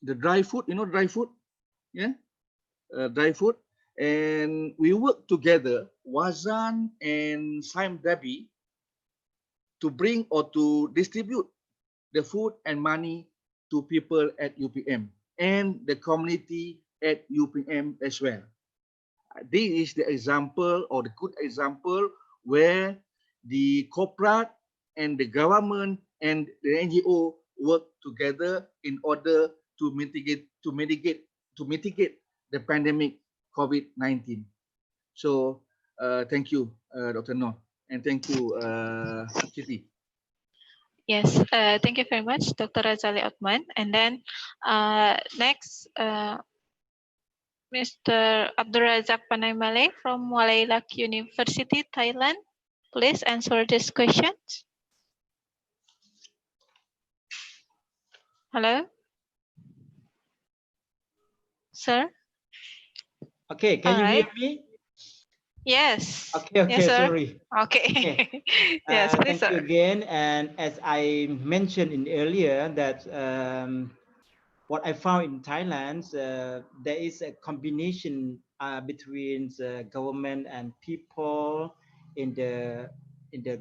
dry food, you know, dry food, yeah, dry food. And we work together, Wazan and Sime Dabi, to bring or to distribute the food and money to people at UPM and the community at UPM as well. This is the example or the good example where the corporate and the government and the NGO work together in order to mitigate the pandemic COVID-19. So thank you, Dr. Noor, and thank you, Siti. Yes, thank you very much, Dr. Razali Othman. And then next, Mr. Abdurazak Panaimale from Walailak University, Thailand. Please answer these questions. Hello? Sir? Okay, can you hear me? Yes. Okay, yes, sir. sorry. Okay. Yes, please, thank you sir. again. And as I mentioned in earlier that what I found in Thailand, there is a combination between the government and people in the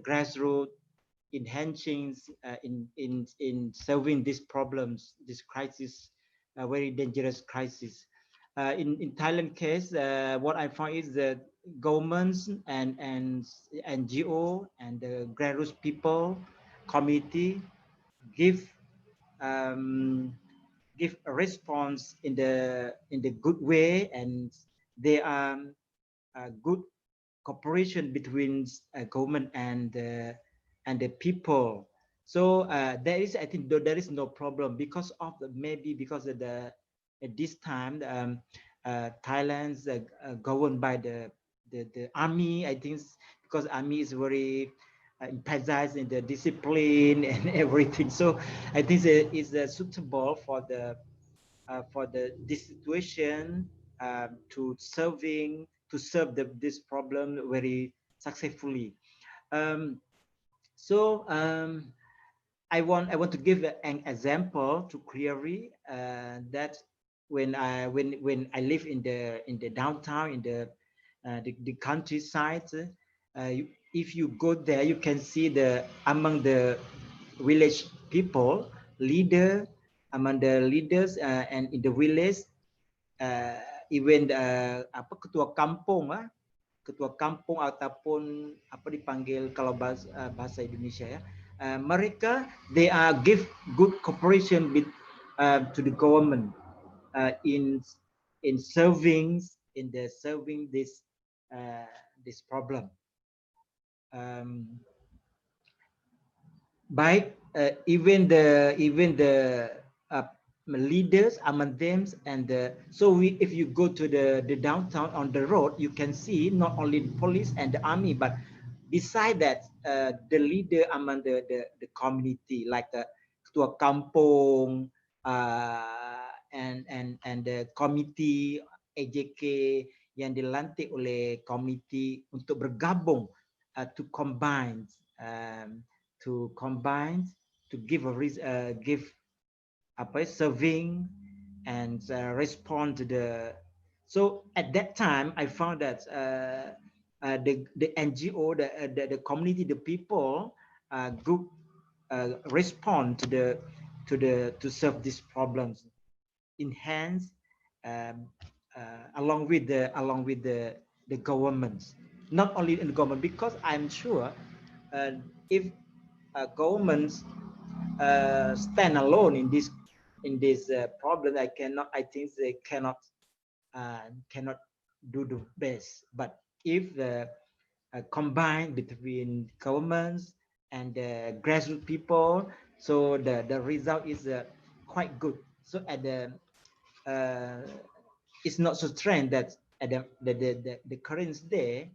grassroots, enhancing in solving these problems, this crisis, a very dangerous crisis. In Thailand case, what I found is that governments and NGO and the grassroots people committee give give a response in the good way, and they are good cooperation between government and the people. So there is, I think, there is no problem because of maybe because of the at this time Thailand's governed by the army. I think because army is very emphasized in the discipline and everything. So I think it's suitable for the this situation to serve this problem very successfully. So I want to give an example to clearly that when I live in the downtown in the countryside, if you go there, you can see among the village people among the leaders and in the village, even ketua kampung ataupun apa dipanggil kalau bahasa Indonesia ya, mereka they are give good cooperation with to the government in serving this this problem. Baik, even the leaders among them, and so if you go to the downtown on the road, you can see not only the police and the army, but beside that the leader among the community, like the ketua kampung and the committee AJK yang dilantik oleh komiti untuk bergabung to combine to give serving and respond to the. So at that time I found that the NGO, the community, the people group respond to serve these problems, enhance along with the governments, not only in the government, because I'm sure if governments stand alone in this problem, I think they cannot do the best. But if the combined between governments and the grassroots people, so the result is quite good. So at the it's not so strange that at the current day,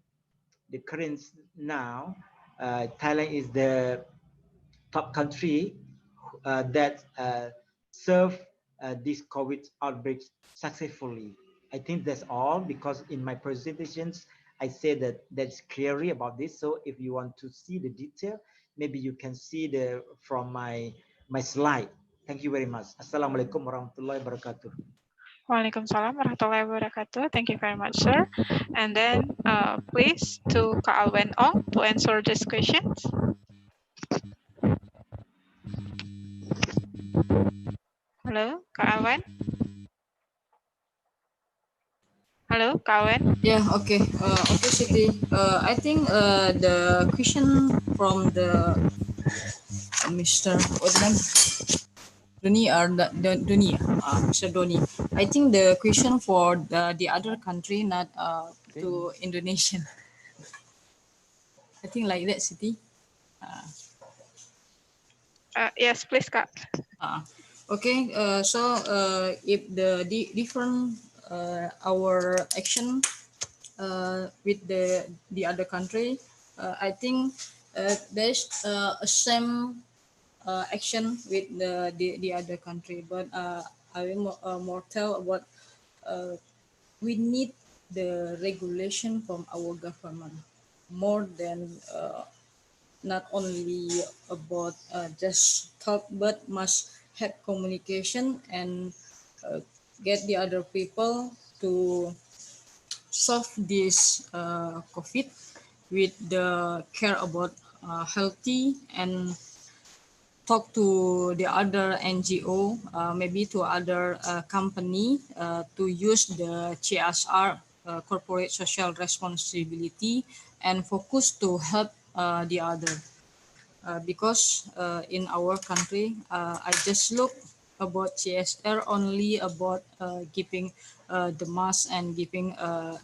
now, Thailand is the top country that serve this COVID outbreak successfully. I think that's all, because in my presentations I said that that's clearly about this. So if you want to see the detail, maybe you can see from my slide. Thank you very much. Assalamualaikum warahmatullahi wabarakatuh. Waalaikumsalam warahmatullahi wabarakatuh. Thank you very much, sir. And then please to Kak Alwen Ong to answer these questions. Hello, Kak Alwen. Hello, Kak Alwen. Yeah, okay. Okay, Siti. I think the question from the Mr. Doni or Doni, Mr. Doni. I think the question for the other country, not to Indonesian. I think like that, Siti. Yes, please, Kak. Okay. So if the different our action with the other country, I think there's a same action with the other country, but I will more tell about we need the regulation from our government more than not only about just talk, but must have communication and get the other people to solve this COVID with the care about healthy, and talk to the other NGO, maybe to other company to use the CSR, corporate social responsibility, and focus to help the other. Because in our country, I just look about CSR only about giving the mask and giving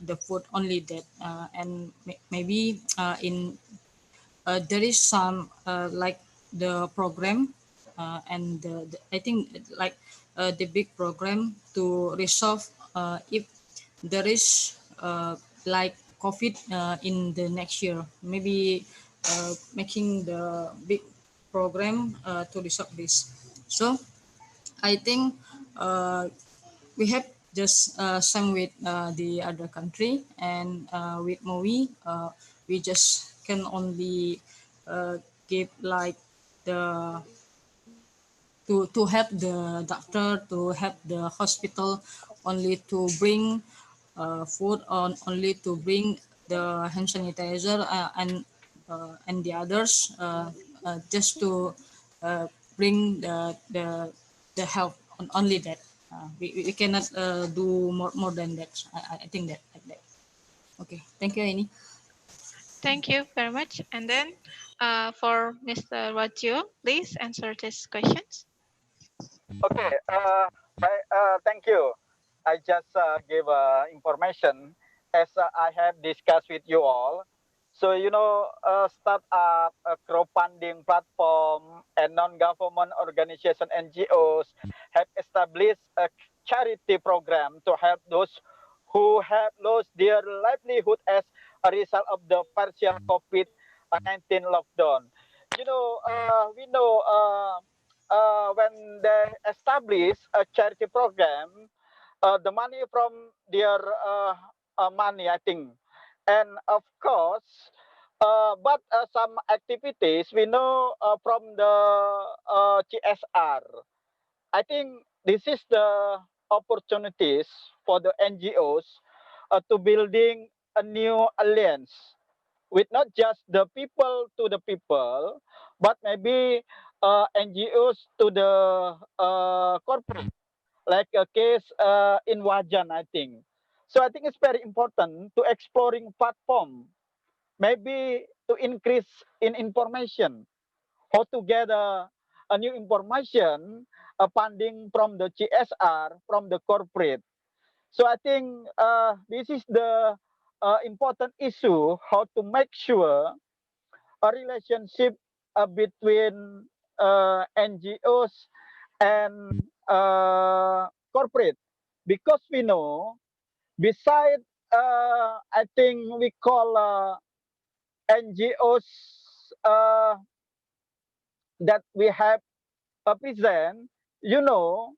the food only that, and maybe in there is some like the program and I think like the big program to resolve if there is like COVID in the next year, maybe making the big program to resolve this. So I think we have just same with the other country, and with MOI, we just can only give like the to help the doctor, to help the hospital, only to bring food, on only to bring the hand sanitizer and the others, just to bring the help on only that. We cannot do more than that. I think that like that. Okay, thank you, Aini. Thank you very much. And then for Mr. Wajio, please answer these questions. Okay, thank you. I just give information as I have discussed with you all. So, you know, startup, crowdfunding platform, and non-government organization NGOs have established a charity program to help those who have lost their livelihood as a result of the partial COVID-19 lockdown. You know, we know when they establish a charity program, the money from their money, I think. And of course, but some activities we know from the CSR. I think this is the opportunities for the NGOs to building a new alliance with not just the people to the people, but maybe NGOs to the corporate, like a case in Wajan, I think. So I think it's very important to exploring platform, maybe to increase in information, how to gather a new information, funding from the CSR, from the corporate. So I think this is the important issue, how to make sure a relationship between NGOs and corporate, because we know beside I think we call NGOs that we have present, you know,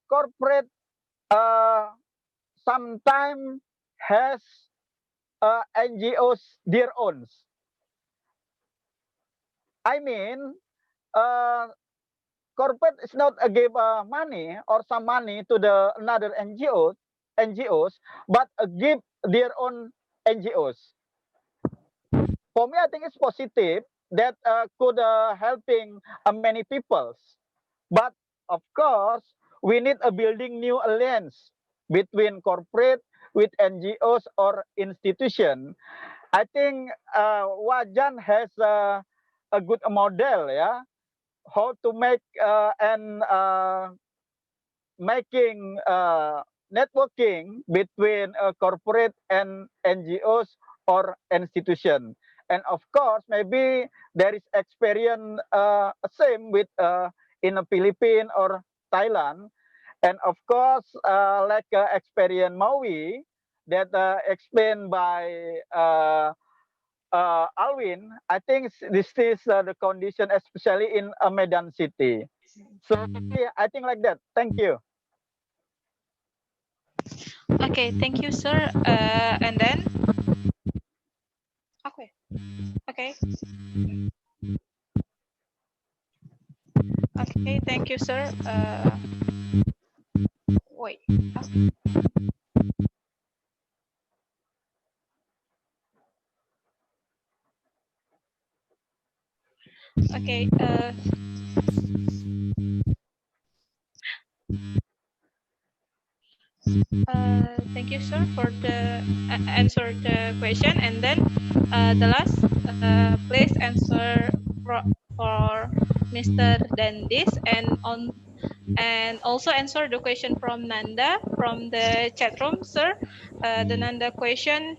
corporate sometimes has NGOs their own. I mean, corporate is not give money or some money to the another NGOs, but give their own NGOs. For me, I think it's positive that could helping many peoples. But of course, we need a building new alliance between corporate with NGOs or institution. I think Wajan has a good model, yeah, how to make and making networking between corporate and NGOs or institution. And of course, maybe there is experience same with in the Philippines or Thailand. And of course, like experience Maui that explained by Alwin, I think this is the condition, especially in Medan City. So I think like that. Thank you. Okay, thank you, sir. And then, okay, okay, okay, thank you, sir. Wait. Okay. Thank you, sir, for the answer the question. And then the last, please answer for Mr. Dandis. And on And also answer the question from Nanda from the chat room, sir. The Nanda question.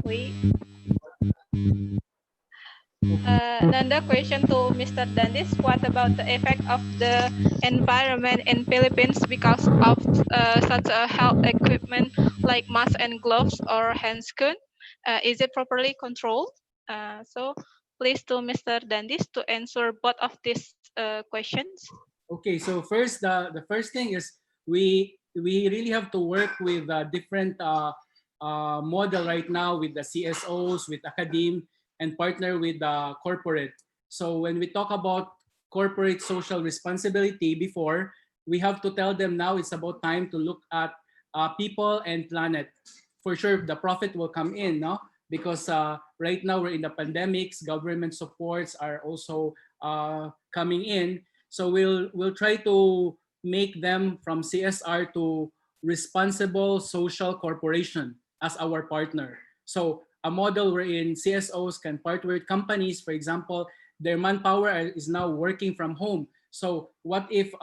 Wait. Nanda question to Mr. Dandis, what about the effect of the environment in Philippines because of such a health equipment like mask and gloves or hand scoon? Is it properly controlled? So please to Mr. Dandis to answer both of these questions. Okay, so first, the first thing is we really have to work with different model right now with the CSOs, with academe, and partner with the corporate. So when we talk about corporate social responsibility before, we have to tell them now it's about time to look at people and planet. For sure, the profit will come in, no? Because right now we're in the pandemics, government supports are also coming in. So we'll try to make them from CSR to responsible social corporation as our partner. So a model wherein CSOs can partner with companies, for example, their manpower is now working from home. So what if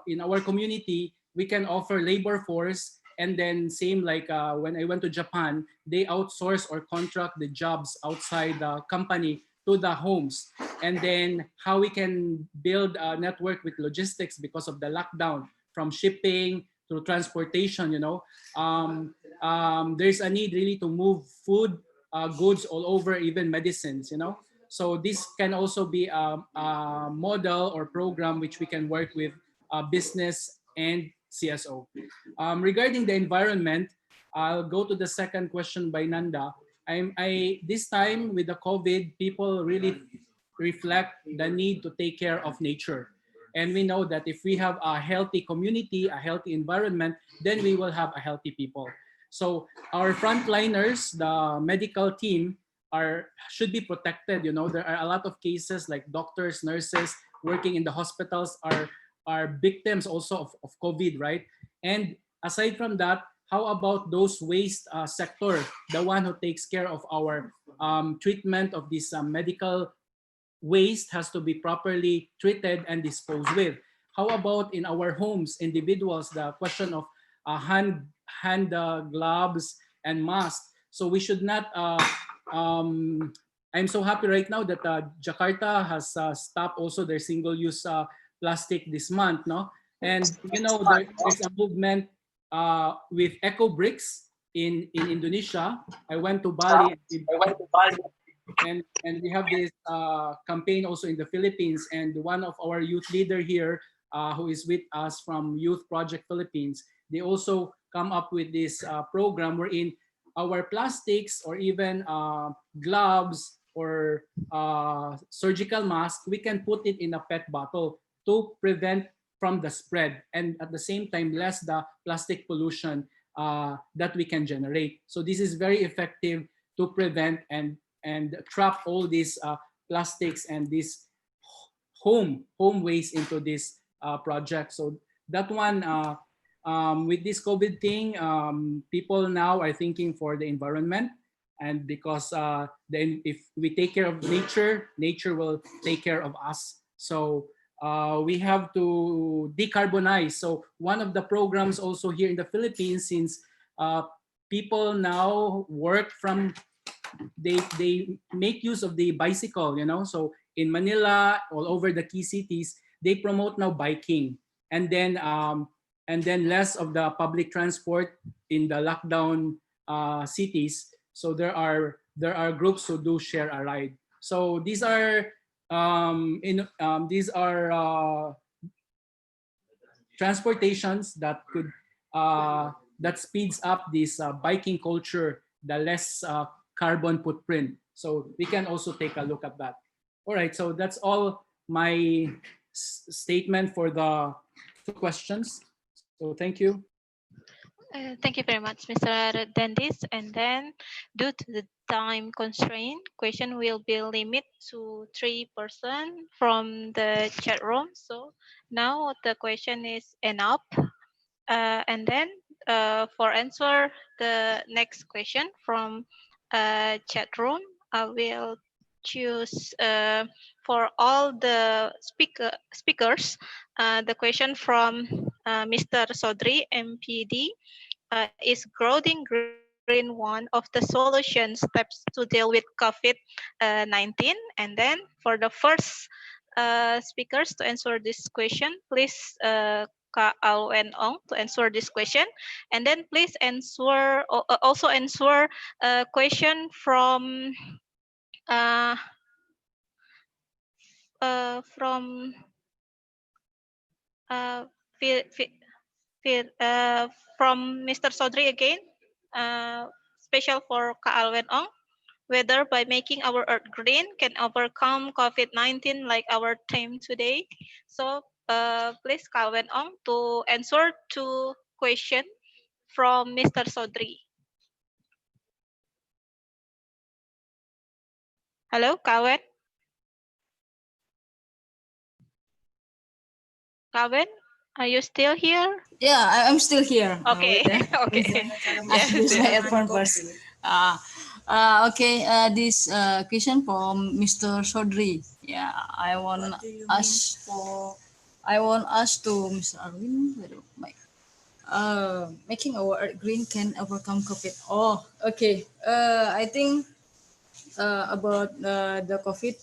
in our community, we can offer labor force, and then same like when I went to Japan, they outsource or contract the jobs outside the company to the homes. And then how we can build a network with logistics because of the lockdown, from shipping to transportation, there's a need really to move food, goods all over, even medicines, So this can also be a model or program which we can work with business and CSO. Regarding the environment, I'll go to the second question by Nanda. This time with the COVID, people really reflect the need to take care of nature. And we know that if we have a healthy community, a healthy environment, then we will have a healthy people. So our frontliners, the medical team, should be protected. There are a lot of cases like doctors, nurses working in the hospitals are victims also of COVID, right? And aside from that, how about those waste sector, the one who takes care of our treatment of this medical waste has to be properly treated and disposed with. How about in our homes, individuals, the question of hand gloves and masks. So we should not, I'm so happy right now that Jakarta has stopped also their single-use plastic this month, no? And there's a movement with eco bricks in Indonesia. I went to Bali. And we have this campaign also in the Philippines, and one of our youth leader here who is with us from Youth Project Philippines, they also come up with this program wherein our plastics or even gloves or surgical mask, we can put it in a PET bottle to prevent from the spread, and at the same time less the plastic pollution that we can generate. So this is very effective to prevent and trap all these plastics and this home waste into this project. So that one, with this COVID thing, people now are thinking for the environment, and because then if we take care of nature, nature will take care of us. So we have to decarbonize. So one of the programs also here in the Philippines, since people now work from, they make use of the bicycle, so in Manila, all over the key cities, they promote now biking, and then less of the public transport in the lockdown cities. So there are groups who do share a ride. So these are transportations that could that speeds up this biking culture, the less carbon footprint. So we can also take a look at that. All right, so that's all my statement for the two questions. So thank you. Thank you very much, Mr. Dandis. And then, due to the time constraint, question will be limited to 3 persons from the chat room. So now the question is enough. And then for answer the next question from chat room, I will choose for all the speakers, the question from Mr. Sodri, MPD, is growing green one of the solution steps to deal with COVID-19? And then for the first speakers to answer this question, please Kak Alwen Ong to answer this question, and then please answer also answer a question from uh, from uh, Fi- Fi- from Mr. Sodri again, special for Kak Alwen Ong, whether by making our earth green can overcome COVID-19 like our theme today. So please Kak Alwen Ong to answer two questions from Mr. Sodri. Hello, Kak Alwen, are you still here? Yeah, I'm still here. Okay, okay. I use my headphone first. Okay, this question from Mr. Sodri. Yeah, I want us to Mr. Arwin. Making our earth green can overcome COVID. Oh, okay. I think about the COVID,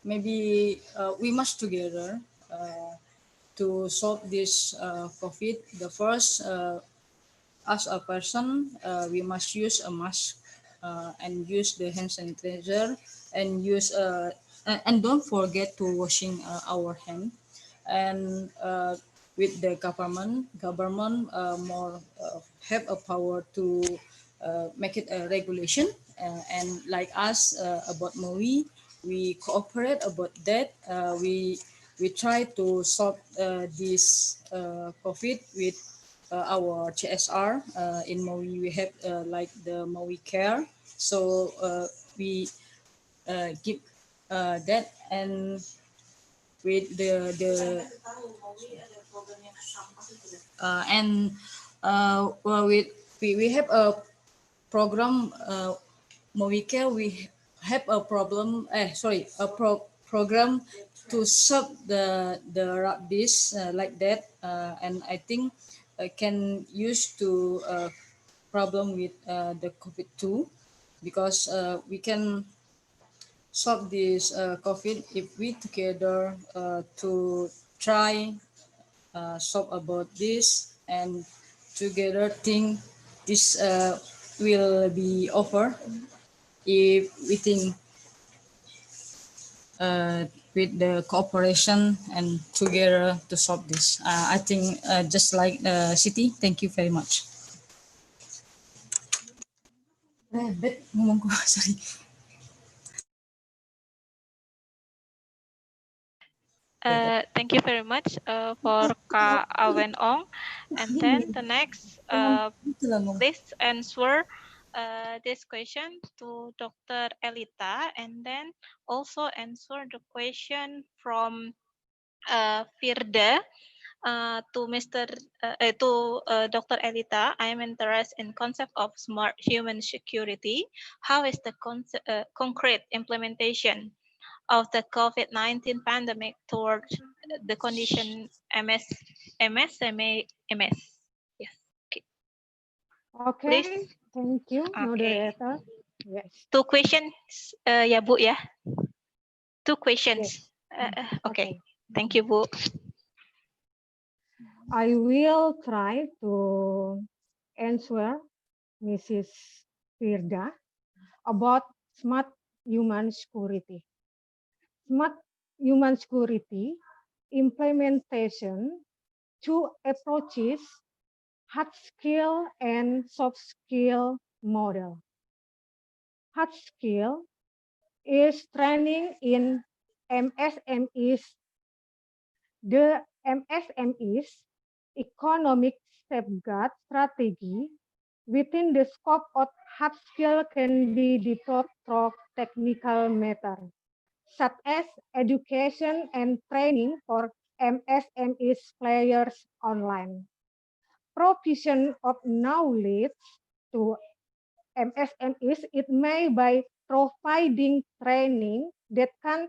maybe we must together to solve this COVID. The first, as a person, we must use a mask and use the hand sanitizer and use and don't forget to washing our hand. And with the government more have a power to make it a regulation. And like us about Maui, we cooperate about that. We try to solve this COVID with our CSR. In Maui, we have like the Maui Care. So we give that, and with the and well, we have a program Maui Care. We have a problem. Program to solve the rabies like that, and I think can use to problem with the COVID too, because we can solve this COVID if we together to try solve about this and together think this will be over if we think with the cooperation and together to solve this. I think just like City, thank you very much. Sorry. Thank you very much for Kak Awen Ong. And then the next, please answer this question to Dr. Elita, and then also answer the question from Firda to Dr. Elita. I am interested in concept of smart human security. How is the concrete implementation of the COVID-19 pandemic towards the condition MS? Yes. Okay. Okay, Please. thank you, Okay. moderator. Yes. Two questions, ya Bu ya. Two questions. Yes. Okay. Thank you, Bu. I will try to answer Mrs. Firda about smart human security. Smart human security implementation, two approaches, hard skill and soft skill model. Hard skill is training in MSMEs. The MSMEs economic safeguard strategy within the scope of hard skill can be developed through technical matters, such as education and training for MSMEs players online. Provision of knowledge to MSMEs it may by providing training that can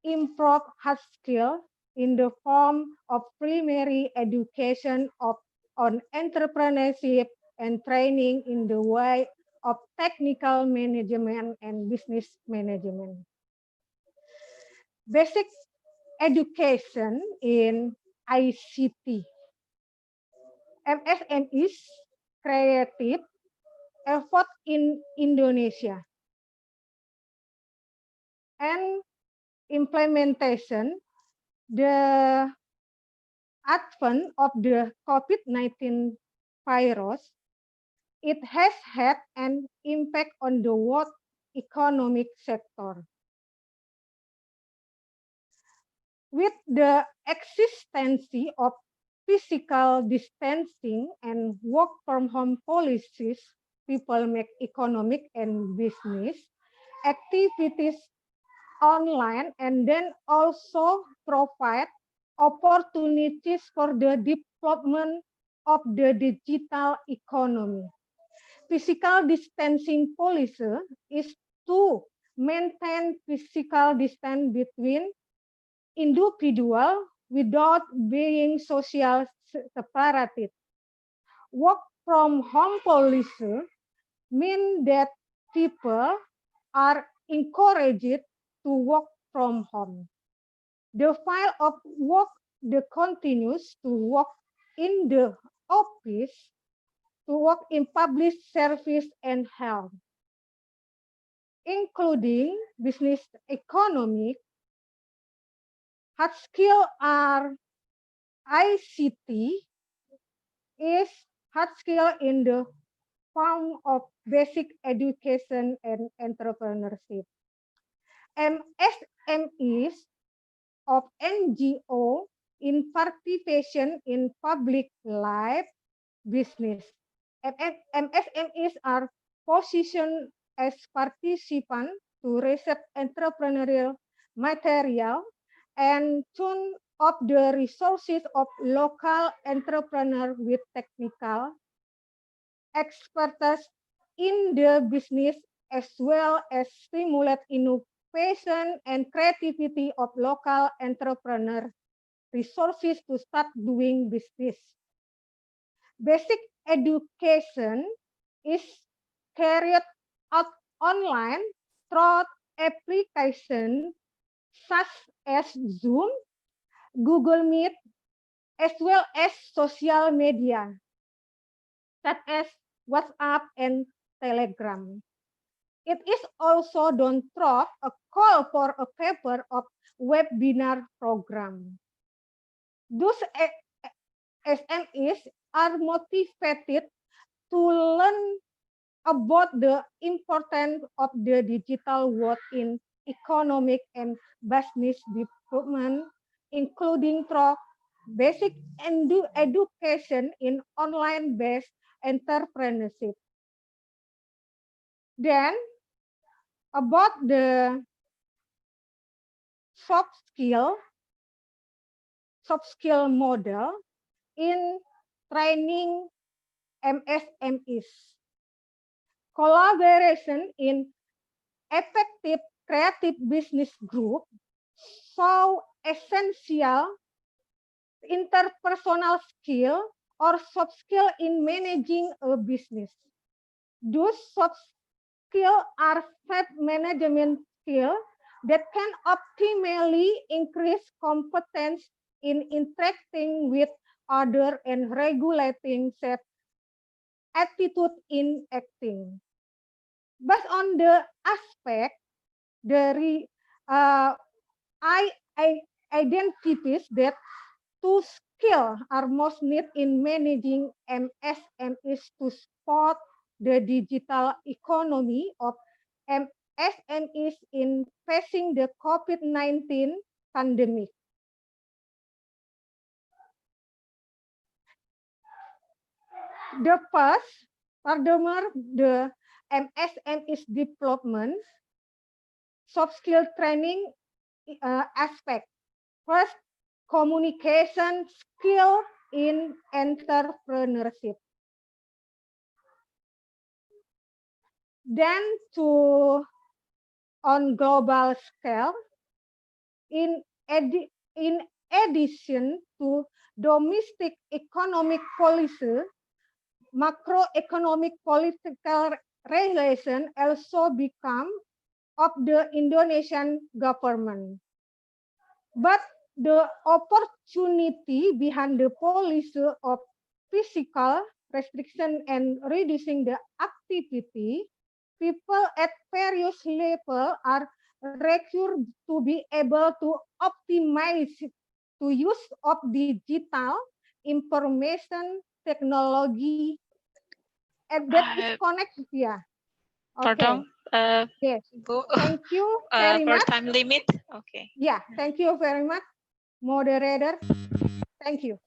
improve hard skill in the form of primary education on entrepreneurship and training in the way of technical management and business management. Basic education in ICT. MSMEs creative effort in Indonesia and implementation. The advent of the COVID-19 virus, it has had an impact on the world economic sector. With the existence of physical distancing and work from home policies, people make economic and business activities online, and then also provide opportunities for the development of the digital economy. Physical distancing policy is to maintain physical distance between individuals without being social separated. Work from home policy means that people are encouraged to work from home. The file of work continues to work in the office, to work in public service and health, including business economic. Hard skill are ICT is hard skill in the form of basic education and entrepreneurship. MSMEs of NGO in participation in public life business. MSMEs are positioned as participants to receive entrepreneurial material and tune up the resources of local entrepreneurs with technical expertise in the business, as well as stimulate innovation and creativity of local entrepreneur resources to start doing business. Basic education is carried out online through applications such as Zoom, Google Meet, as well as social media such as WhatsApp and Telegram. It is also done through a call for a paper of webinar program. Those SMEs are motivated to learn about the importance of the digital world in economic and business development, including through basic education in online-based entrepreneurship. Then, about the soft skill model in training MSMEs. Collaboration in effective creative business group so essential interpersonal skill or soft skill in managing a business. Those soft skills are self-management skills that can optimally increase competence in interacting with others and regulating self attitude in acting. Based on the aspect, I identifies that two skills are most needed in managing MSMEs to support the digital economy of MSMEs in facing the COVID-19 pandemic. The first, furthermore, the MSMEs development soft skill training aspect. First, communication skill in entrepreneurship. Then, on global scale, In, in addition to domestic economic policy, macroeconomic political relation also become of the Indonesian government. But the opportunity behind the policy of physical restriction and reducing the activity, people at various levels are required to be able to optimize to use of digital information technology and that is connected. Yeah. Okay. Pardon, Yes. Bu, Thank you very for much. time limit. Okay. Yeah. Thank you very much, moderator. Thank you.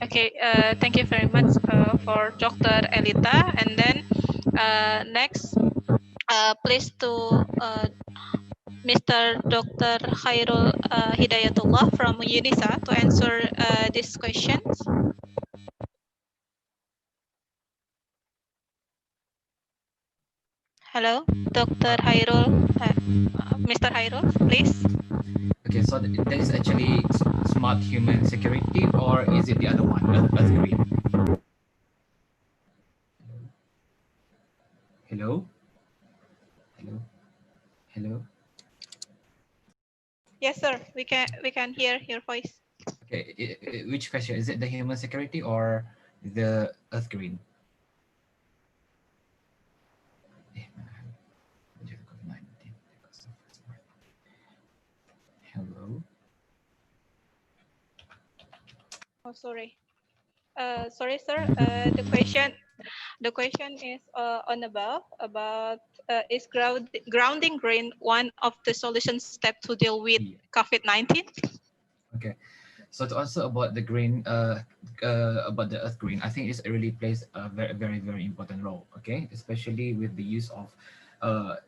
Okay, thank you very much for Dr. Elita. And then next, please to Mr. Dr. Khairul Hidayatullah from UNISA to answer these questions. Hello, Dr. Khairul, Mr. Khairul, please. Okay, so that is actually smart human security, or is it the other one, Earth Green? Hello? Hello? Hello? Yes, sir. We can hear your voice. Okay, which question? Is it the human security or the Earth Green? Hello? Oh, sorry. Sorry, sir. The question is on about is grounding green one of the solution steps to deal with COVID-19? Okay, so to answer about the green, about the Earth Green, I think it really plays a very important role. Okay, especially with the use of,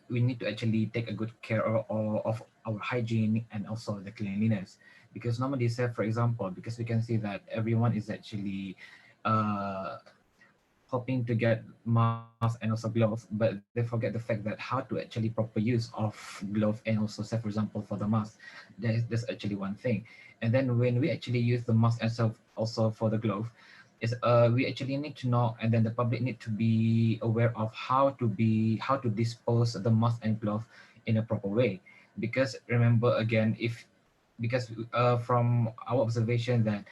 we need to actually take a good care of our hygiene and also the cleanliness, because normally, say for example, because we can see that everyone is actually, hoping to get masks and also gloves, but they forget the fact that how to actually proper use of glove, and also say for example for the mask, that's actually one thing. And then when we actually use the mask and so also for the glove, is we actually need to know, and then the public need to be aware of how to dispose the mask and glove in a proper way. Because remember again, if because from our observation that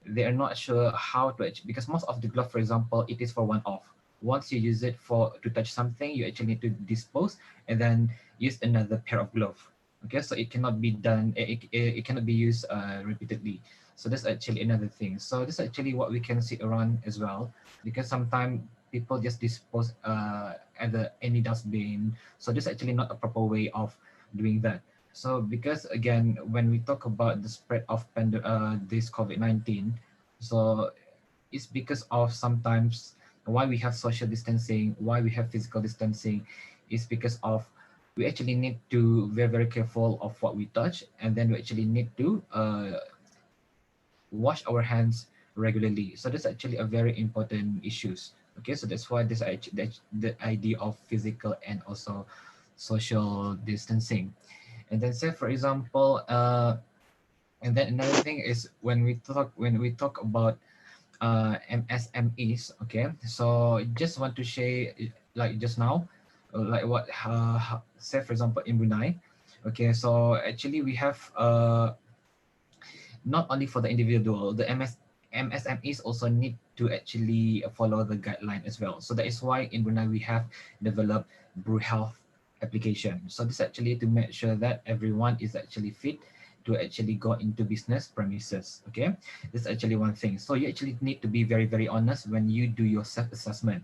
they are not sure how to actually, because most of the glove, for example, it is for one off. Once you use it for to touch something, you actually need to dispose and then use another pair of glove. Okay, so it cannot be done, it cannot be used repeatedly. So that's actually another thing. So that's actually what we can see around as well, because sometimes people just dispose at any dustbin. So this actually not a proper way of doing that. So because again, when we talk about the spread of this COVID-19, so it's because of sometimes why we have social distancing, why we have physical distancing, is because of we actually need to be very careful of what we touch, and then we actually need to wash our hands regularly. So that's actually a very important issues. Okay, so that's why the idea of physical and also social distancing. And then say for example, and then another thing is when we talk about MSMEs. Okay, so just want to share like just now, like what say for example in Brunei. Okay, so actually we have not only for the individual, the MSMEs also need to actually follow the guideline as well. So that is why in Brunei we have developed Brew Health application. So this actually to make sure that everyone is actually fit to actually go into business premises. Okay, this is actually one thing. So you actually need to be very honest when you do your self-assessment.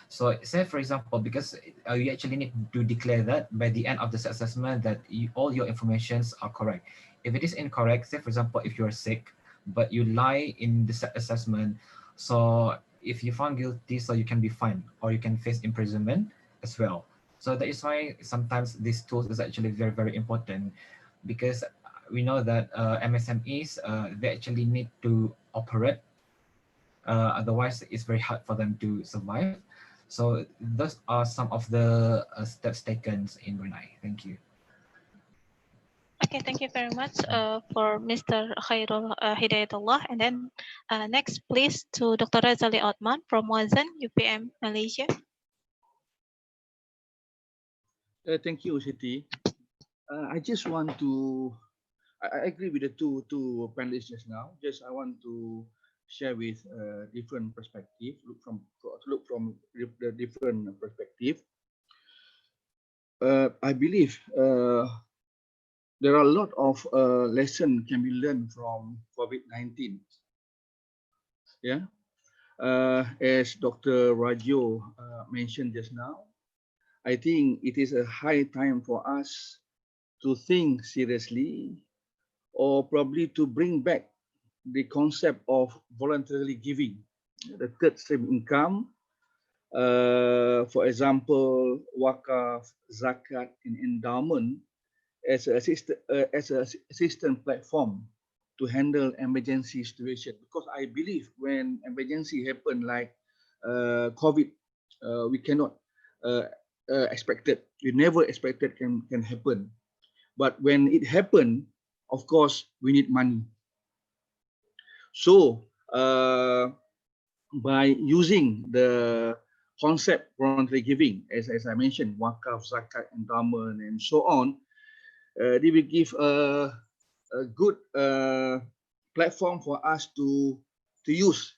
So say for example, because you actually need to declare that by the end of the assessment that all your informations are correct. If it is incorrect, say for example, if you are sick, but you lie in the assessment, so if you found guilty, so you can be fined or you can face imprisonment as well. So that is why sometimes these tools is actually very important, because we know that MSMEs, they actually need to operate, otherwise it's very hard for them to survive. So those are some of the steps taken in Brunei. Thank you. Okay, thank you very much for Mr. Khairul Hidayatullah. And then next, please, to Dr. Razali Othman from Wazan, UPM, Malaysia. Thank you, Siti. I just want to, I agree with the two panelists just now. Just I want to share with different perspective, look from the different perspective. I believe there are a lot of lessons can be learned from COVID-19. Yeah, as Dr. Rajo mentioned just now, I think it is a high time for us to think seriously, or probably to bring back the concept of voluntarily giving, the third stream income. For example, wakaf, zakat, and endowment as an assistant platform to handle emergency situation. Because I believe when emergency happen like COVID, we cannot expect it. We never expected can happen. But when it happened, of course, we need money. So by using the concept voluntary giving, as I mentioned, wakaf, zakat, endowment, and so on, they will give a good platform for us to use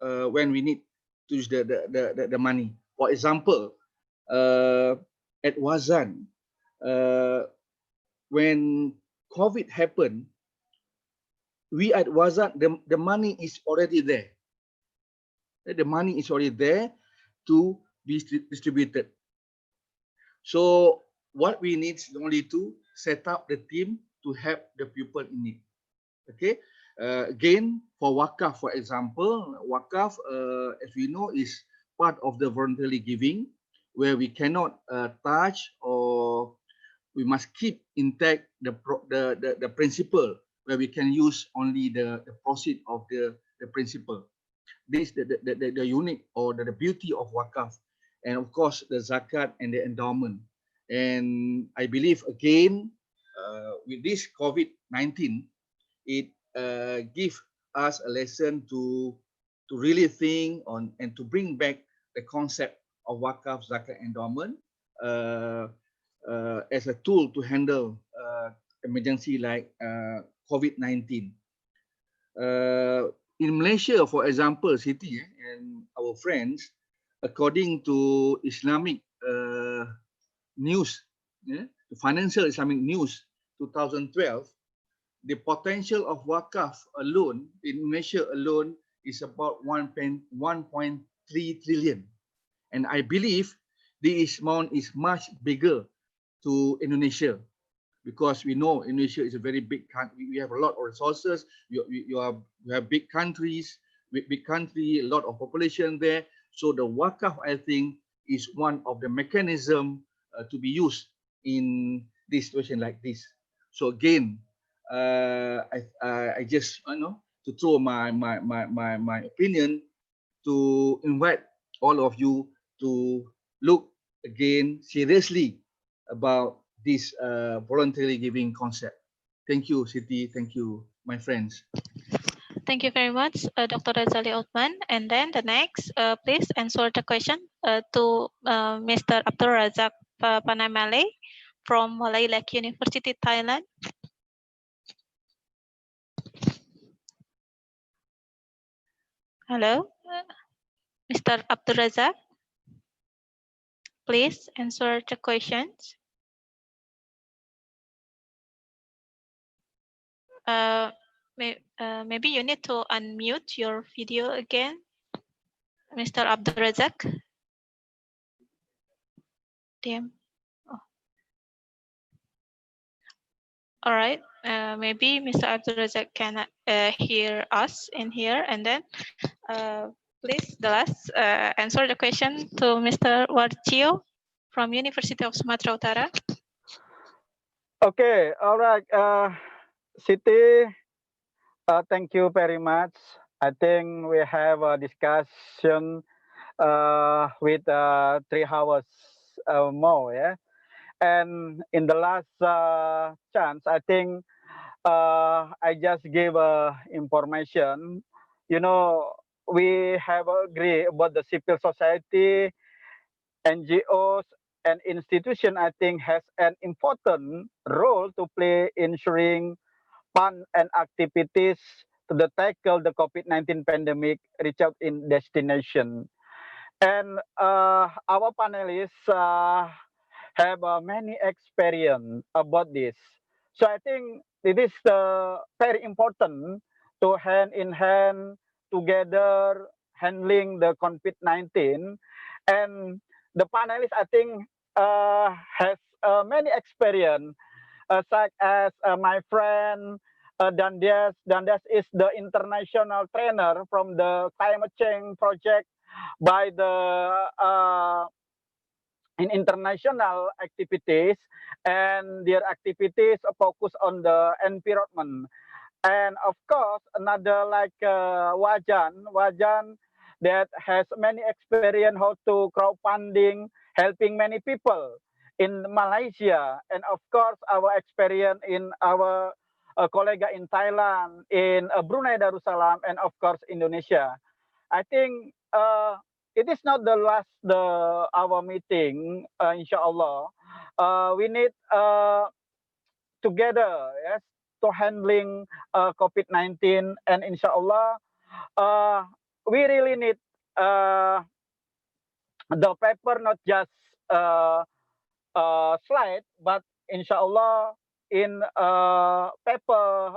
when we need to use the money. For example, at Wazan, when COVID happened, we at Wazan, the money is already there. The money is already there to be distributed. So what we need is only to set up the team to help the people in need. Okay. Again, for wakaf, for example, wakaf, as we know, is part of the voluntarily giving, where we cannot touch, or we must keep intact the principle, where we can use only the proceed of the principle. This the unique or the beauty of wakaf, and of course the zakat and the endowment. And I believe again, with this COVID-19, it gives us a lesson to really think on and to bring back the concept of wakaf, zakat, endowment as a tool to handle emergency like COVID-19. In Malaysia, for example, Siti and our friends, according to Islamic news, financial Islamic news 2012, the potential of wakaf alone in Malaysia alone is about 1.3 trillion. And I believe this amount is much bigger to Indonesia, because we know Indonesia is a very big country. We have a lot of resources. You have big countries, big country, a lot of population there. So the wakaf, I think, is one of the mechanism to be used in this situation like this. So again, I just to throw my opinion, to invite all of you to look again seriously about this voluntarily giving concept. Thank you, Siti. Thank you, my friends. Thank you very much, Dr. Razali Othman. And then the next, please answer the question to Mr. Abdul Razak Panamale from Malay Lake University, Thailand. Hello, Mr. Abdul Razak. Please answer the questions. Maybe you need to unmute your video again, Mr. Abdul Razak. Damn. Oh. All right. Maybe Mr. Abdul Razak can hear us in here, and then please the last answer the question to Mr. Warjio from University of Sumatera Utara. Okay, all right, Siti, thank you very much. I think we have a discussion with 3 hours more, yeah. And in the last chance, I think I just gave information. You know, we have agreed about the civil society, NGOs, and institution. I think has an important role to play ensuring fun and activities to tackle the COVID-19 pandemic reach out in destination. And our panelists have many experience about this. So I think it is very important to hand in hand together handling the COVID-19. And the panelists, I think, has many experience, such as my friend Dandes. Dandes is the international trainer from the climate change project by the in international activities, and their activities focus on the environment. And of course, another like Wajan that has many experience how to crowdfunding, helping many people in Malaysia, and of course our experience in our colleague in Thailand, in Brunei Darussalam, and of course Indonesia. I think it is not the last our meeting, inshallah. We need together, yes, to handling COVID-19, and inshallah, we really need the paper, not just slide, but inshallah in paper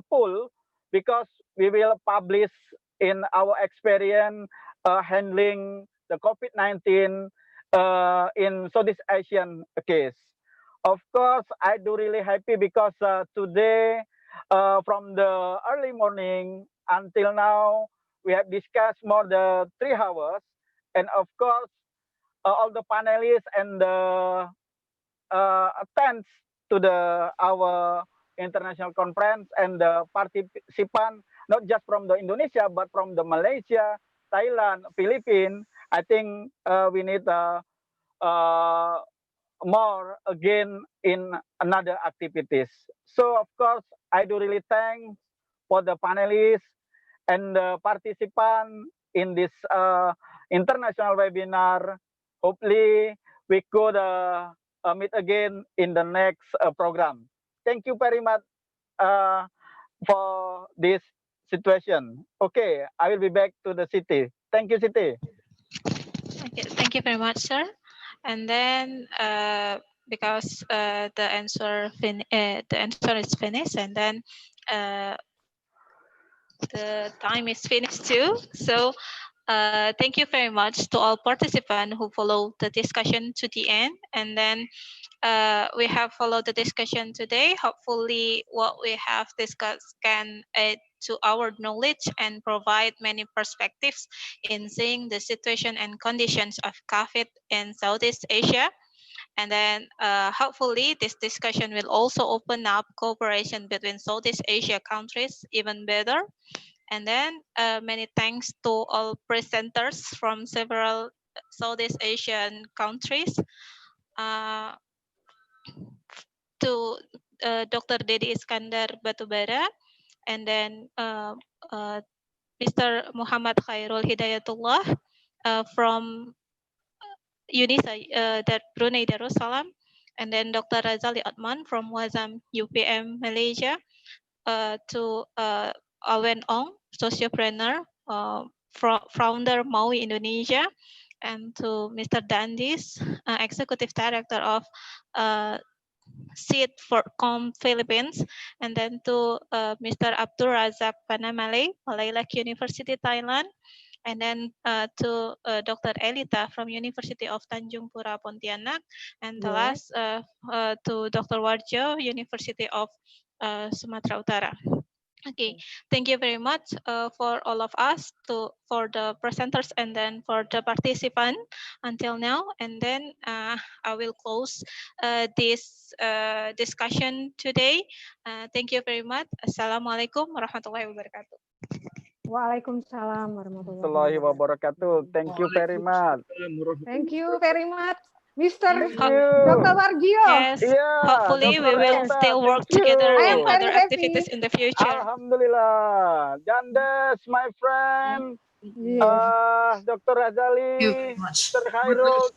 full, because we will publish in our experience handling the COVID-19 in Southeast Asian case. Of course, I do really happy because today, from the early morning until now, we have discussed more than 3 hours, and of course, all the panelists and the attends to our international conference, and the participant not just from the Indonesia but from the Malaysia, Thailand, Philippines. I think we need more again in another activities. So of course, I do really thank for the panelists and the participants in this international webinar. Hopefully, we could meet again in the next program. Thank you very much for this situation. Okay, I will be back to the city. Thank you, city. Okay, thank you very much, sir. And then because the answer is finished, and then the time is finished too. So thank you very much to all participants who followed the discussion to the end. And then we have followed the discussion today. Hopefully what we have discussed can add to our knowledge and provide many perspectives in seeing the situation and conditions of COVID in Southeast Asia. And then hopefully this discussion will also open up cooperation between Southeast Asia countries even better. And then many thanks to all presenters from several Southeast Asian countries, to Dr. Dedi Iskandar Batubara, and then Mr. Muhammad Khairul Hidayatullah from UNISA, that Brunei Darussalam, and then Dr. Razali Otman from Wazam UPM Malaysia, to Awen Ong, sociopreneur, founder Maui Indonesia, and to Mr. Dandis, Executive Director of SEED for Com Philippines, and then to Mr. Abdul Razak Panamale, Malaylak University, Thailand, and then to Dr. Elita from University of Tanjung Pura, Pontianak, and the last to Dr. Warjo, University of Sumatera Utara. Okay, thank you very much for all of us, for the presenters and then for the participant until now. And then I will close this discussion today. Thank you very much. Assalamualaikum warahmatullahi wabarakatuh. Waalaikumsalam warahmatullahi Wabarakatuh. Thank you very much. Thank you very much. Mr. Thank you. Dr. Wargio. Yes. Yeah, Hopefully, we Dr. will Esta, still work thank you. together I in am very other activities happy. in the future. Alhamdulillah. Jandes, my friend. Yes. Dr. Thank you very Razali, much. Mr. Khairul,